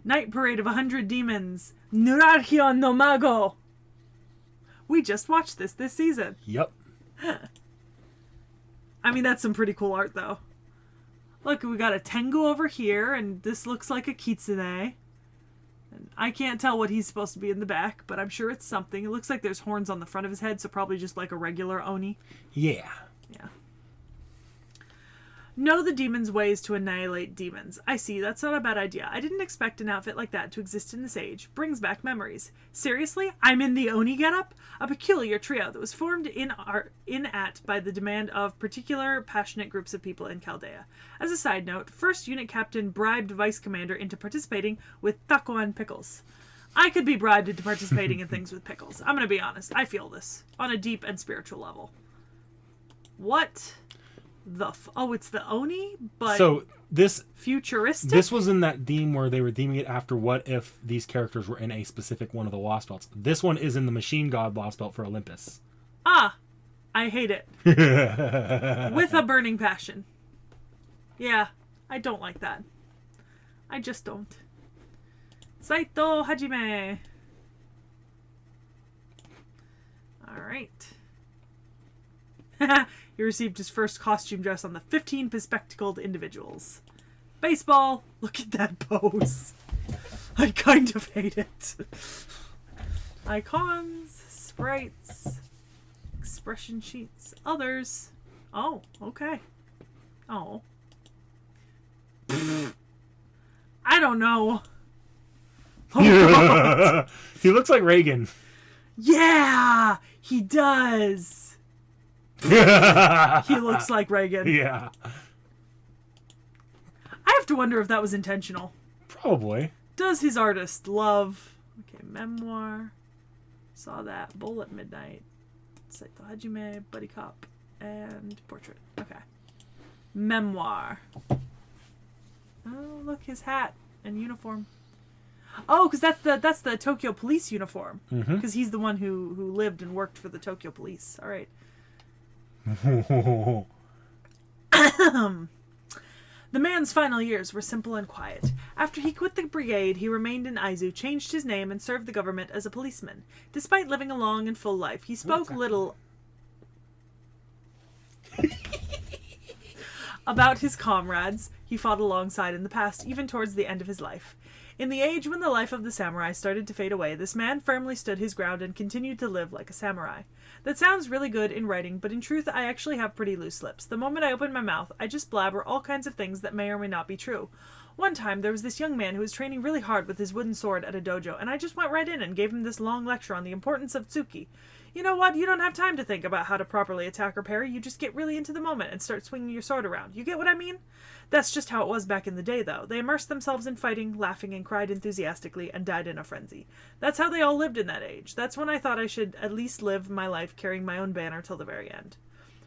Night Parade of 100 Demons. Nurarchion no Mago. We just watched this season. Yep. I mean, that's some pretty cool art, though. Look, we got a Tengu over here, and this looks like a Kitsune. And I can't tell what he's supposed to be in the back, but I'm sure it's something. It looks like there's horns on the front of his head, so probably just like a regular Oni. Yeah. Yeah. Know the demon's ways to annihilate demons. I see, that's not a bad idea. I didn't expect an outfit like that to exist in this age. Brings back memories. Seriously? I'm in the Oni getup? A peculiar trio that was formed in by the demand of particular passionate groups of people in Chaldea. As a side note, first unit captain bribed vice commander into participating with taco and pickles. I could be bribed into participating in things with pickles. I'm gonna be honest. I feel this. On a deep and spiritual level. What? It's the Oni, but so this futuristic. This was in that theme where they were theming it after what if these characters were in a specific one of the Lost Belts. This one is in the Machine God Lost Belt for Olympus. I hate it. With a burning passion. Yeah, I don't like that. I just don't. Saito Hajime. Alright. He received his first costume dress on the 15 bespectacled individuals. Baseball! Look at that pose. I kind of hate it. Icons, sprites, expression sheets, others. Oh, okay. Oh. I don't know. Oh, he looks like Reagan. Yeah, he does. He looks like Reagan. Yeah. I have to wonder if that was intentional. Probably. Does his artist love... Okay, memoir. Saw that. Bull at Midnight. Saito Hajime, Buddy Cop, and Portrait. Okay. Memoir. Oh, look, his hat and uniform. Oh, because that's the Tokyo Police uniform. Because he's the one who lived and worked for the Tokyo Police. All right. The man's final years were simple and quiet. After he quit the brigade, he remained in Aizu, changed his name, and served the government as a policeman. Despite living a long and full life, he spoke little about his comrades he fought alongside in the past, even towards the end of his life. In the age when the life of the samurai started to fade away, this man firmly stood his ground and continued to live like a samurai. That sounds really good in writing, but in truth I actually have pretty loose lips. The moment I open my mouth, I just blabber all kinds of things that may or may not be true. One time, there was this young man who was training really hard with his wooden sword at a dojo, and I just went right in and gave him this long lecture on the importance of tsuki. You know what? You don't have time to think about how to properly attack or parry. You just get really into the moment and start swinging your sword around. You get what I mean? That's just how it was back in the day, though. They immersed themselves in fighting, laughing, and cried enthusiastically, and died in a frenzy. That's how they all lived in that age. That's when I thought I should at least live my life carrying my own banner till the very end.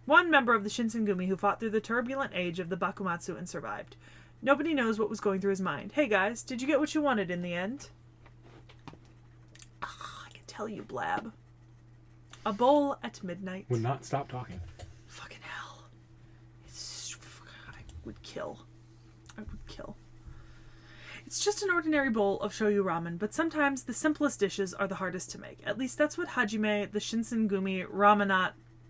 One member of the Shinsengumi who fought through the turbulent age of the Bakumatsu and survived. Nobody knows what was going through his mind. Hey guys, did you get what you wanted in the end? I can tell you, Blab. A bowl at midnight. Would not stop talking. Fucking hell. I would kill. It's just an ordinary bowl of shoyu ramen, but sometimes the simplest dishes are the hardest to make. At least that's what Hajime, the Shinsengumi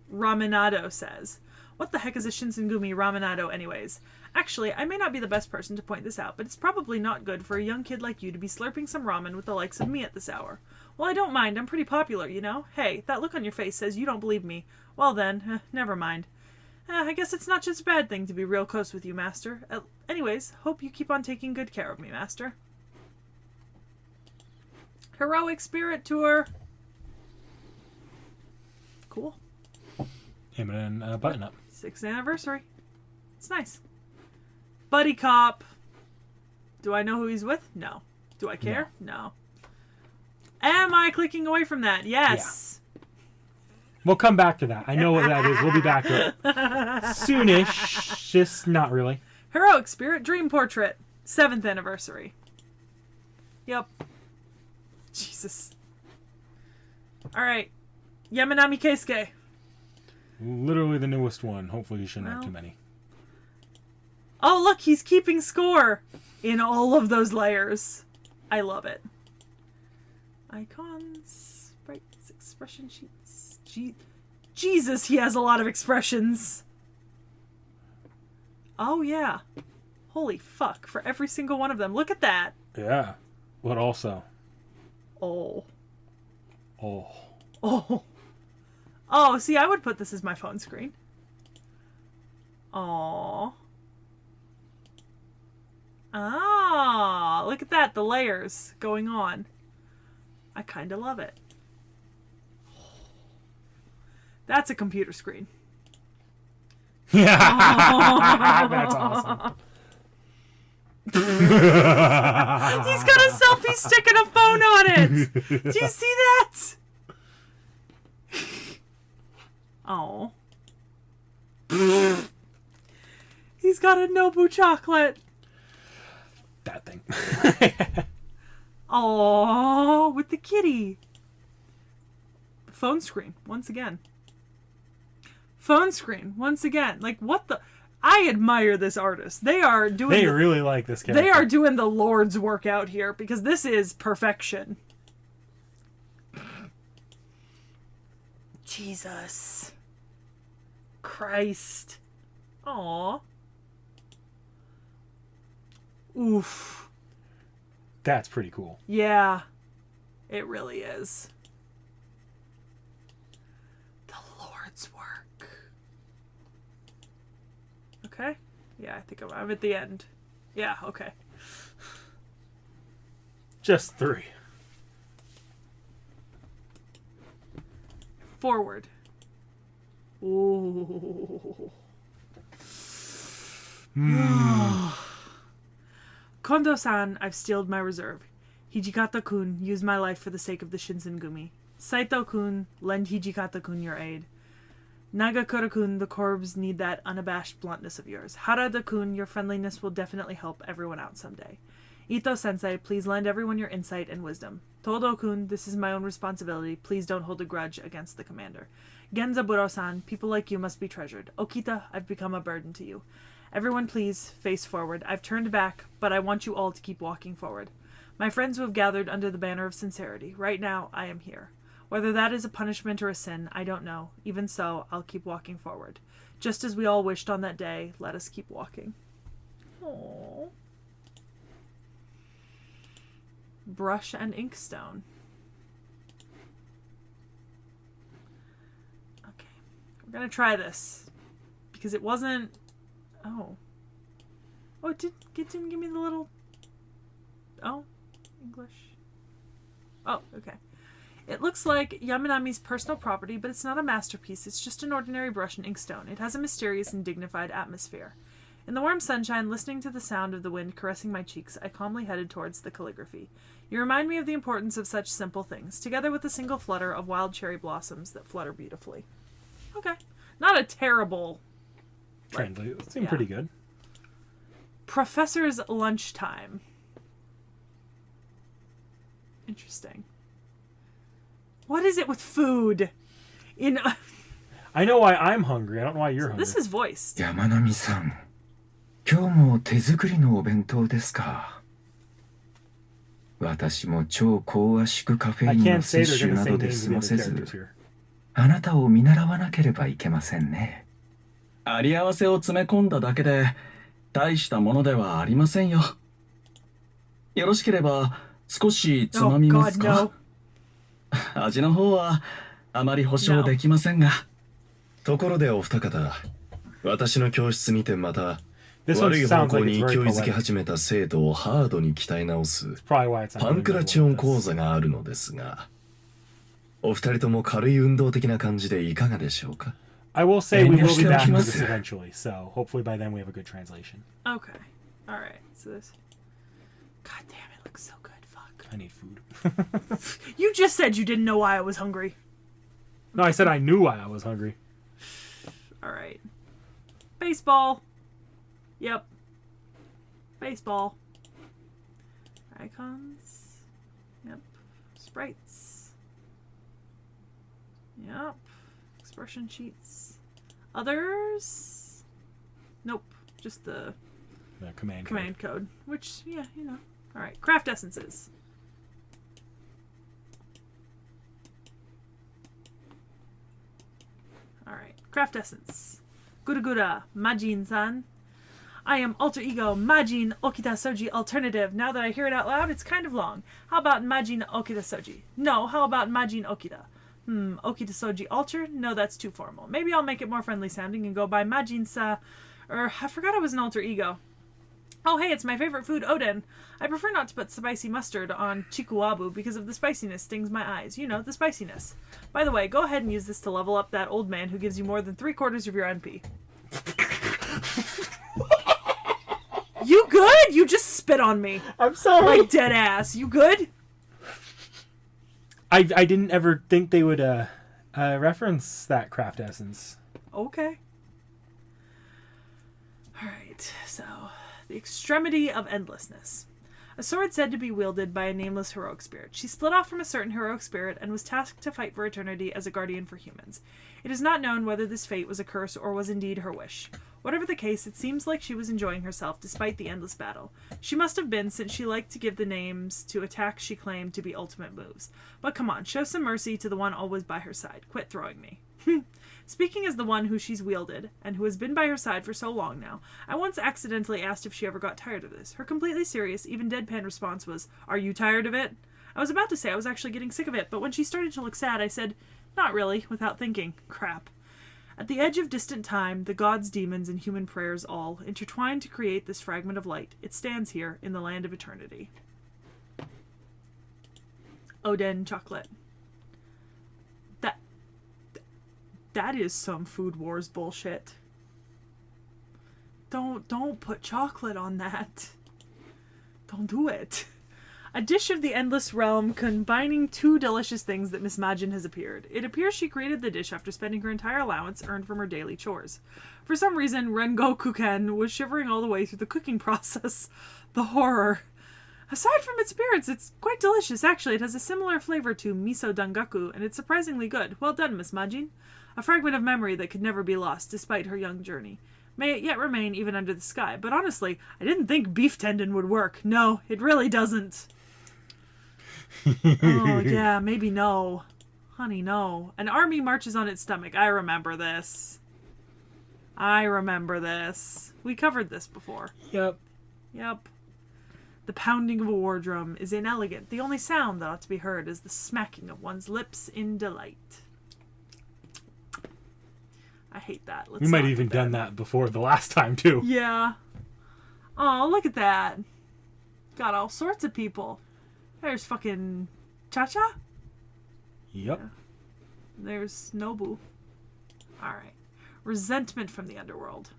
ramenado says. What the heck is a Shinsengumi ramenado anyways? Actually, I may not be the best person to point this out, but it's probably not good for a young kid like you to be slurping some ramen with the likes of me at this hour. Well, I don't mind. I'm pretty popular, you know? Hey, that look on your face says you don't believe me. Well then, never mind. I guess it's not just a bad thing to be real close with you, Master. Anyways, hope you keep on taking good care of me, Master. Heroic Spirit Tour. Cool. Him and a button up. 6th anniversary. It's nice. Buddy Cop. Do I know who he's with? No. Do I care? No. Am I clicking away from that? Yes. Yeah. We'll come back to that. I know what that is. We'll be back to it soonish. Just not really. Heroic Spirit Dream Portrait. 7th anniversary. Yep. Jesus. Alright. Yamanami Keisuke. Literally the newest one. Hopefully you shouldn't have too many. Oh, look, he's keeping score in all of those layers. I love it. Icons, sprites, expression sheets. Jesus, he has a lot of expressions. Oh, yeah. Holy fuck, for every single one of them. Look at that. Yeah. But also. Oh. Oh. Oh. Oh, see, I would put this as my phone screen. Aww. Ah, look at that, the layers going on. I kind of love it. That's a computer screen. Yeah, that's awesome. He's got a selfie stick and a phone on it. Do you see that? Oh. He's got a Nobu chocolate. That thing. Oh, with the kitty. Phone screen, once again. Phone screen, once again. Like, what the... I admire this artist. They are doing... They really like this character. They are doing the Lord's work out here, because this is perfection. Jesus. Christ. Aww. Oof. That's pretty cool. Yeah. It really is. The Lord's work. Okay. Yeah, I think I'm at the end. Yeah, okay. Just 3. Forward. Ooh. Kondo-san, I've steeled my reserve. Hijikata-kun, use my life for the sake of the Shinsengumi. Saito-kun, lend Hijikata-kun your aid. Nagakura-kun, the Korbs need that unabashed bluntness of yours. Harada-kun, your friendliness will definitely help everyone out someday. Ito-sensei, please lend everyone your insight and wisdom. Todo-kun, this is my own responsibility. Please don't hold a grudge against the commander. Genzaburo-san, people like you must be treasured. Okita, I've become a burden to you. Everyone please, face forward. I've turned back, but I want you all to keep walking forward. My friends who have gathered under the banner of sincerity, right now I am here. Whether that is a punishment or a sin, I don't know. Even so, I'll keep walking forward. Just as we all wished on that day, let us keep walking. Aww. Brush and inkstone. Okay. We're gonna try this. Because it wasn't... Oh. Oh, it didn't give me the little... Oh. English. Oh, okay. It looks like Yamanami's personal property, but it's not a masterpiece. It's just an ordinary brush and inkstone. It has a mysterious and dignified atmosphere. In the warm sunshine, listening to the sound of the wind caressing my cheeks, I calmly headed towards the calligraphy. You remind me of the importance of such simple things, together with the single flutter of wild cherry blossoms that flutter beautifully. Okay. Not a terrible... Translate. It seemed pretty good. Professor's lunchtime. Interesting. What is it with food? I know why I'm hungry. I don't know why you're hungry. This is voiced. Yamanami-san, 今日も手作りのお弁当ですか。私も超高圧縮カフェインの摂取などで済ませず、あなたを見習わなければいけませんね。あり合わせを詰め込んだだけで大したものではありませんよ。よろしければ少しつまみますか。味の方はあまり保証できませんが。ところでお二方、私の教室にてまた悪い方向に勢いづき始めた生徒をハードに鍛え直すパンクラチオン講座があるのですが、お二人とも軽い運動的な感じでいかがでしょうか。I will say we will be back to this eventually, so hopefully by then we have a good translation. Okay. Alright, so this... God damn, it looks so good. Fuck. I need food. You just said you didn't know why I was hungry. No, I said I knew why I was hungry. Alright. Baseball. Yep. Baseball. Icons. Yep. Sprites. Yep. Expression sheets. Others? Nope. Just the command code. Which, yeah, you know. Alright. Craft essences. Alright. Craft essence. Gudaguda. Majin-san. I am alter ego Majin Okita Soji alternative. Now that I hear it out loud, it's kind of long. How about Majin Okita Soji? No, how about Majin Okita? Okita Soji Alter? No, that's too formal. Maybe I'll make it more friendly sounding and go by Majin-sa... I forgot I was an alter ego. Oh, hey, it's my favorite food, oden. I prefer not to put spicy mustard on chikuabu because of the spiciness stings my eyes. You know, the spiciness. By the way, go ahead and use this to level up that old man who gives you more than 3/4 of your NP. You good? You just spit on me. I'm sorry. Like dead ass. You good? I didn't ever think they would reference that craft essence. Okay. Alright, so... The extremity of endlessness. A sword said to be wielded by a nameless heroic spirit. She split off from a certain heroic spirit and was tasked to fight for eternity as a guardian for humans. It is not known whether this fate was a curse or was indeed her wish. Whatever the case, it seems like she was enjoying herself despite the endless battle. She must have been, since she liked to give the names to attacks she claimed to be ultimate moves. But come on, show some mercy to the one always by her side. Quit throwing me. Speaking as the one who she's wielded, and who has been by her side for so long now, I once accidentally asked if she ever got tired of this. Her completely serious, even deadpan response was, "Are you tired of it?" I was about to say I was actually getting sick of it, but when she started to look sad, I said, "Not really," without thinking. Crap. At the edge of distant time, the gods, demons, and human prayers all intertwine to create this fragment of light. It stands here in the land of eternity. Oden chocolate. That is some Food Wars bullshit. Don't put chocolate on that. Don't do it. A dish of the endless realm combining two delicious things that Miss Majin has appeared. It appears she created the dish after spending her entire allowance earned from her daily chores. For some reason, Rengoku-ken was shivering all the way through the cooking process. The horror. Aside from its appearance, it's quite delicious. Actually, it has a similar flavor to miso dangaku, and it's surprisingly good. Well done, Miss Majin. A fragment of memory that could never be lost, despite her young journey. May it yet remain even under the sky. But honestly, I didn't think beef tendon would work. No, it really doesn't. Oh, yeah, maybe no. Honey, no. An army marches on its stomach. I remember this. We covered this before. Yep. The pounding of a war drum is inelegant. The only sound that ought to be heard is the smacking of one's lips in delight. I hate that. We might have even done that before the last time, too. Yeah. Oh, look at that. Got all sorts of people. There's fucking Cha-Cha. Yep. Yeah. There's Nobu. Alright. Resentment from the underworld.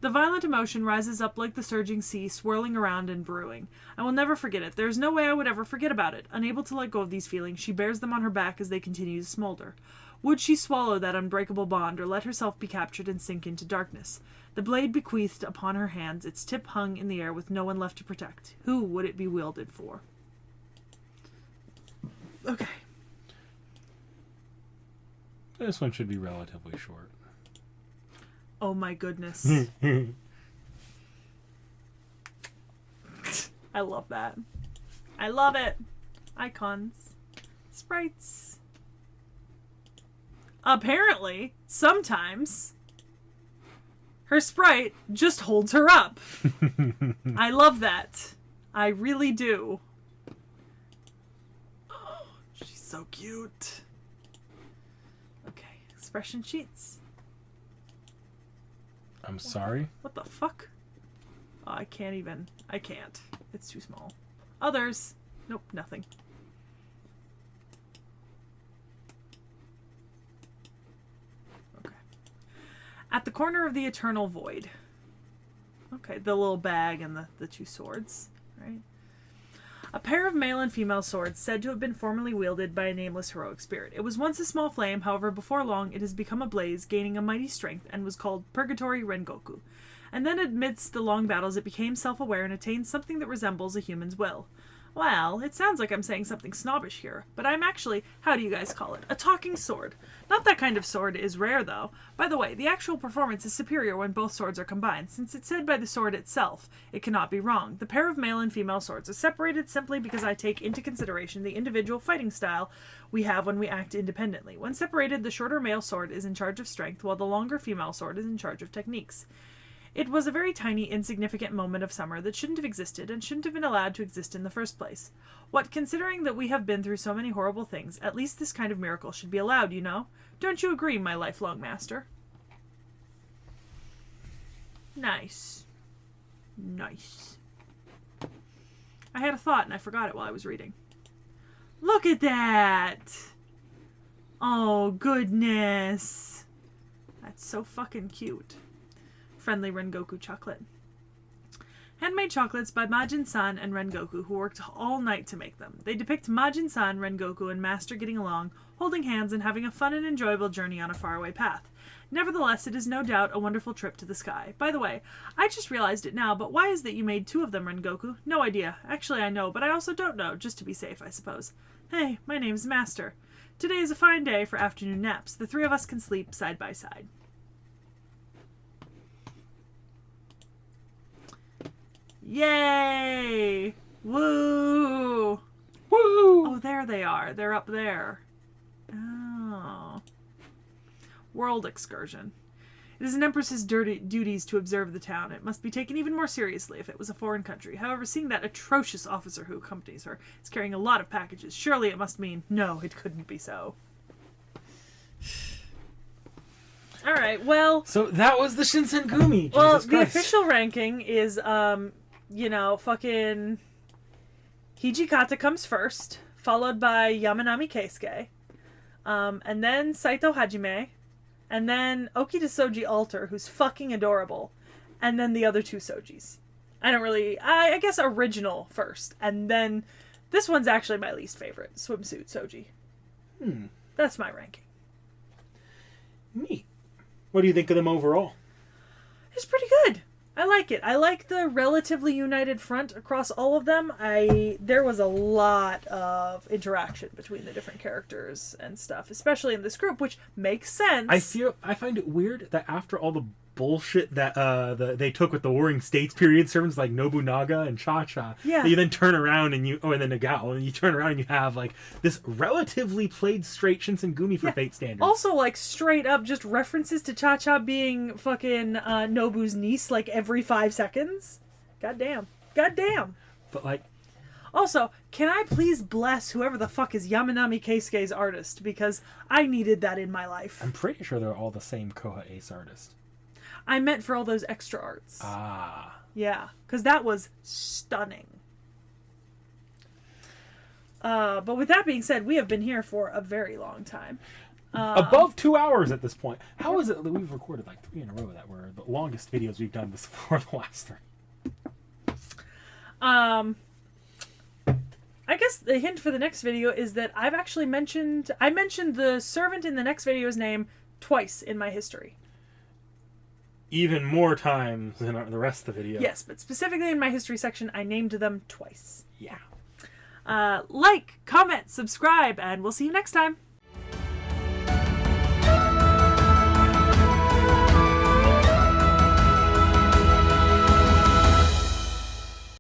The violent emotion rises up like the surging sea, swirling around and brewing. I will never forget it. There is no way I would ever forget about it. Unable to let go of these feelings, she bears them on her back as they continue to smolder. Would she swallow that unbreakable bond, or let herself be captured and sink into darkness? The blade bequeathed upon her hands, its tip hung in the air with no one left to protect. Who would it be wielded for? Okay. This one should be relatively short. Oh my goodness. I love that. I love it. Icons. Sprites. Apparently, sometimes, her sprite just holds her up. I love that. I really do. Oh, she's so cute. Okay, expression sheets. I'm sorry? What the fuck? Oh, I can't. It's too small. Others. Nope, nothing. Okay. At the corner of the eternal void. Okay, the little bag and the two swords, right? A pair of male and female swords said to have been formerly wielded by a nameless heroic spirit. It was once a small flame, however, before long it has become a blaze, gaining a mighty strength, and was called Purgatory Rengoku. And then amidst the long battles it became self-aware and attained something that resembles a human's will. Well, it sounds like I'm saying something snobbish here, but I'm actually, how do you guys call it, a talking sword. Not that kind of sword is rare, though. By the way, the actual performance is superior when both swords are combined. Since it's said by the sword itself, it cannot be wrong. The pair of male and female swords is separated simply because I take into consideration the individual fighting style we have when we act independently. When separated, the shorter male sword is in charge of strength, while the longer female sword is in charge of techniques. It was a very tiny, insignificant moment of summer that shouldn't have existed and shouldn't have been allowed to exist in the first place. What, considering that we have been through so many horrible things, at least this kind of miracle should be allowed, you know? Don't you agree, my lifelong master? Nice. Nice. I had a thought and I forgot it while I was reading. Look at that! Oh, goodness. That's so fucking cute. Friendly Rengoku chocolate. Handmade chocolates by Majin-san and Rengoku, who worked all night to make them. They depict Majin-san, Rengoku, and Master getting along, holding hands, and having a fun and enjoyable journey on a faraway path. Nevertheless, it is no doubt a wonderful trip to the sky. By the way, I just realized it now, but why is that you made two of them, Rengoku? No idea. Actually, I know, but I also don't know, just to be safe, I suppose. Hey, my name's Master. Today is a fine day for afternoon naps. The three of us can sleep side by side. Yay! Woo! Woo! Oh, there they are. They're up there. Oh. World excursion. It is an empress's duties to observe the town. It must be taken even more seriously if it was a foreign country. However, seeing that atrocious officer who accompanies her is carrying a lot of packages, surely it must mean, no, it couldn't be so. Alright, well... So that was the Shinsengumi. Well, the official ranking is, fucking... Hijikata comes first, followed by Yamanami Keisuke, and then Saito Hajime, and then Okita Soji Alter, who's fucking adorable, and then the other two Sojis. I guess original first, and then This one's actually my least favorite, Swimsuit Soji. That's my ranking. Neat. What do you think of them overall? It's pretty good. I like it. I like the relatively united front across all of them. There was a lot of interaction between the different characters and stuff, especially in this group, which makes sense. I find it weird that after all the bullshit that they took with the Warring States period servants like Nobunaga and T.H.E, you then turn around and then Nagao, and you turn around and you have like this relatively played straight Shinsengumi for Fate standards. Also, like straight up just references to T.H.E being fucking Nobu's niece like every 5 seconds. Goddamn. But like, also, can I please bless whoever the fuck is Yamanami Keisuke's artist, because I needed that in my life. I'm pretty sure they're all the same Koha Ace artist. I meant for all those extra arts. Ah. Yeah, because that was stunning. But with that being said, we have been here for a very long time. Above 2 hours at this point. How is it that we've recorded like 3 in a row that were the longest videos we've done before the last 3? I guess the hint for the next video is that I mentioned the servant in the next video's name twice in my history. Even more times than the rest of the video. Yes, but specifically in my history section, I named them twice. Yeah. Like, comment, subscribe, and we'll see you next time.